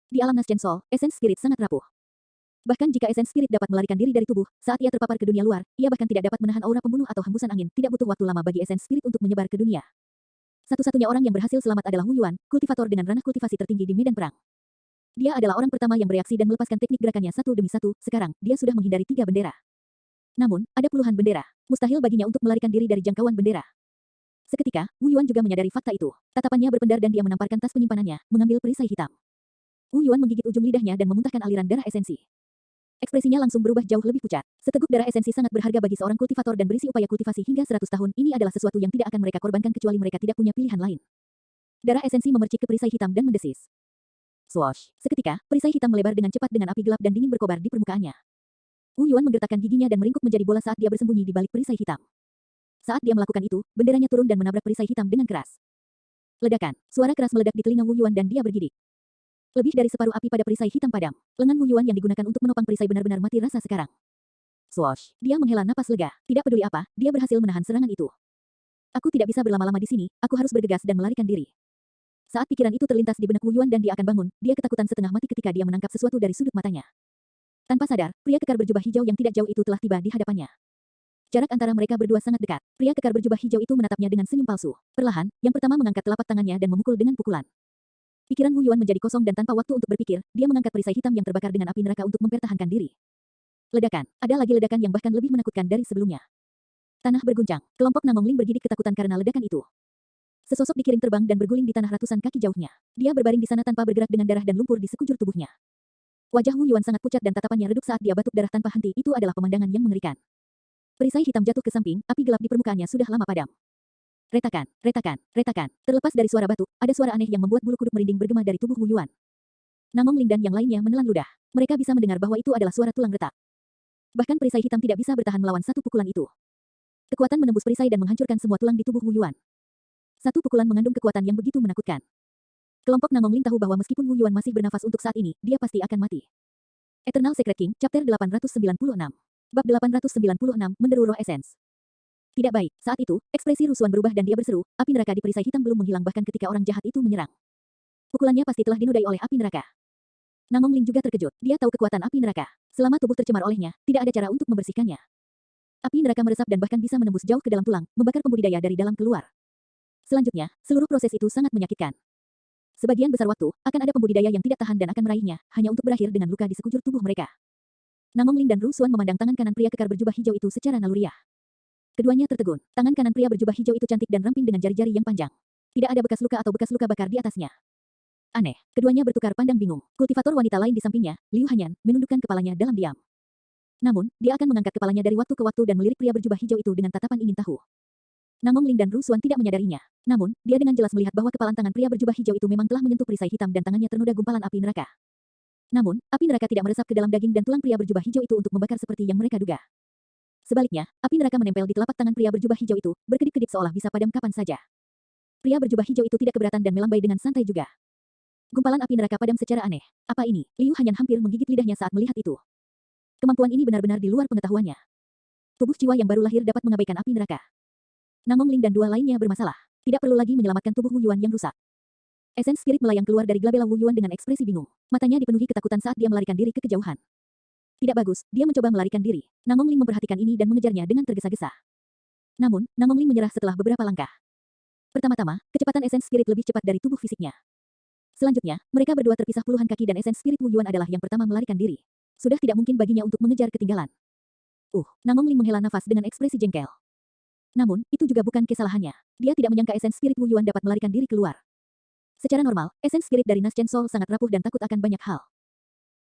Di alam Nas Chen Soul, esens spirit sangat rapuh. Bahkan jika esens spirit dapat melarikan diri dari tubuh, saat ia terpapar ke dunia luar, ia bahkan tidak dapat menahan aura pembunuh atau hembusan angin, tidak butuh waktu lama bagi esens spirit untuk menyebar ke dunia. Satu-satunya orang yang berhasil selamat adalah Wu Yuan, kultivator dengan ranah kultivasi tertinggi di medan perang. Dia adalah orang pertama yang bereaksi dan melepaskan teknik gerakannya satu demi satu. Sekarang, dia sudah menghindari 3 bendera. Namun, ada puluhan bendera. Mustahil baginya untuk melarikan diri dari jangkauan bendera. Seketika, Wu Yuan juga menyadari fakta itu. Tatapannya berpendar dan dia menamparkan tas penyimpanannya, mengambil perisai hitam. Wu Yuan menggigit ujung lidahnya dan memuntahkan aliran darah esensi. Ekspresinya langsung berubah jauh lebih pucat. Seteguk darah esensi sangat berharga bagi seorang kultivator dan berisi upaya kultivasi hingga 100 tahun. Ini adalah sesuatu yang tidak akan mereka korbankan kecuali mereka tidak punya pilihan lain. Darah esensi memercik ke perisai hitam dan mendesis. Swoosh. Seketika, perisai hitam melebar dengan cepat dengan api gelap dan dingin berkobar di permukaannya. Wu Yuan menggertakkan giginya dan meringkuk menjadi bola saat dia bersembunyi di balik perisai hitam. Saat dia melakukan itu, benderanya turun dan menabrak perisai hitam dengan keras. Ledakan. Suara keras meledak di telinga Wu Yuan dan dia bergidik. Lebih dari separuh api pada perisai hitam padam. Lengan Wu Yuan yang digunakan untuk menopang perisai benar-benar mati rasa sekarang. Swoosh. Dia menghela napas lega. Tidak peduli apa, dia berhasil menahan serangan itu. Aku tidak bisa berlama-lama di sini, aku harus bergegas dan melarikan diri. Saat pikiran itu terlintas di benak Wu Yuan dan dia akan bangun, dia ketakutan setengah mati ketika dia menangkap sesuatu dari sudut matanya. Tanpa sadar, pria kekar berjubah hijau yang tidak jauh itu telah tiba di hadapannya. Jarak antara mereka berdua sangat dekat. Pria kekar berjubah hijau itu menatapnya dengan senyum palsu. Perlahan, yang pertama mengangkat telapak tangannya dan memukul dengan pukulan. Pikiran Wu Yuan menjadi kosong dan tanpa waktu untuk berpikir, dia mengangkat perisai hitam yang terbakar dengan api neraka untuk mempertahankan diri. Ledakan. Ada lagi ledakan yang bahkan lebih menakutkan dari sebelumnya. Tanah berguncang. Kelompok Namong Ling bergidik ketakutan karena ledakan itu. Sesosok dikirim terbang dan berguling di tanah ratusan kaki jauhnya. Dia berbaring di sana tanpa bergerak dengan darah dan lumpur di sekujur tubuhnya. Wajah Wu Yuan sangat pucat dan tatapannya redup saat dia batuk darah tanpa henti. Itu adalah pemandangan yang mengerikan. Perisai hitam jatuh ke samping, api gelap di permukaannya sudah lama padam. Retakan, retakan, retakan. Terlepas dari suara batuk, ada suara aneh yang membuat bulu kuduk merinding bergema dari tubuh Wu Yuan. Namong Ling dan yang lainnya menelan ludah. Mereka bisa mendengar bahwa itu adalah suara tulang retak. Bahkan perisai hitam tidak bisa bertahan melawan satu pukulan itu. Kekuatan menembus perisai dan menghancurkan semua tulang di tubuh Wu Yuan. Satu pukulan mengandung kekuatan yang begitu menakutkan. Kelompok Namong Ling tahu bahwa meskipun Wu Yuan masih bernafas untuk saat ini, dia pasti akan mati. Eternal Secret King, Chapter 896. Bab 896, Menderu Roh Essence. Tidak baik. Saat itu, ekspresi Rusuan berubah dan dia berseru, api neraka di perisai hitam belum menghilang bahkan ketika orang jahat itu menyerang. Pukulannya pasti telah dinodai oleh api neraka. Namong Ling juga terkejut. Dia tahu kekuatan api neraka. Selama tubuh tercemar olehnya, tidak ada cara untuk membersihkannya. Api neraka meresap dan bahkan bisa menembus jauh ke dalam tulang, membakar pembudidaya dari dalam keluar. Selanjutnya, seluruh proses itu sangat menyakitkan. Sebagian besar waktu, akan ada pembudidaya yang tidak tahan dan akan meraihnya, hanya untuk berakhir dengan luka di sekujur tubuh mereka. Namong Ling dan Rusuan memandang tangan kanan pria kekar berjubah hijau itu secara naluriah. Keduanya tertegun. Tangan kanan pria berjubah hijau itu cantik dan ramping dengan jari-jari yang panjang. Tidak ada bekas luka atau bekas luka bakar di atasnya. Aneh, keduanya bertukar pandang bingung. Kultivator wanita lain di sampingnya, Liu Hanyan, menundukkan kepalanya dalam diam. Namun, dia akan mengangkat kepalanya dari waktu ke waktu dan melirik pria berjubah hijau itu dengan tatapan ingin tahu. Namong Ling dan Rusuan tidak menyadarinya. Namun, dia dengan jelas melihat bahwa kepalan tangan pria berjubah hijau itu memang telah menyentuh perisai hitam dan tangannya ternoda gumpalan api neraka. Namun, api neraka tidak meresap ke dalam daging dan tulang pria berjubah hijau itu untuk membakar seperti yang mereka duga. Sebaliknya, api neraka menempel di telapak tangan pria berjubah hijau itu, berkedip-kedip seolah bisa padam kapan saja. Pria berjubah hijau itu tidak keberatan dan melambai dengan santai juga. Gumpalan api neraka padam secara aneh. Apa ini? Liu Hanyan hampir menggigit lidahnya saat melihat itu. Kemampuan ini benar-benar di luar pengetahuannya. Tubuh jiwa yang baru lahir dapat mengabaikan api neraka. Namong Ling dan dua lainnya bermasalah. Tidak perlu lagi menyelamatkan tubuh Wu Yuan yang rusak. Esens spirit melayang keluar dari glabella Wu Yuan dengan ekspresi bingung. Matanya dipenuhi ketakutan saat dia melarikan diri ke kejauhan. Tidak bagus, dia mencoba melarikan diri. Namong Ling memperhatikan ini dan mengejarnya dengan tergesa-gesa. Namun, Namong Ling menyerah setelah beberapa langkah. Pertama-tama, kecepatan esens spirit lebih cepat dari tubuh fisiknya. Selanjutnya, mereka berdua terpisah puluhan kaki dan esens spirit Wu Yuan adalah yang pertama melarikan diri. Sudah tidak mungkin baginya untuk mengejar ketinggalan. Namong Ling menghela nafas dengan ekspresi jengkel. Namun, itu juga bukan kesalahannya. Dia tidak menyangka esens spirit Wu Yuan dapat melarikan diri keluar. Secara normal, esens spirit dari Naschen Soul sangat rapuh dan takut akan banyak hal.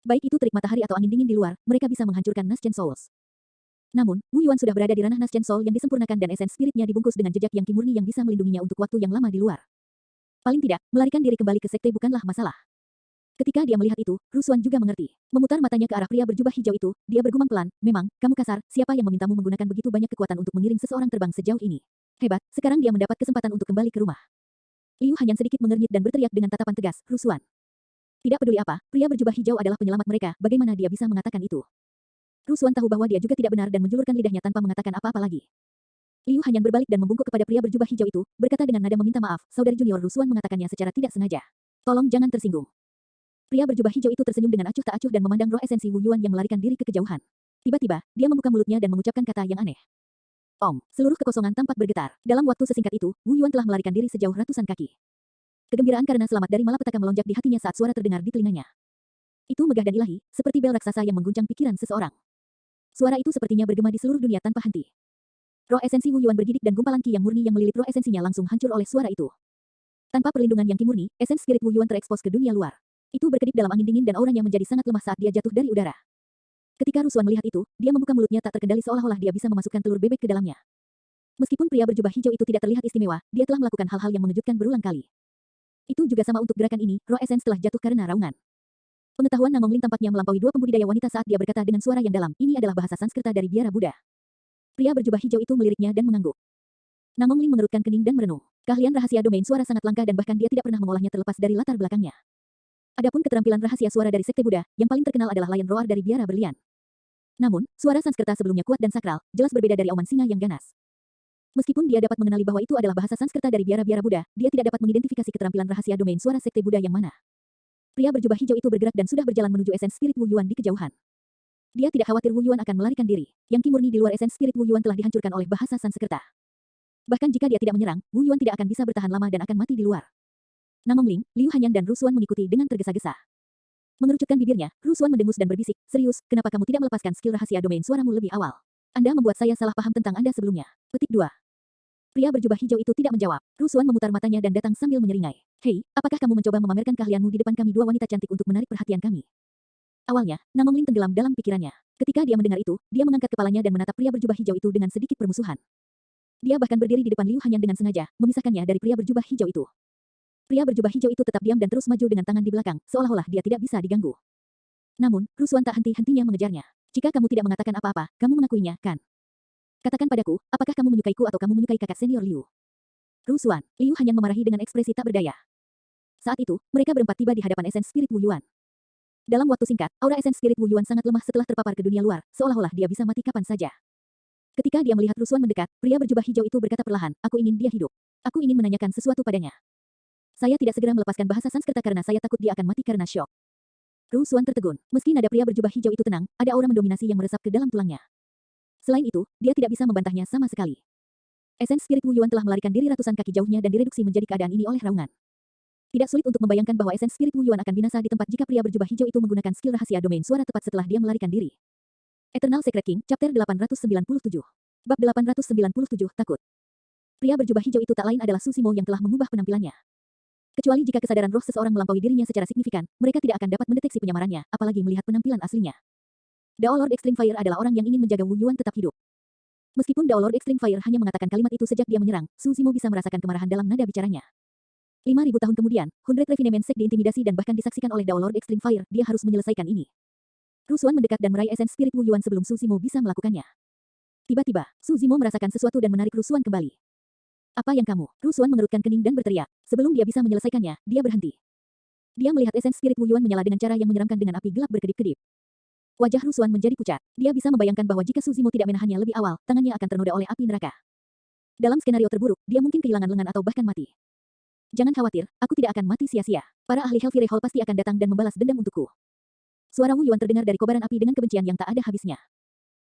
Baik itu terik matahari atau angin dingin di luar, mereka bisa menghancurkan Naschen Souls. Namun, Wu Yuan sudah berada di ranah Naschen Soul yang disempurnakan dan esens spiritnya dibungkus dengan jejak yang kimurni yang bisa melindunginya untuk waktu yang lama di luar. Paling tidak, melarikan diri kembali ke sekte bukanlah masalah. Ketika dia melihat itu, Rusuan juga mengerti. Memutar matanya ke arah pria berjubah hijau itu, dia bergumam pelan, memang, kamu kasar, siapa yang memintamu menggunakan begitu banyak kekuatan untuk mengiring seseorang terbang sejauh ini? Hebat, sekarang dia mendapat kesempatan untuk kembali ke rumah. Liu Hanyan sedikit mengernyit dan berteriak dengan tatapan tegas, Rusuan. Tidak peduli apa, pria berjubah hijau adalah penyelamat mereka, bagaimana dia bisa mengatakan itu? Rusuan tahu bahwa dia juga tidak benar dan menjulurkan lidahnya tanpa mengatakan apa-apa lagi. Liu Hanyan berbalik dan membungkuk kepada pria berjubah hijau itu, berkata dengan nada meminta maaf, saudari junior Rusuan mengatakannya secara tidak sengaja. Tolong jangan tersinggung. Pria berjubah hijau itu tersenyum dengan acuh tak acuh dan memandang roh esensi Wu Yuan yang melarikan diri ke kejauhan. Tiba-tiba, dia membuka mulutnya dan mengucapkan kata yang aneh. Seluruh kekosongan tampak bergetar. Dalam waktu sesingkat itu, Wu Yuan telah melarikan diri sejauh ratusan kaki. Kegembiraan karena selamat dari malapetaka melonjak di hatinya saat suara terdengar di telinganya. Itu megah dan ilahi, seperti bel raksasa yang mengguncang pikiran seseorang. Suara itu sepertinya bergema di seluruh dunia tanpa henti. Roh esensi Wu Yuan bergidik dan gumpalan ki yang murni yang melilit roh esensinya langsung hancur oleh suara itu. Tanpa perlindungan yang ki murni, esens spirit Wu Yuan terekspos ke dunia luar. Itu berkedip dalam angin dingin dan auranya menjadi sangat lemah saat dia jatuh dari udara. Ketika Rusuan melihat itu, dia membuka mulutnya tak terkendali seolah-olah dia bisa memasukkan telur bebek ke dalamnya. Meskipun pria berjubah hijau itu tidak terlihat istimewa, dia telah melakukan hal-hal yang mengejutkan berulang kali. Itu juga sama untuk gerakan ini, roh esens telah jatuh karena raungan. Pengetahuan Namong Ling tampaknya melampaui dua pembudidaya wanita saat dia berkata dengan suara yang dalam, ini adalah bahasa Sanskerta dari biara Buddha. Pria berjubah hijau itu meliriknya dan mengangguk. Namong Ling mengerutkan kening dan merenung. Keahlian rahasia domain suara sangat langka dan bahkan dia tidak pernah mengolahnya terlepas dari latar belakangnya. Adapun keterampilan rahasia suara dari sekte Buddha, yang paling terkenal adalah Lion Roar dari biara berlian. Namun, suara Sanskerta sebelumnya kuat dan sakral, jelas berbeda dari auman singa yang ganas. Meskipun dia dapat mengenali bahwa itu adalah bahasa Sanskerta dari biara-biara Buddha, dia tidak dapat mengidentifikasi keterampilan rahasia domain suara sekte Buddha yang mana. Pria berjubah hijau itu bergerak dan sudah berjalan menuju esens spirit Wu Yuan di kejauhan. Dia tidak khawatir Wu Yuan akan melarikan diri. Yang ki murni di luar esens spirit Wu Yuan telah dihancurkan oleh bahasa Sanskerta. Bahkan jika dia tidak menyerang, Wu Yuan tidak akan bisa bertahan lama dan akan mati di luar. Namong Ling, Liu Hanyan dan Rusuan mengikuti dengan tergesa-gesa. Mengerucutkan bibirnya, Rusuan mendengus dan berbisik, serius, kenapa kamu tidak melepaskan skill rahasia domain suaramu lebih awal? Anda membuat saya salah paham tentang Anda sebelumnya. Petik 2. Pria berjubah hijau itu tidak menjawab. Rusuan memutar matanya dan datang sambil menyeringai. Hei, apakah kamu mencoba memamerkan keahlianmu di depan kami dua wanita cantik untuk menarik perhatian kami? Awalnya, Namong Ling tenggelam dalam pikirannya. Ketika dia mendengar itu, dia mengangkat kepalanya dan menatap pria berjubah hijau itu dengan sedikit permusuhan. Dia bahkan berdiri di depan Liu Hanyan dengan sengaja, memisahkannya dari pria berjubah hijau itu. Pria berjubah hijau itu tetap diam dan terus maju dengan tangan di belakang, seolah-olah dia tidak bisa diganggu. Namun, Rusuan tak henti-hentinya mengejarnya. Jika kamu tidak mengatakan apa-apa, kamu mengakuinya, kan? Katakan padaku, apakah kamu menyukaiku atau kamu menyukai kakak senior Liu? Rusuan, Liu Hanyan memarahi dengan ekspresi tak berdaya. Saat itu, mereka berempat tiba di hadapan esens spirit Wu Yuan. Dalam waktu singkat, aura esens spirit Wu Yuan sangat lemah setelah terpapar ke dunia luar, seolah-olah dia bisa mati kapan saja. Ketika dia melihat Rusuan mendekat, pria berjubah hijau itu berkata perlahan, aku ingin dia hidup. Aku ingin menanyakan sesuatu padanya. Saya tidak segera melepaskan bahasa Sanskerta karena saya takut dia akan mati karena syok. Rusuan tertegun. Meski nada pria berjubah hijau itu tenang, ada aura mendominasi yang meresap ke dalam tulangnya. Selain itu, dia tidak bisa membantahnya sama sekali. Esens spirit Wu Yuan telah melarikan diri ratusan kaki jauhnya dan direduksi menjadi keadaan ini oleh raungan. Tidak sulit untuk membayangkan bahwa esens spirit Wu Yuan akan binasa di tempat jika pria berjubah hijau itu menggunakan skill rahasia domain suara tepat setelah dia melarikan diri. Eternal Secret King, Chapter 897. Bab 897, Takut. Pria berjubah hijau itu tak lain adalah Susimo yang telah mengubah penampilannya. Kecuali jika kesadaran roh seseorang melampaui dirinya secara signifikan, mereka tidak akan dapat mendeteksi penyamarannya, apalagi melihat penampilan aslinya. Dao Lord Extreme Fire adalah orang yang ingin menjaga Wu Yuan tetap hidup. Meskipun Dao Lord Extreme Fire hanya mengatakan kalimat itu sejak dia menyerang, Susimo bisa merasakan kemarahan dalam nada bicaranya. 5.000 tahun kemudian, Hundred Refinement Sect diintimidasi dan bahkan disaksikan oleh Dao Lord Extreme Fire, dia harus menyelesaikan ini. Rusuan mendekat dan meraih esens spirit Wu Yuan sebelum Susimo bisa melakukannya. Tiba-tiba, Susimo merasakan sesuatu dan menarik Rusuan kembali. Apa yang kamu? Rusuan mengerutkan kening dan berteriak. Sebelum dia bisa menyelesaikannya, dia berhenti. Dia melihat esens spirit Wu Yuan menyala dengan cara yang menyeramkan dengan api gelap berkedip-kedip. Wajah Rusuan menjadi pucat. Dia bisa membayangkan bahwa jika Susimo tidak menahannya lebih awal, tangannya akan ternoda oleh api neraka. Dalam skenario terburuk, dia mungkin kehilangan lengan atau bahkan mati. Jangan khawatir, aku tidak akan mati sia-sia. Para ahli Hellfire Hall pasti akan datang dan membalas dendam untukku. Suara Wu Yuan terdengar dari kobaran api dengan kebencian yang tak ada habisnya.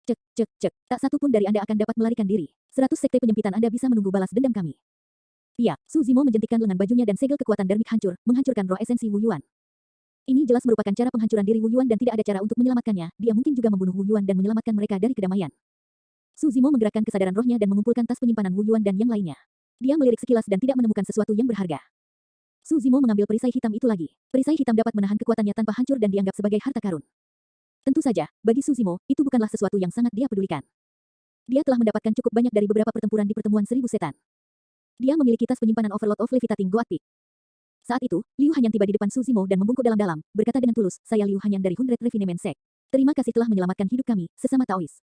Cek, cek, cek. Tak satu pun dari Anda akan dapat melarikan diri. 100 sekte penyempitan Anda bisa menunggu balas dendam kami. Iya, Susimo menjentikkan lengan bajunya dan segel kekuatan dermik hancur, menghancurkan roh esensi Wu Yuan. Ini jelas merupakan cara penghancuran diri Wu Yuan dan tidak ada cara untuk menyelamatkannya, dia mungkin juga membunuh Wu Yuan dan menyelamatkan mereka dari kedamaian. Susimo menggerakkan kesadaran rohnya dan mengumpulkan tas penyimpanan Wu Yuan dan yang lainnya. Dia melirik sekilas dan tidak menemukan sesuatu yang berharga. Susimo mengambil perisai hitam itu lagi. Perisai hitam dapat menahan kekuatannya tanpa hancur dan dianggap sebagai harta karun. Tentu saja, bagi Susimo, itu bukanlah sesuatu yang sangat dia pedulikan. Dia telah mendapatkan cukup banyak dari beberapa pertempuran di pertemuan 1000 setan. Dia memiliki tas penyimpanan Overlord of Levitating God Peak. Saat itu, Liu Hanyan tiba di depan Susimo dan membungkuk dalam-dalam, berkata dengan tulus, saya Liu Hanyan dari Hundred Refinement Sect. Terima kasih telah menyelamatkan hidup kami, sesama Taois.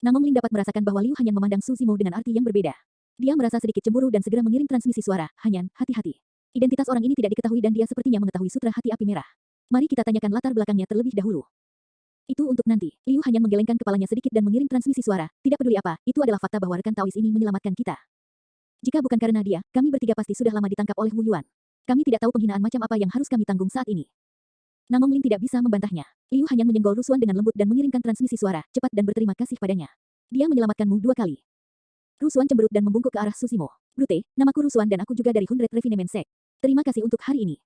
Namong Ling dapat merasakan bahwa Liu Hanyan memandang Susimo dengan arti yang berbeda. Dia merasa sedikit cemburu dan segera mengirim transmisi suara, Hanyan, hati-hati. Identitas orang ini tidak diketahui dan dia sepertinya mengetahui sutra hati api merah. Mari kita tanyakan latar belakangnya terlebih dahulu. Itu untuk nanti. Liu Hanyan menggelengkan kepalanya sedikit dan mengirim transmisi suara. Tidak peduli apa, itu adalah fakta bahwa rekan Taois ini menyelamatkan kita. Jika bukan karena dia, kami bertiga pasti sudah lama ditangkap oleh Wu Yuan. Kami tidak tahu penghinaan macam apa yang harus kami tanggung saat ini. Namong Ling tidak bisa membantahnya. Liu Hanyan menyenggol Rusuan dengan lembut dan mengirimkan transmisi suara, cepat dan berterima kasih padanya. Dia menyelamatkanmu 2 kali. Rusuan cemberut dan membungkuk ke arah Susimo. Brute, namaku Rusuan dan aku juga dari Hundred Refinement Sect. Terima kasih untuk hari ini.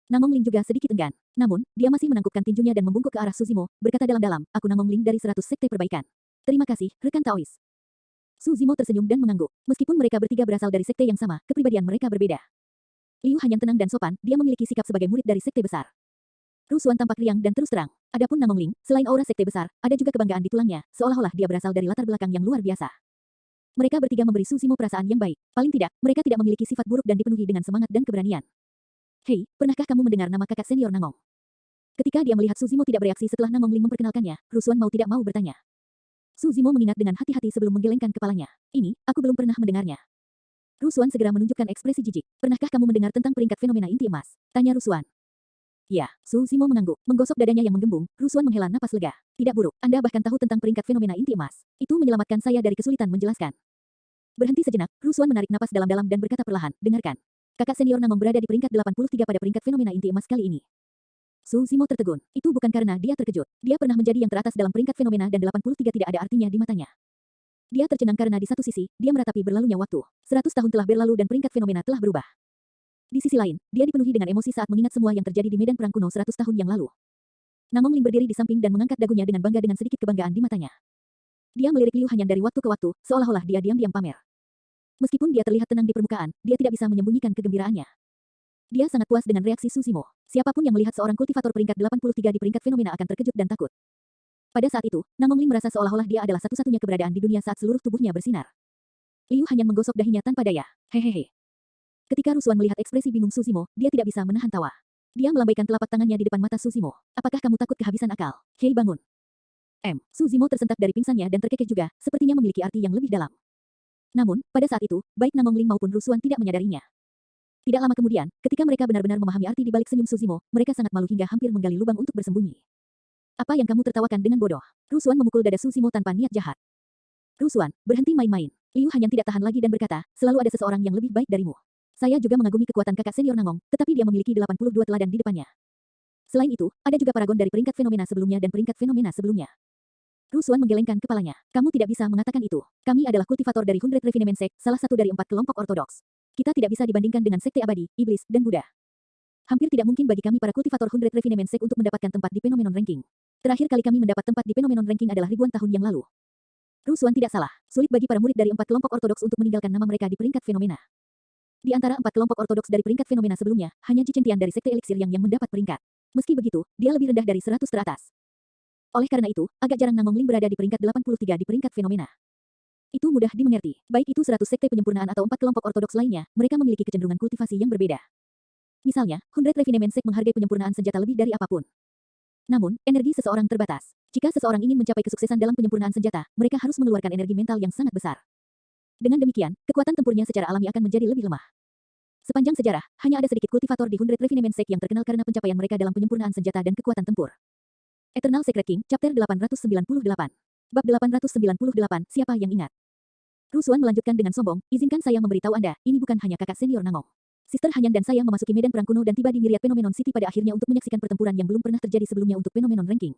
Namong Ling juga sedikit enggan. Namun, dia masih menangkupkan tinjunya dan membungkuk ke arah Susimo, berkata dalam-dalam, aku Namong Ling dari 100 sekte perbaikan. Terima kasih, rekan Taois. Susimo tersenyum dan mengangguk. Meskipun mereka bertiga berasal dari sekte yang sama, kepribadian mereka berbeda. Liu Hanyan tenang dan sopan, dia memiliki sikap sebagai murid dari sekte besar. Rusuan tampak riang dan terus terang. Adapun Namong Ling, selain aura sekte besar, ada juga kebanggaan di tulangnya, seolah-olah dia berasal dari latar belakang yang luar biasa. Mereka bertiga memberi Susimo perasaan yang baik. Paling tidak, mereka tidak memiliki sifat buruk dan dipenuhi dengan semangat dan keberanian. Hei, pernahkah kamu mendengar nama kakak senior Namong? Ketika dia melihat Susimo tidak bereaksi setelah Namong Ling memperkenalkannya, Rusuan mau tidak mau bertanya. Susimo mengingat dengan hati-hati sebelum menggelengkan kepalanya. Ini, aku belum pernah mendengarnya. Rusuan segera menunjukkan ekspresi jijik. Pernahkah kamu mendengar tentang peringkat fenomena inti emas? Tanya Rusuan. Ya, Susimo mengangguk, menggosok dadanya yang menggembung. Rusuan menghela napas lega. Tidak buruk, Anda bahkan tahu tentang peringkat fenomena inti emas. Itu menyelamatkan saya dari kesulitan menjelaskan. Berhenti sejenak, Rusuan menarik napas dalam-dalam dan berkata perlahan, dengarkan. Kakak senior Namong berada di peringkat 83 pada peringkat fenomena inti emas kali ini. Susimo tertegun. Itu bukan karena dia terkejut. Dia pernah menjadi yang teratas dalam peringkat fenomena dan 83 tidak ada artinya di matanya. Dia tercengang karena di satu sisi, dia meratapi berlalunya waktu. 100 tahun telah berlalu dan peringkat fenomena telah berubah. Di sisi lain, dia dipenuhi dengan emosi saat mengingat semua yang terjadi di medan perang kuno 100 tahun yang lalu. Namong Ling berdiri di samping dan mengangkat dagunya dengan bangga dengan sedikit kebanggaan di matanya. Dia melirik Liu Hanyan dari waktu ke waktu, seolah-olah dia diam-diam pamer. Meskipun dia terlihat tenang di permukaan, dia tidak bisa menyembunyikan kegembiraannya. Dia sangat puas dengan reaksi Susimo. Siapapun yang melihat seorang kultivator peringkat 83 di peringkat fenomena akan terkejut dan takut. Pada saat itu, Namong Ling merasa seolah-olah dia adalah satu-satunya keberadaan di dunia saat seluruh tubuhnya bersinar. Liu Hanyan menggosok dahinya tanpa daya. Hehehe. Ketika Rusuan melihat ekspresi bingung Susimo, dia tidak bisa menahan tawa. Dia melambaikan telapak tangannya di depan mata Susimo. Apakah kamu takut kehabisan akal? Hei bangun. Susimo tersentak dari pingsannya dan terkekeh juga, sepertinya memiliki arti yang lebih dalam. Namun, pada saat itu, baik Namong Ling maupun Rusuan tidak menyadarinya. Tidak lama kemudian, ketika mereka benar-benar memahami arti di balik senyum Susimo, mereka sangat malu hingga hampir menggali lubang untuk bersembunyi. Apa yang kamu tertawakan dengan bodoh? Rusuan memukul dada Susimo tanpa niat jahat. Rusuan, berhenti main-main. Liu Hanyan tidak tahan lagi dan berkata, selalu ada seseorang yang lebih baik darimu. Saya juga mengagumi kekuatan kakak senior Nangong, tetapi dia memiliki 82 teladan di depannya. Selain itu, ada juga paragon dari peringkat fenomena sebelumnya dan peringkat fenomena sebelumnya. Rusuan menggelengkan kepalanya. Kamu tidak bisa mengatakan itu. Kami adalah kultivator dari Hundred Refinement Sect, salah satu dari 4 kelompok ortodoks. Kita tidak bisa dibandingkan dengan sekte abadi, iblis, dan Buddha. Hampir tidak mungkin bagi kami para kultivator Hundred Refinement Sect untuk mendapatkan tempat di Phenomenon Ranking. Terakhir kali kami mendapat tempat di Phenomenon Ranking adalah ribuan tahun yang lalu. Rusuan tidak salah. Sulit bagi para murid dari 4 kelompok ortodoks untuk meninggalkan nama mereka di peringkat fenomena. Di antara 4 kelompok ortodoks dari peringkat fenomena sebelumnya, hanya Ji Chengtian dari sekte Elixir yang mendapat peringkat. Meski begitu, dia lebih rendah dari 100 teratas. Oleh karena itu, agak jarang Nangong Ling berada di peringkat 83 di peringkat fenomena. Itu mudah dimengerti. Baik itu 100 sekte penyempurnaan atau 4 kelompok ortodoks lainnya, mereka memiliki kecenderungan kultivasi yang berbeda. Misalnya, Hundred Refinement Sect menghargai penyempurnaan senjata lebih dari apapun. Namun, energi seseorang terbatas. Jika seseorang ingin mencapai kesuksesan dalam penyempurnaan senjata, mereka harus mengeluarkan energi mental yang sangat besar. Dengan demikian, kekuatan tempurnya secara alami akan menjadi lebih lemah. Sepanjang sejarah, hanya ada sedikit kultivator di Hundred Refinement Sect yang terkenal karena pencapaian mereka dalam penyempurnaan senjata dan kekuatan tempur. Eternal Secret King, Chapter 898. Bab 898, siapa yang ingat? Rusuan melanjutkan dengan sombong, izinkan saya memberitahu Anda, ini bukan hanya kakak senior Nangong. Sister Hanyan dan saya memasuki medan perang kuno dan tiba di Myriad Phenomenon City pada akhirnya untuk menyaksikan pertempuran yang belum pernah terjadi sebelumnya untuk Phenomenon Ranking.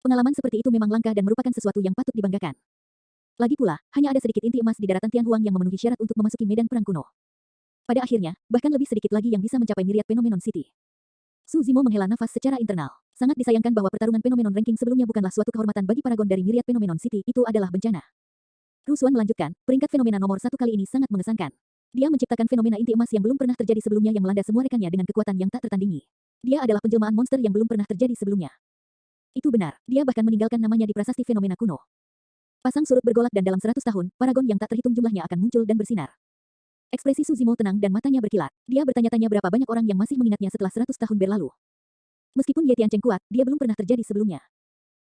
Pengalaman seperti itu memang langka dan merupakan sesuatu yang patut dibanggakan. Lagi pula, hanya ada sedikit inti emas di daratan Tianhuang yang memenuhi syarat untuk memasuki medan perang kuno. Pada akhirnya, bahkan lebih sedikit lagi yang bisa mencapai Myriad Phenomenon City. Su Zimo menghela nafas secara internal. Sangat disayangkan bahwa pertarungan Phenomenon Ranking sebelumnya bukanlah suatu kehormatan bagi paragon dari Myriad Phenomenon City, itu adalah bencana. Rusuan melanjutkan, peringkat fenomena nomor 1 kali ini sangat mengesankan. Dia menciptakan fenomena inti emas yang belum pernah terjadi sebelumnya yang melanda semua rekannya dengan kekuatan yang tak tertandingi. Dia adalah penjelmaan monster yang belum pernah terjadi sebelumnya. Itu benar, dia bahkan meninggalkan namanya di prasasti fenomena kuno. Pasang surut bergolak dan dalam 100 tahun, paragon yang tak terhitung jumlahnya akan muncul dan bersinar. Ekspresi Su Zimo tenang dan matanya berkilat. Dia bertanya-tanya berapa banyak orang yang masih mengingatnya setelah 100 tahun berlalu. Meskipun Ye Tiancheng kuat, dia belum pernah terjadi sebelumnya.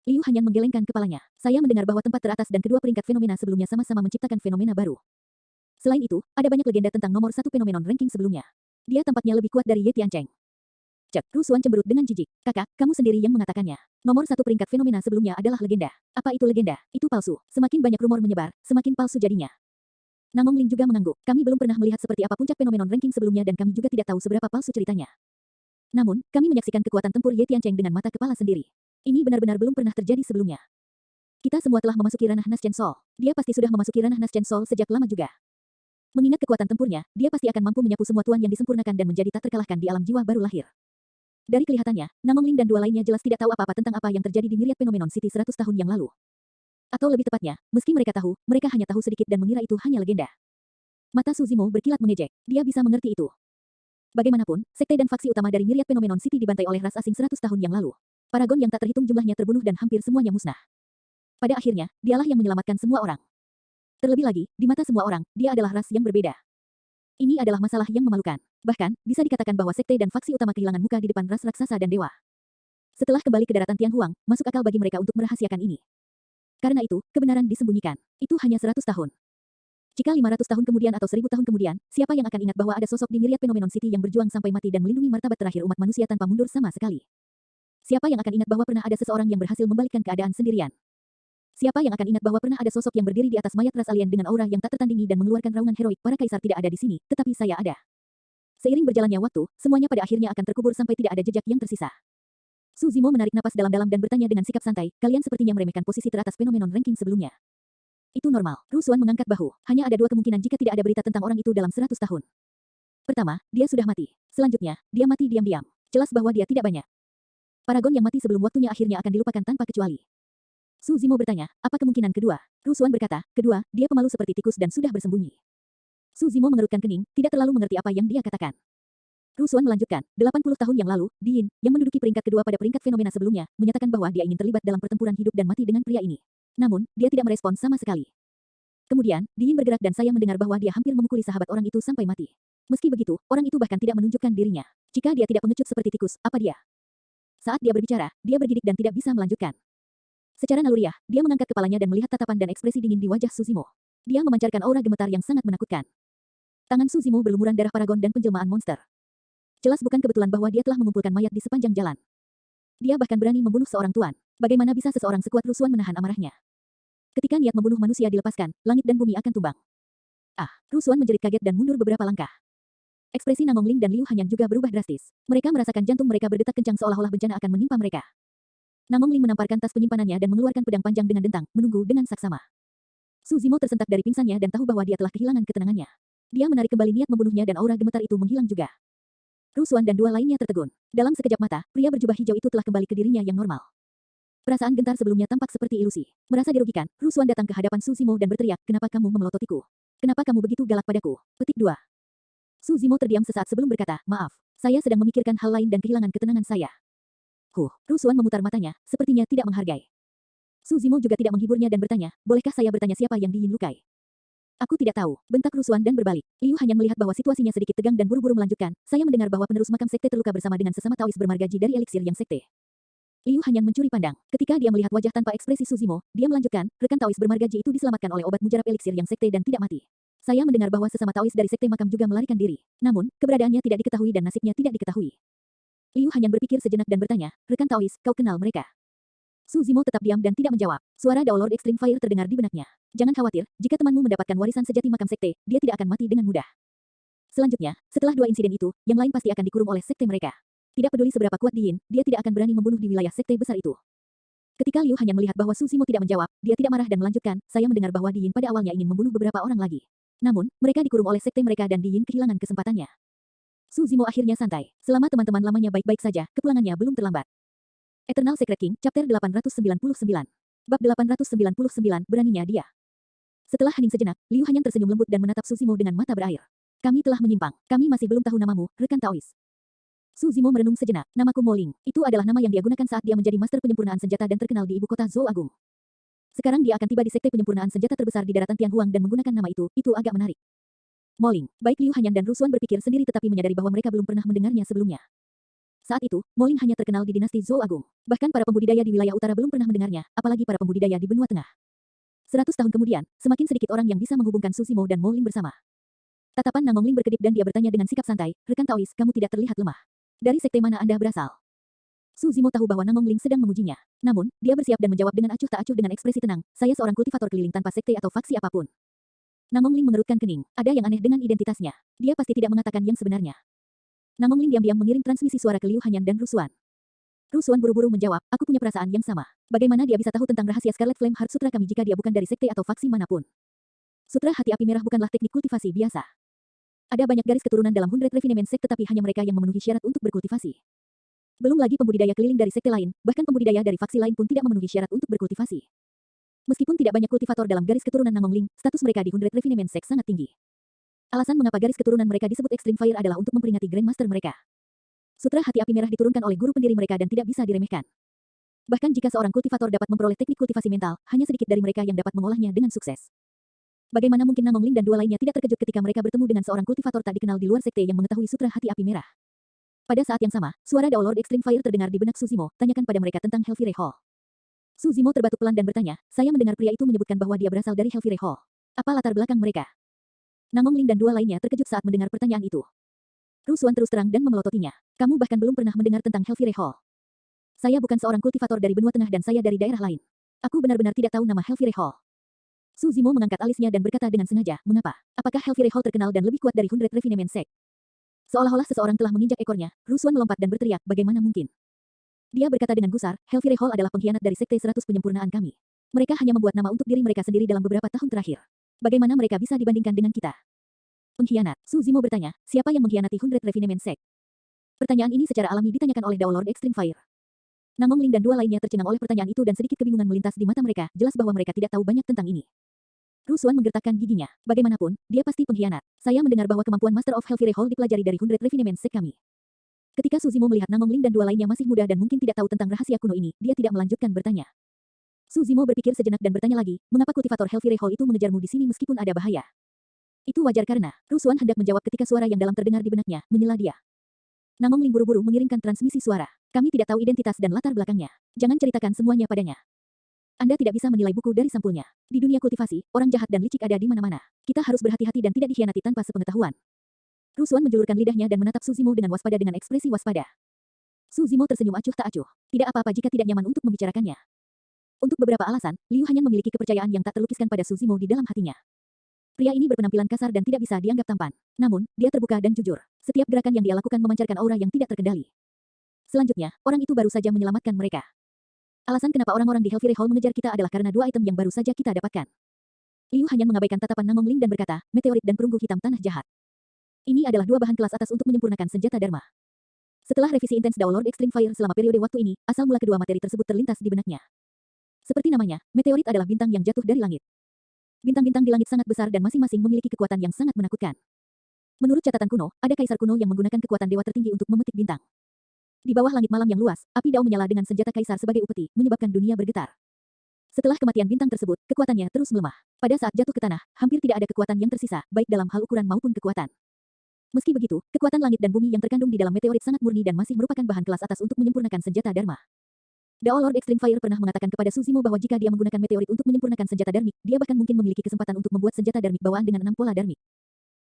Liu Hanyan menggelengkan kepalanya. Saya mendengar bahwa tempat teratas dan kedua peringkat fenomena sebelumnya sama-sama menciptakan fenomena baru. Selain itu, ada banyak legenda tentang nomor 1 Phenomenon Ranking sebelumnya. Dia tampaknya lebih kuat dari Ye Tiancheng. Cek, Rusuan cemberut dengan jijik. Kakak, kamu sendiri yang mengatakannya. Nomor 1 peringkat fenomena sebelumnya adalah legenda. Apa itu legenda? Itu palsu. Semakin banyak rumor menyebar, semakin palsu jadinya. Nangong Ling juga mengangguk. Kami belum pernah melihat seperti apa puncak Phenomenon Ranking sebelumnya dan kami juga tidak tahu seberapa palsu ceritanya. Namun, kami menyaksikan kekuatan tempur Ye Tiancheng dengan mata kepala sendiri. Ini benar-benar belum pernah terjadi sebelumnya. Kita semua telah memasuki ranah Naschen Sol. Dia pasti sudah memasuki ranah Naschen Sol sejak lama juga. Mengingat kekuatan tempurnya, dia pasti akan mampu menyapu semua tuan yang disempurnakan dan menjadi tak terkalahkan di alam jiwa baru lahir. Dari kelihatannya, Nangong Ling dan dua lainnya jelas tidak tahu apa-apa tentang apa yang terjadi di Myriad Phenomenon City 100 tahun yang lalu. Atau lebih tepatnya, meski mereka tahu, mereka hanya tahu sedikit dan mengira itu hanya legenda. Mata Su Zimo berkilat mengejek. Dia bisa mengerti itu. Bagaimanapun, sekte dan faksi utama dari Myriad Phenomenon City dibantai oleh ras asing 100 tahun yang lalu. Paragon yang tak terhitung jumlahnya terbunuh dan hampir semuanya musnah. Pada akhirnya, dialah yang menyelamatkan semua orang. Terlebih lagi, di mata semua orang, dia adalah ras yang berbeda. Ini adalah masalah yang memalukan. Bahkan, bisa dikatakan bahwa sekte dan faksi utama kehilangan muka di depan ras raksasa dan dewa. Setelah kembali ke daratan Tianhuang, masuk akal bagi mereka untuk merahasiakan ini. Karena itu, kebenaran disembunyikan. Itu hanya 100 tahun. Jika 500 tahun kemudian atau 1000 tahun kemudian, siapa yang akan ingat bahwa ada sosok di Myriad Phenomenon City yang berjuang sampai mati dan melindungi martabat terakhir umat manusia tanpa mundur sama sekali? Siapa yang akan ingat bahwa pernah ada seseorang yang berhasil membalikkan keadaan sendirian? Siapa yang akan ingat bahwa pernah ada sosok yang berdiri di atas mayat ras alien dengan aura yang tak tertandingi dan mengeluarkan raungan heroik? Para kaisar tidak ada di sini, tetapi saya ada. Seiring berjalannya waktu, semuanya pada akhirnya akan terkubur sampai tidak ada jejak yang tersisa. Su Zimo menarik napas dalam-dalam dan bertanya dengan sikap santai, kalian sepertinya meremehkan posisi teratas Phenomenon Ranking sebelumnya. Itu normal. Rusuan mengangkat bahu. Hanya ada dua kemungkinan jika tidak ada berita tentang orang itu dalam 100 tahun. Pertama, dia sudah mati. Selanjutnya, dia mati diam-diam. Jelas bahwa dia tidak banyak. Paragon yang mati sebelum waktunya akhirnya akan dilupakan tanpa kecuali. Su Zimo bertanya, apa kemungkinan kedua? Rusuan berkata, kedua, dia pemalu seperti tikus dan sudah bersembunyi. Su Zimo mengerutkan kening, tidak terlalu mengerti apa yang dia katakan. Rusuan melanjutkan, 80 tahun yang lalu, Diin, yang menduduki peringkat kedua pada peringkat fenomena sebelumnya, menyatakan bahwa dia ingin terlibat dalam pertempuran hidup dan mati dengan pria ini. Namun, dia tidak merespon sama sekali. Kemudian, Diin bergerak dan saya mendengar bahwa dia hampir memukuli sahabat orang itu sampai mati. Meski begitu, orang itu bahkan tidak menunjukkan dirinya. Jika dia tidak pengecut seperti tikus, apa dia? Saat dia berbicara, dia bergidik dan tidak bisa melanjutkan. Secara naluriah, dia mengangkat kepalanya dan melihat tatapan dan ekspresi dingin di wajah Su Zimo. Dia memancarkan aura gemetar yang sangat menakutkan. Tangan Su Zimo berlumuran darah paragon dan penjelmaan monster. Jelas bukan kebetulan bahwa dia telah mengumpulkan mayat di sepanjang jalan. Dia bahkan berani membunuh seorang tuan. Bagaimana bisa seseorang sekuat Rusuan menahan amarahnya? Ketika niat membunuh manusia dilepaskan, langit dan bumi akan tumbang. Ah, Rusuan menjerit kaget dan mundur beberapa langkah. Ekspresi Namong Ling dan Liu Hanyang juga berubah drastis. Mereka merasakan jantung mereka berdetak kencang seolah-olah bencana akan menimpa mereka. Namong Ling menamparkan tas penyimpanannya dan mengeluarkan pedang panjang dengan dentang, menunggu dengan saksama. Su Zimo tersentak dari pingsannya dan tahu bahwa dia telah kehilangan ketenangannya. Dia menarik kembali niat membunuhnya dan aura gemetar itu menghilang juga. Rusuan dan dua lainnya tertegun. Dalam sekejap mata, pria berjubah hijau itu telah kembali ke dirinya yang normal. Perasaan gentar sebelumnya tampak seperti ilusi. Merasa dirugikan, Rusuan datang ke hadapan Su Zimo dan berteriak, "Kenapa kamu memelototiku? Kenapa kamu begitu galak padaku?" Petik 2. Su Zimo terdiam sesaat sebelum berkata, "Maaf, saya sedang memikirkan hal lain dan kehilangan ketenangan saya." Rusuan memutar matanya, sepertinya tidak menghargai. Su Zimo juga tidak menghiburnya dan bertanya, "Bolehkah saya bertanya siapa yang Yin lukai?" "Aku tidak tahu," bentak Rusuan dan berbalik. Liu hanya melihat bahwa situasinya sedikit tegang dan buru-buru melanjutkan, "Saya mendengar bahwa penerus makam sekte terluka bersama dengan sesama Taois bermargaji dari eliksir yang sekte." Liu hanya mencuri pandang. Ketika dia melihat wajah tanpa ekspresi Su Zimo, dia melanjutkan, "Rekan Taois bermargaji itu diselamatkan oleh obat mujarab eliksir yang sekte dan tidak mati. Saya mendengar bahwa sesama Taois dari sekte makam juga melarikan diri. Namun, keberadaannya tidak diketahui dan nasibnya tidak diketahui." Liu hanya berpikir sejenak dan bertanya, "Rekan Taois, kau kenal mereka?" Su Zimo tetap diam dan tidak menjawab. Suara Daolord Extreme Fire terdengar di benaknya. "Jangan khawatir, jika temanmu mendapatkan warisan sejati makam sekte, dia tidak akan mati dengan mudah. Selanjutnya, setelah dua insiden itu, yang lain pasti akan dikurung oleh sekte mereka. Tidak peduli seberapa kuat Di Yin, dia tidak akan berani membunuh di wilayah sekte besar itu." Ketika Liu hanya melihat bahwa Su Zimo tidak menjawab, dia tidak marah dan melanjutkan, "Saya mendengar bahwa Di Yin pada awalnya ingin membunuh beberapa orang lagi. Namun, mereka dikurung oleh sekte mereka dan Di Yin kehilangan kesempatannya." Su Zimo akhirnya santai. Selama teman-teman lamanya baik-baik saja, kepulangannya belum terlambat. Eternal Secret King, Chapter 899. Bab 899, beraninya dia. Setelah hening sejenak, Liu Hanyang tersenyum lembut dan menatap Su Zimo dengan mata berair. "Kami telah menyimpang. Kami masih belum tahu namamu, rekan Taois." Su Zimo merenung sejenak. "Namaku Mo Ling." Itu adalah nama yang dia gunakan saat dia menjadi master penyempurnaan senjata dan terkenal di ibu kota Zhou Agung. Sekarang dia akan tiba di sekte penyempurnaan senjata terbesar di daratan Tianhuang dan menggunakan nama itu agak menarik. Mo Ling. Baik Liu Hanyang dan Rusuan berpikir sendiri tetapi menyadari bahwa mereka belum pernah mendengarnya sebelumnya. Saat itu, Mo Ling hanya terkenal di dinasti Zhou Agung. Bahkan para pembudidaya di wilayah utara belum pernah mendengarnya, apalagi para pembudidaya di benua tengah. 100 tahun kemudian, semakin sedikit orang yang bisa menghubungkan Su Zimo dan Mo Ling bersama. Tatapan Namong Ling berkedip dan dia bertanya dengan sikap santai, "Rekan Taois, kamu tidak terlihat lemah. Dari sekte mana Anda berasal?" Su Zimo tahu bahwa Namong Ling sedang mengujinya. Namun, dia bersiap dan menjawab dengan acuh tak acuh dengan ekspresi tenang, "Saya seorang kultivator keliling tanpa sekte atau faksi apapun." Namong Ling mengerutkan kening. Ada yang aneh dengan identitasnya. Dia pasti tidak mengatakan yang sebenarnya. Namong Ling diam-diam mengirim transmisi suara ke Liu Hanyang dan Rusuan. Rusuan buru-buru menjawab, "Aku punya perasaan yang sama. Bagaimana dia bisa tahu tentang rahasia Scarlet Flame Heart Sutra kami jika dia bukan dari sekte atau faksi manapun? Sutra hati api merah bukanlah teknik kultivasi biasa. Ada banyak garis keturunan dalam Hundred Refinement Sect tetapi hanya mereka yang memenuhi syarat untuk berkultivasi. Belum lagi pembudidaya keliling dari sekte lain, bahkan pembudidaya dari faksi lain pun tidak memenuhi syarat untuk berkultivasi. Meskipun tidak banyak kultivator dalam garis keturunan Namong Ling, status mereka di Hundred Refinement Sect sangat tinggi. Alasan mengapa garis keturunan mereka disebut Extreme Fire adalah untuk memperingati Grandmaster mereka. Sutra hati api merah diturunkan oleh guru pendiri mereka dan tidak bisa diremehkan. Bahkan jika seorang kultivator dapat memperoleh teknik kultivasi mental, hanya sedikit dari mereka yang dapat mengolahnya dengan sukses. Bagaimana mungkin Namong Ling dan dua lainnya tidak terkejut ketika mereka bertemu dengan seorang kultivator tak dikenal di luar sekte yang mengetahui sutra hati api merah? Pada saat yang sama, suara Daolord Extreme Fire terdengar di benak Su Zimo, "Tanyakan pada mereka tentang Hellfire Hall." Su Zimo terbatuk pelan dan bertanya, "Saya mendengar pria itu menyebutkan bahwa dia berasal dari Hellfire Hall. Apa latar belakang mereka?" Namong Ling dan dua lainnya terkejut saat mendengar pertanyaan itu. Rusuan terus terang dan memelototinya. "Kamu bahkan belum pernah mendengar tentang Hellfire Hall." "Saya bukan seorang kultivator dari benua tengah dan saya dari daerah lain. Aku benar-benar tidak tahu nama Hellfire Hall." Su Zimo mengangkat alisnya dan berkata dengan sengaja, "Mengapa? Apakah Hellfire Hall terkenal dan lebih kuat dari Hundred Refinement Sect?" Seolah-olah seseorang telah menginjak ekornya, Rusuan melompat dan berteriak, "Bagaimana mungkin?" Dia berkata dengan gusar, "Hellfire Hall adalah pengkhianat dari sekte 100 penyempurnaan kami. Mereka hanya membuat nama untuk diri mereka sendiri dalam beberapa tahun terakhir. Bagaimana mereka bisa dibandingkan dengan kita?" "Pengkhianat?" Su Zimo bertanya, "Siapa yang mengkhianati Hundred Refinement Sect?" Pertanyaan ini secara alami ditanyakan oleh Daolord Extreme Fire. Namong Ling dan dua lainnya tercengang oleh pertanyaan itu dan sedikit kebingungan melintas di mata mereka, jelas bahwa mereka tidak tahu banyak tentang ini. Rusuan menggertakkan giginya. "Bagaimanapun, dia pasti pengkhianat. Saya mendengar bahwa kemampuan Master of Hellfire Hall dipelajari dari Hundred Refinement Sect kami." Ketika Su Zimo melihat Namong Ling dan dua lainnya masih muda dan mungkin tidak tahu tentang rahasia kuno ini, dia tidak melanjutkan bertanya. Su Zimo berpikir sejenak dan bertanya lagi, "Mengapa kultivator Hellfire Hall itu mengejarmu di sini meskipun ada bahaya?" "Itu wajar karena," Rusuan hendak menjawab ketika suara yang dalam terdengar di benaknya, menyela dia. Namong Ling buru-buru mengirimkan transmisi suara. "Kami tidak tahu identitas dan latar belakangnya. Jangan ceritakan semuanya padanya. Anda tidak bisa menilai buku dari sampulnya. Di dunia kultivasi, orang jahat dan licik ada di mana-mana. Kita harus berhati-hati dan tidak dikhianati tanpa sepengetahuan." Rusuan menjulurkan lidahnya dan menatap Su Zimo dengan waspada dengan ekspresi waspada. Su Zimo tersenyum acuh tak acuh. Tidak apa-apa jika tidak nyaman untuk membicarakannya. Untuk beberapa alasan, Liu Hanyan memiliki kepercayaan yang tak terlukiskan pada Su Zimo di dalam hatinya. Pria ini berpenampilan kasar dan tidak bisa dianggap tampan. Namun, dia terbuka dan jujur. Setiap gerakan yang dia lakukan memancarkan aura yang tidak terkendali. Selanjutnya, orang itu baru saja menyelamatkan mereka. Alasan kenapa orang-orang di Hellfire Hall mengejar kita adalah karena dua item yang baru saja kita dapatkan. Liu Hanyan mengabaikan tatapan Namong Ling dan berkata, meteorit dan perunggu hitam tanah jahat. Ini adalah dua bahan kelas atas untuk menyempurnakan senjata Dharma. Setelah revisi intens Dao Lord Extreme Fire selama periode waktu ini, asal mula kedua materi tersebut terlintas di benaknya. Seperti namanya, meteorit adalah bintang yang jatuh dari langit. Bintang-bintang di langit sangat besar dan masing-masing memiliki kekuatan yang sangat menakutkan. Menurut catatan kuno, ada kaisar kuno yang menggunakan kekuatan dewa tertinggi untuk memetik bintang. Di bawah langit malam yang luas, api Dao menyala dengan senjata kaisar sebagai upeti, menyebabkan dunia bergetar. Setelah kematian bintang tersebut, kekuatannya terus melemah. Pada saat jatuh ke tanah, hampir tidak ada kekuatan yang tersisa, baik dalam hal ukuran maupun kekuatan. Meski begitu, kekuatan langit dan bumi yang terkandung di dalam meteorit sangat murni dan masih merupakan bahan kelas atas untuk menyempurnakan senjata Dharma. Dao Lord Extreme Fire pernah mengatakan kepada Su Zimo bahwa jika dia menggunakan meteorit untuk menyempurnakan senjata darmik, dia bahkan mungkin memiliki kesempatan untuk membuat senjata darmik bawaan dengan 6 pola darmik.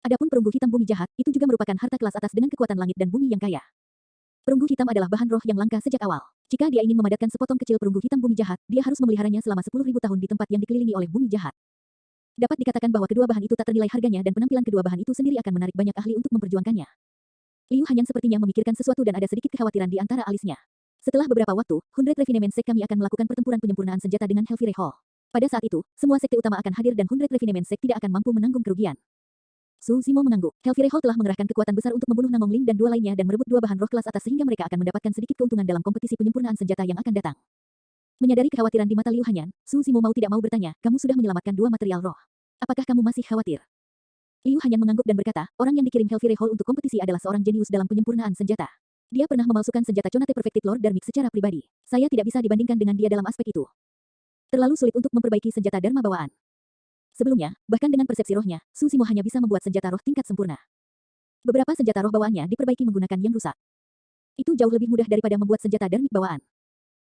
Adapun perunggu hitam bumi jahat, itu juga merupakan harta kelas atas dengan kekuatan langit dan bumi yang kaya. Perunggu hitam adalah bahan roh yang langka sejak awal. Jika dia ingin memadatkan sepotong kecil perunggu hitam bumi jahat, dia harus memeliharanya selama 10.000 tahun di tempat yang dikelilingi oleh bumi jahat. Dapat dikatakan bahwa kedua bahan itu tak ternilai harganya dan penampilan kedua bahan itu sendiri akan menarik banyak ahli untuk memperjuangkannya. Liu Hanyan sepertinya memikirkan sesuatu dan ada sedikit kekhawatiran di antara alisnya. Setelah beberapa waktu, 100 Refinement Sect kami akan melakukan pertempuran penyempurnaan senjata dengan Hellfire Hall. Pada saat itu, semua sekte utama akan hadir dan 100 Refinement Sect tidak akan mampu menanggung kerugian. Su Zimo mengangguk. Hellfire Hall telah mengerahkan kekuatan besar untuk membunuh Namong Ling dan dua lainnya dan merebut dua bahan roh kelas atas sehingga mereka akan mendapatkan sedikit keuntungan dalam kompetisi penyempurnaan senjata yang akan datang. Menyadari kekhawatiran di mata Liu Hanyan, Su Zimo mau tidak mau bertanya, kamu sudah menyelamatkan dua material roh. Apakah kamu masih khawatir? Liu Hanyan mengangguk dan berkata, orang yang dikirim Hellfire Hall untuk kompetisi adalah seorang jenius dalam penyempurnaan senjata. Dia pernah memalsukan senjata Conate Perfected Lord Dharmic secara pribadi. Saya tidak bisa dibandingkan dengan dia dalam aspek itu. Terlalu sulit untuk memperbaiki senjata Dharma bawaan. Sebelumnya, bahkan dengan persepsi rohnya, Su Zimo hanya bisa membuat senjata roh tingkat sempurna. Beberapa senjata roh bawaannya diperbaiki menggunakan yang rusak. Itu jauh lebih mudah daripada membuat senjata Dharmic bawaan.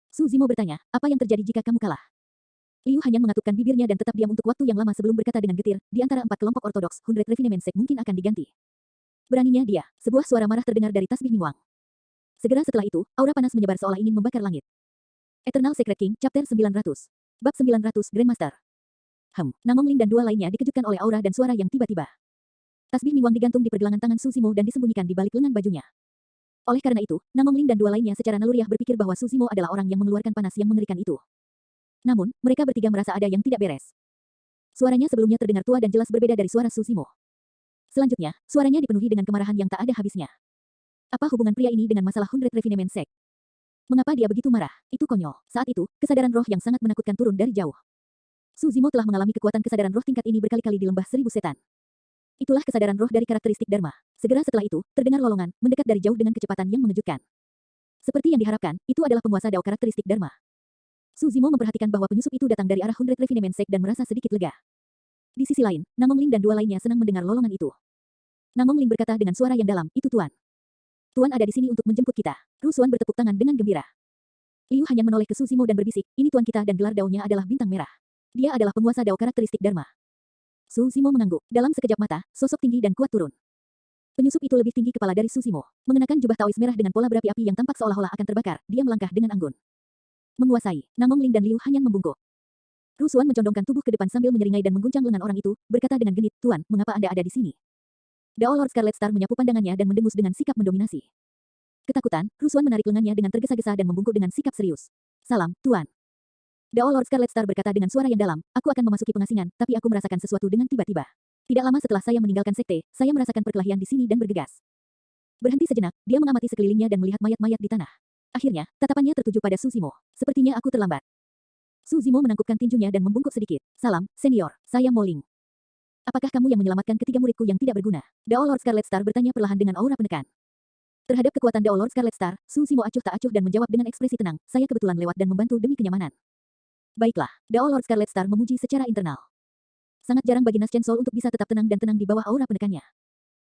Su Zimo bertanya, apa yang terjadi jika kamu kalah? Liu Hanyan mengatupkan bibirnya dan tetap diam untuk waktu yang lama sebelum berkata dengan getir, di antara 4 kelompok ortodoks, 100 Refinement Sect mungkin akan diganti. Beraninya dia, sebuah suara marah terdengar dari tasbih Mingwang. Segera setelah itu, aura panas menyebar seolah ingin membakar langit. Eternal Secret King, Chapter 900. Bab 900, Grandmaster. Namong Ling dan dua lainnya dikejutkan oleh aura dan suara yang tiba-tiba. Tasbih Mingwang digantung di pergelangan tangan Su Zimo dan disembunyikan di balik lengan bajunya. Oleh karena itu, Namong Ling dan dua lainnya secara naluriah berpikir bahwa Su Zimo adalah orang yang mengeluarkan panas yang mengerikan itu. Namun, mereka bertiga merasa ada yang tidak beres. Suaranya sebelumnya terdengar tua dan jelas berbeda dari suara Su Zimo. Selanjutnya, suaranya dipenuhi dengan kemarahan yang tak ada habisnya. Apa hubungan pria ini dengan masalah 100 Refinement Sect? Mengapa dia begitu marah? Itu konyol. Saat itu, kesadaran roh yang sangat menakutkan turun dari jauh. Su Zimo telah mengalami kekuatan kesadaran roh tingkat ini berkali-kali di lembah seribu setan. Itulah kesadaran roh dari karakteristik Dharma. Segera setelah itu, terdengar lolongan, mendekat dari jauh dengan kecepatan yang mengejutkan. Seperti yang diharapkan, itu adalah penguasa Dao karakteristik Dharma. Su Zimo memperhatikan bahwa penyusup itu datang dari arah 100 Refinement Sect dan merasa sedikit lega. Di sisi lain, Namong Ling dan dua lainnya senang mendengar lolongan itu. Namong Ling berkata dengan suara yang dalam, itu Tuan. Tuan ada di sini untuk menjemput kita. Rusuan bertepuk tangan dengan gembira. Liu Hanyan menoleh ke Su Zimo dan berbisik, ini tuan kita dan gelar daunnya adalah bintang merah. Dia adalah penguasa Dao karakteristik Dharma. Su Zimo mengangguk. Dalam sekejap mata, sosok tinggi dan kuat turun. Penyusup itu lebih tinggi kepala dari Su Zimo. Mengenakan jubah taois merah dengan pola berapi-api yang tampak seolah-olah akan terbakar, dia melangkah dengan anggun. Menguasai, Namong Ling dan Liu Hanyan membungkuk. Rusuan mencondongkan tubuh ke depan sambil menyeringai dan mengguncang lengan orang itu, berkata dengan genit, Tuan, mengapa Anda ada di sini? Dao Lord Scarlet Star menyapu pandangannya dan mendengus dengan sikap mendominasi. Ketakutan, Rusuan menarik lengannya dengan tergesa-gesa dan membungkuk dengan sikap serius. Salam, Tuan. Dao Lord Scarlet Star berkata dengan suara yang dalam, aku akan memasuki pengasingan, tapi aku merasakan sesuatu dengan tiba-tiba. Tidak lama setelah saya meninggalkan sekte, saya merasakan perkelahian di sini dan bergegas. Berhenti sejenak, dia mengamati sekelilingnya dan melihat mayat-mayat di tanah. Akhirnya, tatapannya tertuju pada Su Zimo. Sepertinya aku terlambat. Su Zimo menangkupkan tinjunya dan membungkuk sedikit. Salam, senior, saya Mo Ling. Apakah kamu yang menyelamatkan ketiga muridku yang tidak berguna? Dao Lord Scarlet Star bertanya perlahan dengan aura penekan. Terhadap kekuatan Dao Lord Scarlet Star, Su Zimo acuh tak acuh dan menjawab dengan ekspresi tenang, saya kebetulan lewat dan membantu demi kenyamanan. Baiklah, Dao Lord Scarlet Star memuji secara internal. Sangat jarang bagi Nas Chen Sol untuk bisa tetap tenang dan tenang di bawah aura penekannya.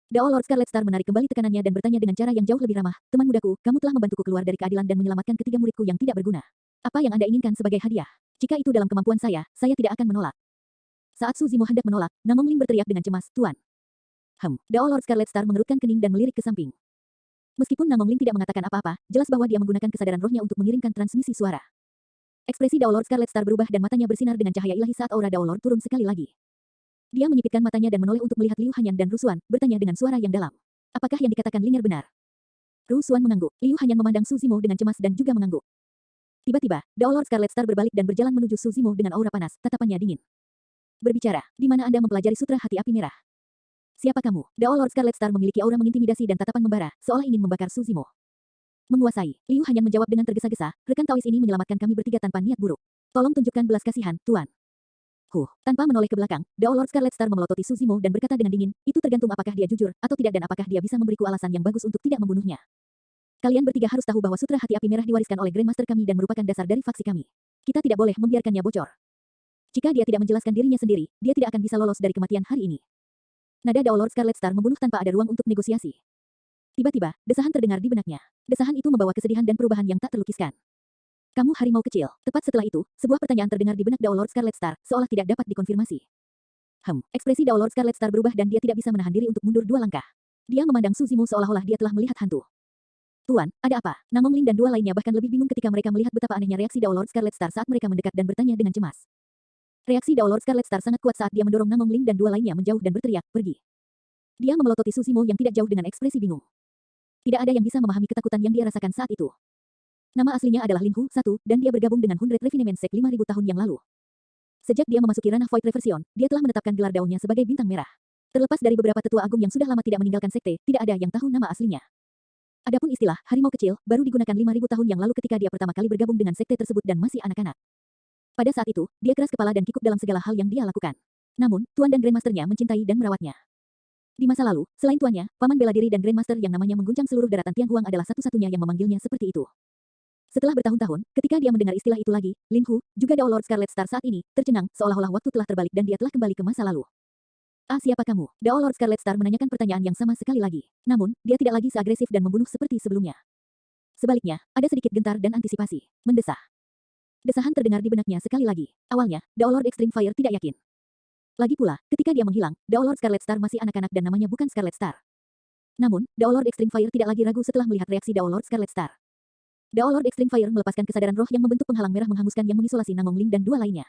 Dao Lord Scarlet Star menarik kembali tekanannya dan bertanya dengan cara yang jauh lebih ramah, teman mudaku, kamu telah membantuku keluar dari keadilan dan menyelamatkan ketiga muridku yang tidak berguna. Apa yang Anda inginkan sebagai hadiah? Jika itu dalam kemampuan saya tidak akan menolak. Saat Su Zimo hendak menolak, Namong Ling berteriak dengan cemas, Tuan. Dao Lord Scarlet Star mengerutkan kening dan melirik ke samping. Meskipun Namong Ling tidak mengatakan apa-apa, jelas bahwa dia menggunakan kesadaran rohnya untuk mengirimkan transmisi suara. Ekspresi Daolord Scarlet Star berubah dan matanya bersinar dengan cahaya ilahi saat aura Daolord turun sekali lagi. Dia menyipitkan matanya dan menoleh untuk melihat Liu Hanyan dan Rusuan, bertanya dengan suara yang dalam. Apakah yang dikatakan Ling'er benar? Rusuan mengangguk. Liu Hanyan memandang Su Zimo dengan cemas dan juga mengangguk. Tiba-tiba, Daolord Scarlet Star berbalik dan berjalan menuju Su Zimo dengan aura panas, tatapannya dingin. Berbicara, di mana Anda mempelajari sutra hati api merah? Siapa kamu? Daolord Scarlet Star memiliki aura mengintimidasi dan tatapan membara, seolah ingin membakar Su Zimo. Menguasai, Liu Hanyan menjawab dengan tergesa-gesa, rekan Taois ini menyelamatkan kami bertiga tanpa niat buruk. Tolong tunjukkan belas kasihan, Tuan. Tanpa menoleh ke belakang, Daolord Scarlet Star memelototi Su Zimo dan berkata dengan dingin, itu tergantung apakah dia jujur atau tidak dan apakah dia bisa memberiku alasan yang bagus untuk tidak membunuhnya. Kalian bertiga harus tahu bahwa sutra hati api merah diwariskan oleh Grandmaster kami dan merupakan dasar dari faksi kami. Kita tidak boleh membiarkannya bocor. Jika dia tidak menjelaskan dirinya sendiri, dia tidak akan bisa lolos dari kematian hari ini. Nada Daolord Scarlet Star membunuh tanpa ada ruang untuk negosiasi. Tiba-tiba, desahan terdengar di benaknya. Desahan itu membawa kesedihan dan perubahan yang tak terlukiskan. Kamu harimau kecil. Tepat setelah itu, sebuah pertanyaan terdengar di benak Daolord Scarlet Star, seolah tidak dapat dikonfirmasi. Ekspresi Daolord Scarlet Star berubah dan dia tidak bisa menahan diri untuk mundur 2 langkah. Dia memandang Su Zimo seolah-olah dia telah melihat hantu. Tuan, ada apa? Namong Ling dan 2 lainnya bahkan lebih bingung ketika mereka melihat betapa anehnya reaksi Daolord Scarlet Star saat mereka mendekat dan bertanya dengan cemas. Reaksi Daolord Scarlet Star sangat kuat saat dia mendorong Namong Ling dan 2 lainnya menjauh dan berteriak, pergi. Dia memelototi Su Zimo yang tidak jauh dengan ekspresi bingung. Tidak ada yang bisa memahami ketakutan yang dia rasakan saat itu. Nama aslinya adalah Lin Hu, 1, dan dia bergabung dengan Hundred Refinement Sect 5.000 tahun yang lalu. Sejak dia memasuki ranah Void Reversion, dia telah menetapkan gelar daunnya sebagai bintang merah. Terlepas dari beberapa tetua agung yang sudah lama tidak meninggalkan sekte, tidak ada yang tahu nama aslinya. Adapun istilah harimau kecil baru digunakan 5.000 tahun yang lalu ketika dia pertama kali bergabung dengan sekte tersebut dan masih anak-anak. Pada saat itu, dia keras kepala dan kikuk dalam segala hal yang dia lakukan. Namun, Tuan dan Grandmasternya mencintai dan merawatnya. Di masa lalu, selain tuannya, paman bela diri dan Grandmaster yang namanya mengguncang seluruh daratan Tianhuang adalah satu-satunya yang memanggilnya seperti itu. Setelah bertahun-tahun, ketika dia mendengar istilah itu lagi, Lin Hu, juga Daolord Scarlet Star saat ini, tercengang, seolah-olah waktu telah terbalik dan dia telah kembali ke masa lalu. Siapa kamu? Daolord Scarlet Star menanyakan pertanyaan yang sama sekali lagi. Namun, dia tidak lagi seagresif dan membunuh seperti sebelumnya. Sebaliknya, ada sedikit gentar dan antisipasi. Mendesah. Desahan terdengar di benaknya sekali lagi. Awalnya, Daolord Extreme Fire tidak yakin. Lagi pula, ketika dia menghilang, Daolord Scarlet Star masih anak-anak dan namanya bukan Scarlet Star. Namun, Daolord Extreme Fire tidak lagi ragu setelah melihat reaksi Daolord Scarlet Star. Daolord Extreme Fire melepaskan kesadaran roh yang membentuk penghalang merah menghanguskan yang mengisolasi Namong Ling dan 2 lainnya.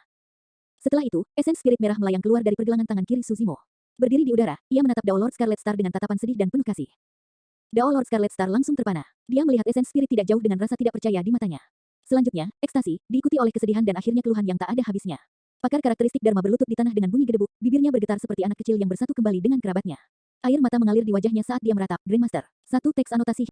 Setelah itu, esen spirit merah melayang keluar dari pergelangan tangan kiri Su Zimo. Berdiri di udara, ia menatap Daolord Scarlet Star dengan tatapan sedih dan penuh kasih. Daolord Scarlet Star langsung terpana. Dia melihat esen spirit tidak jauh dengan rasa tidak percaya di matanya. Selanjutnya, ekstasi, diikuti oleh kesedihan dan akhirnya keluhan yang tak ada habisnya. Pakar karakteristik Dharma berlutut di tanah dengan bunyi gedebuk, bibirnya bergetar seperti anak kecil yang bersatu kembali dengan kerabatnya. Air mata mengalir di wajahnya saat dia meratap, Grandmaster. 1 teks anotasi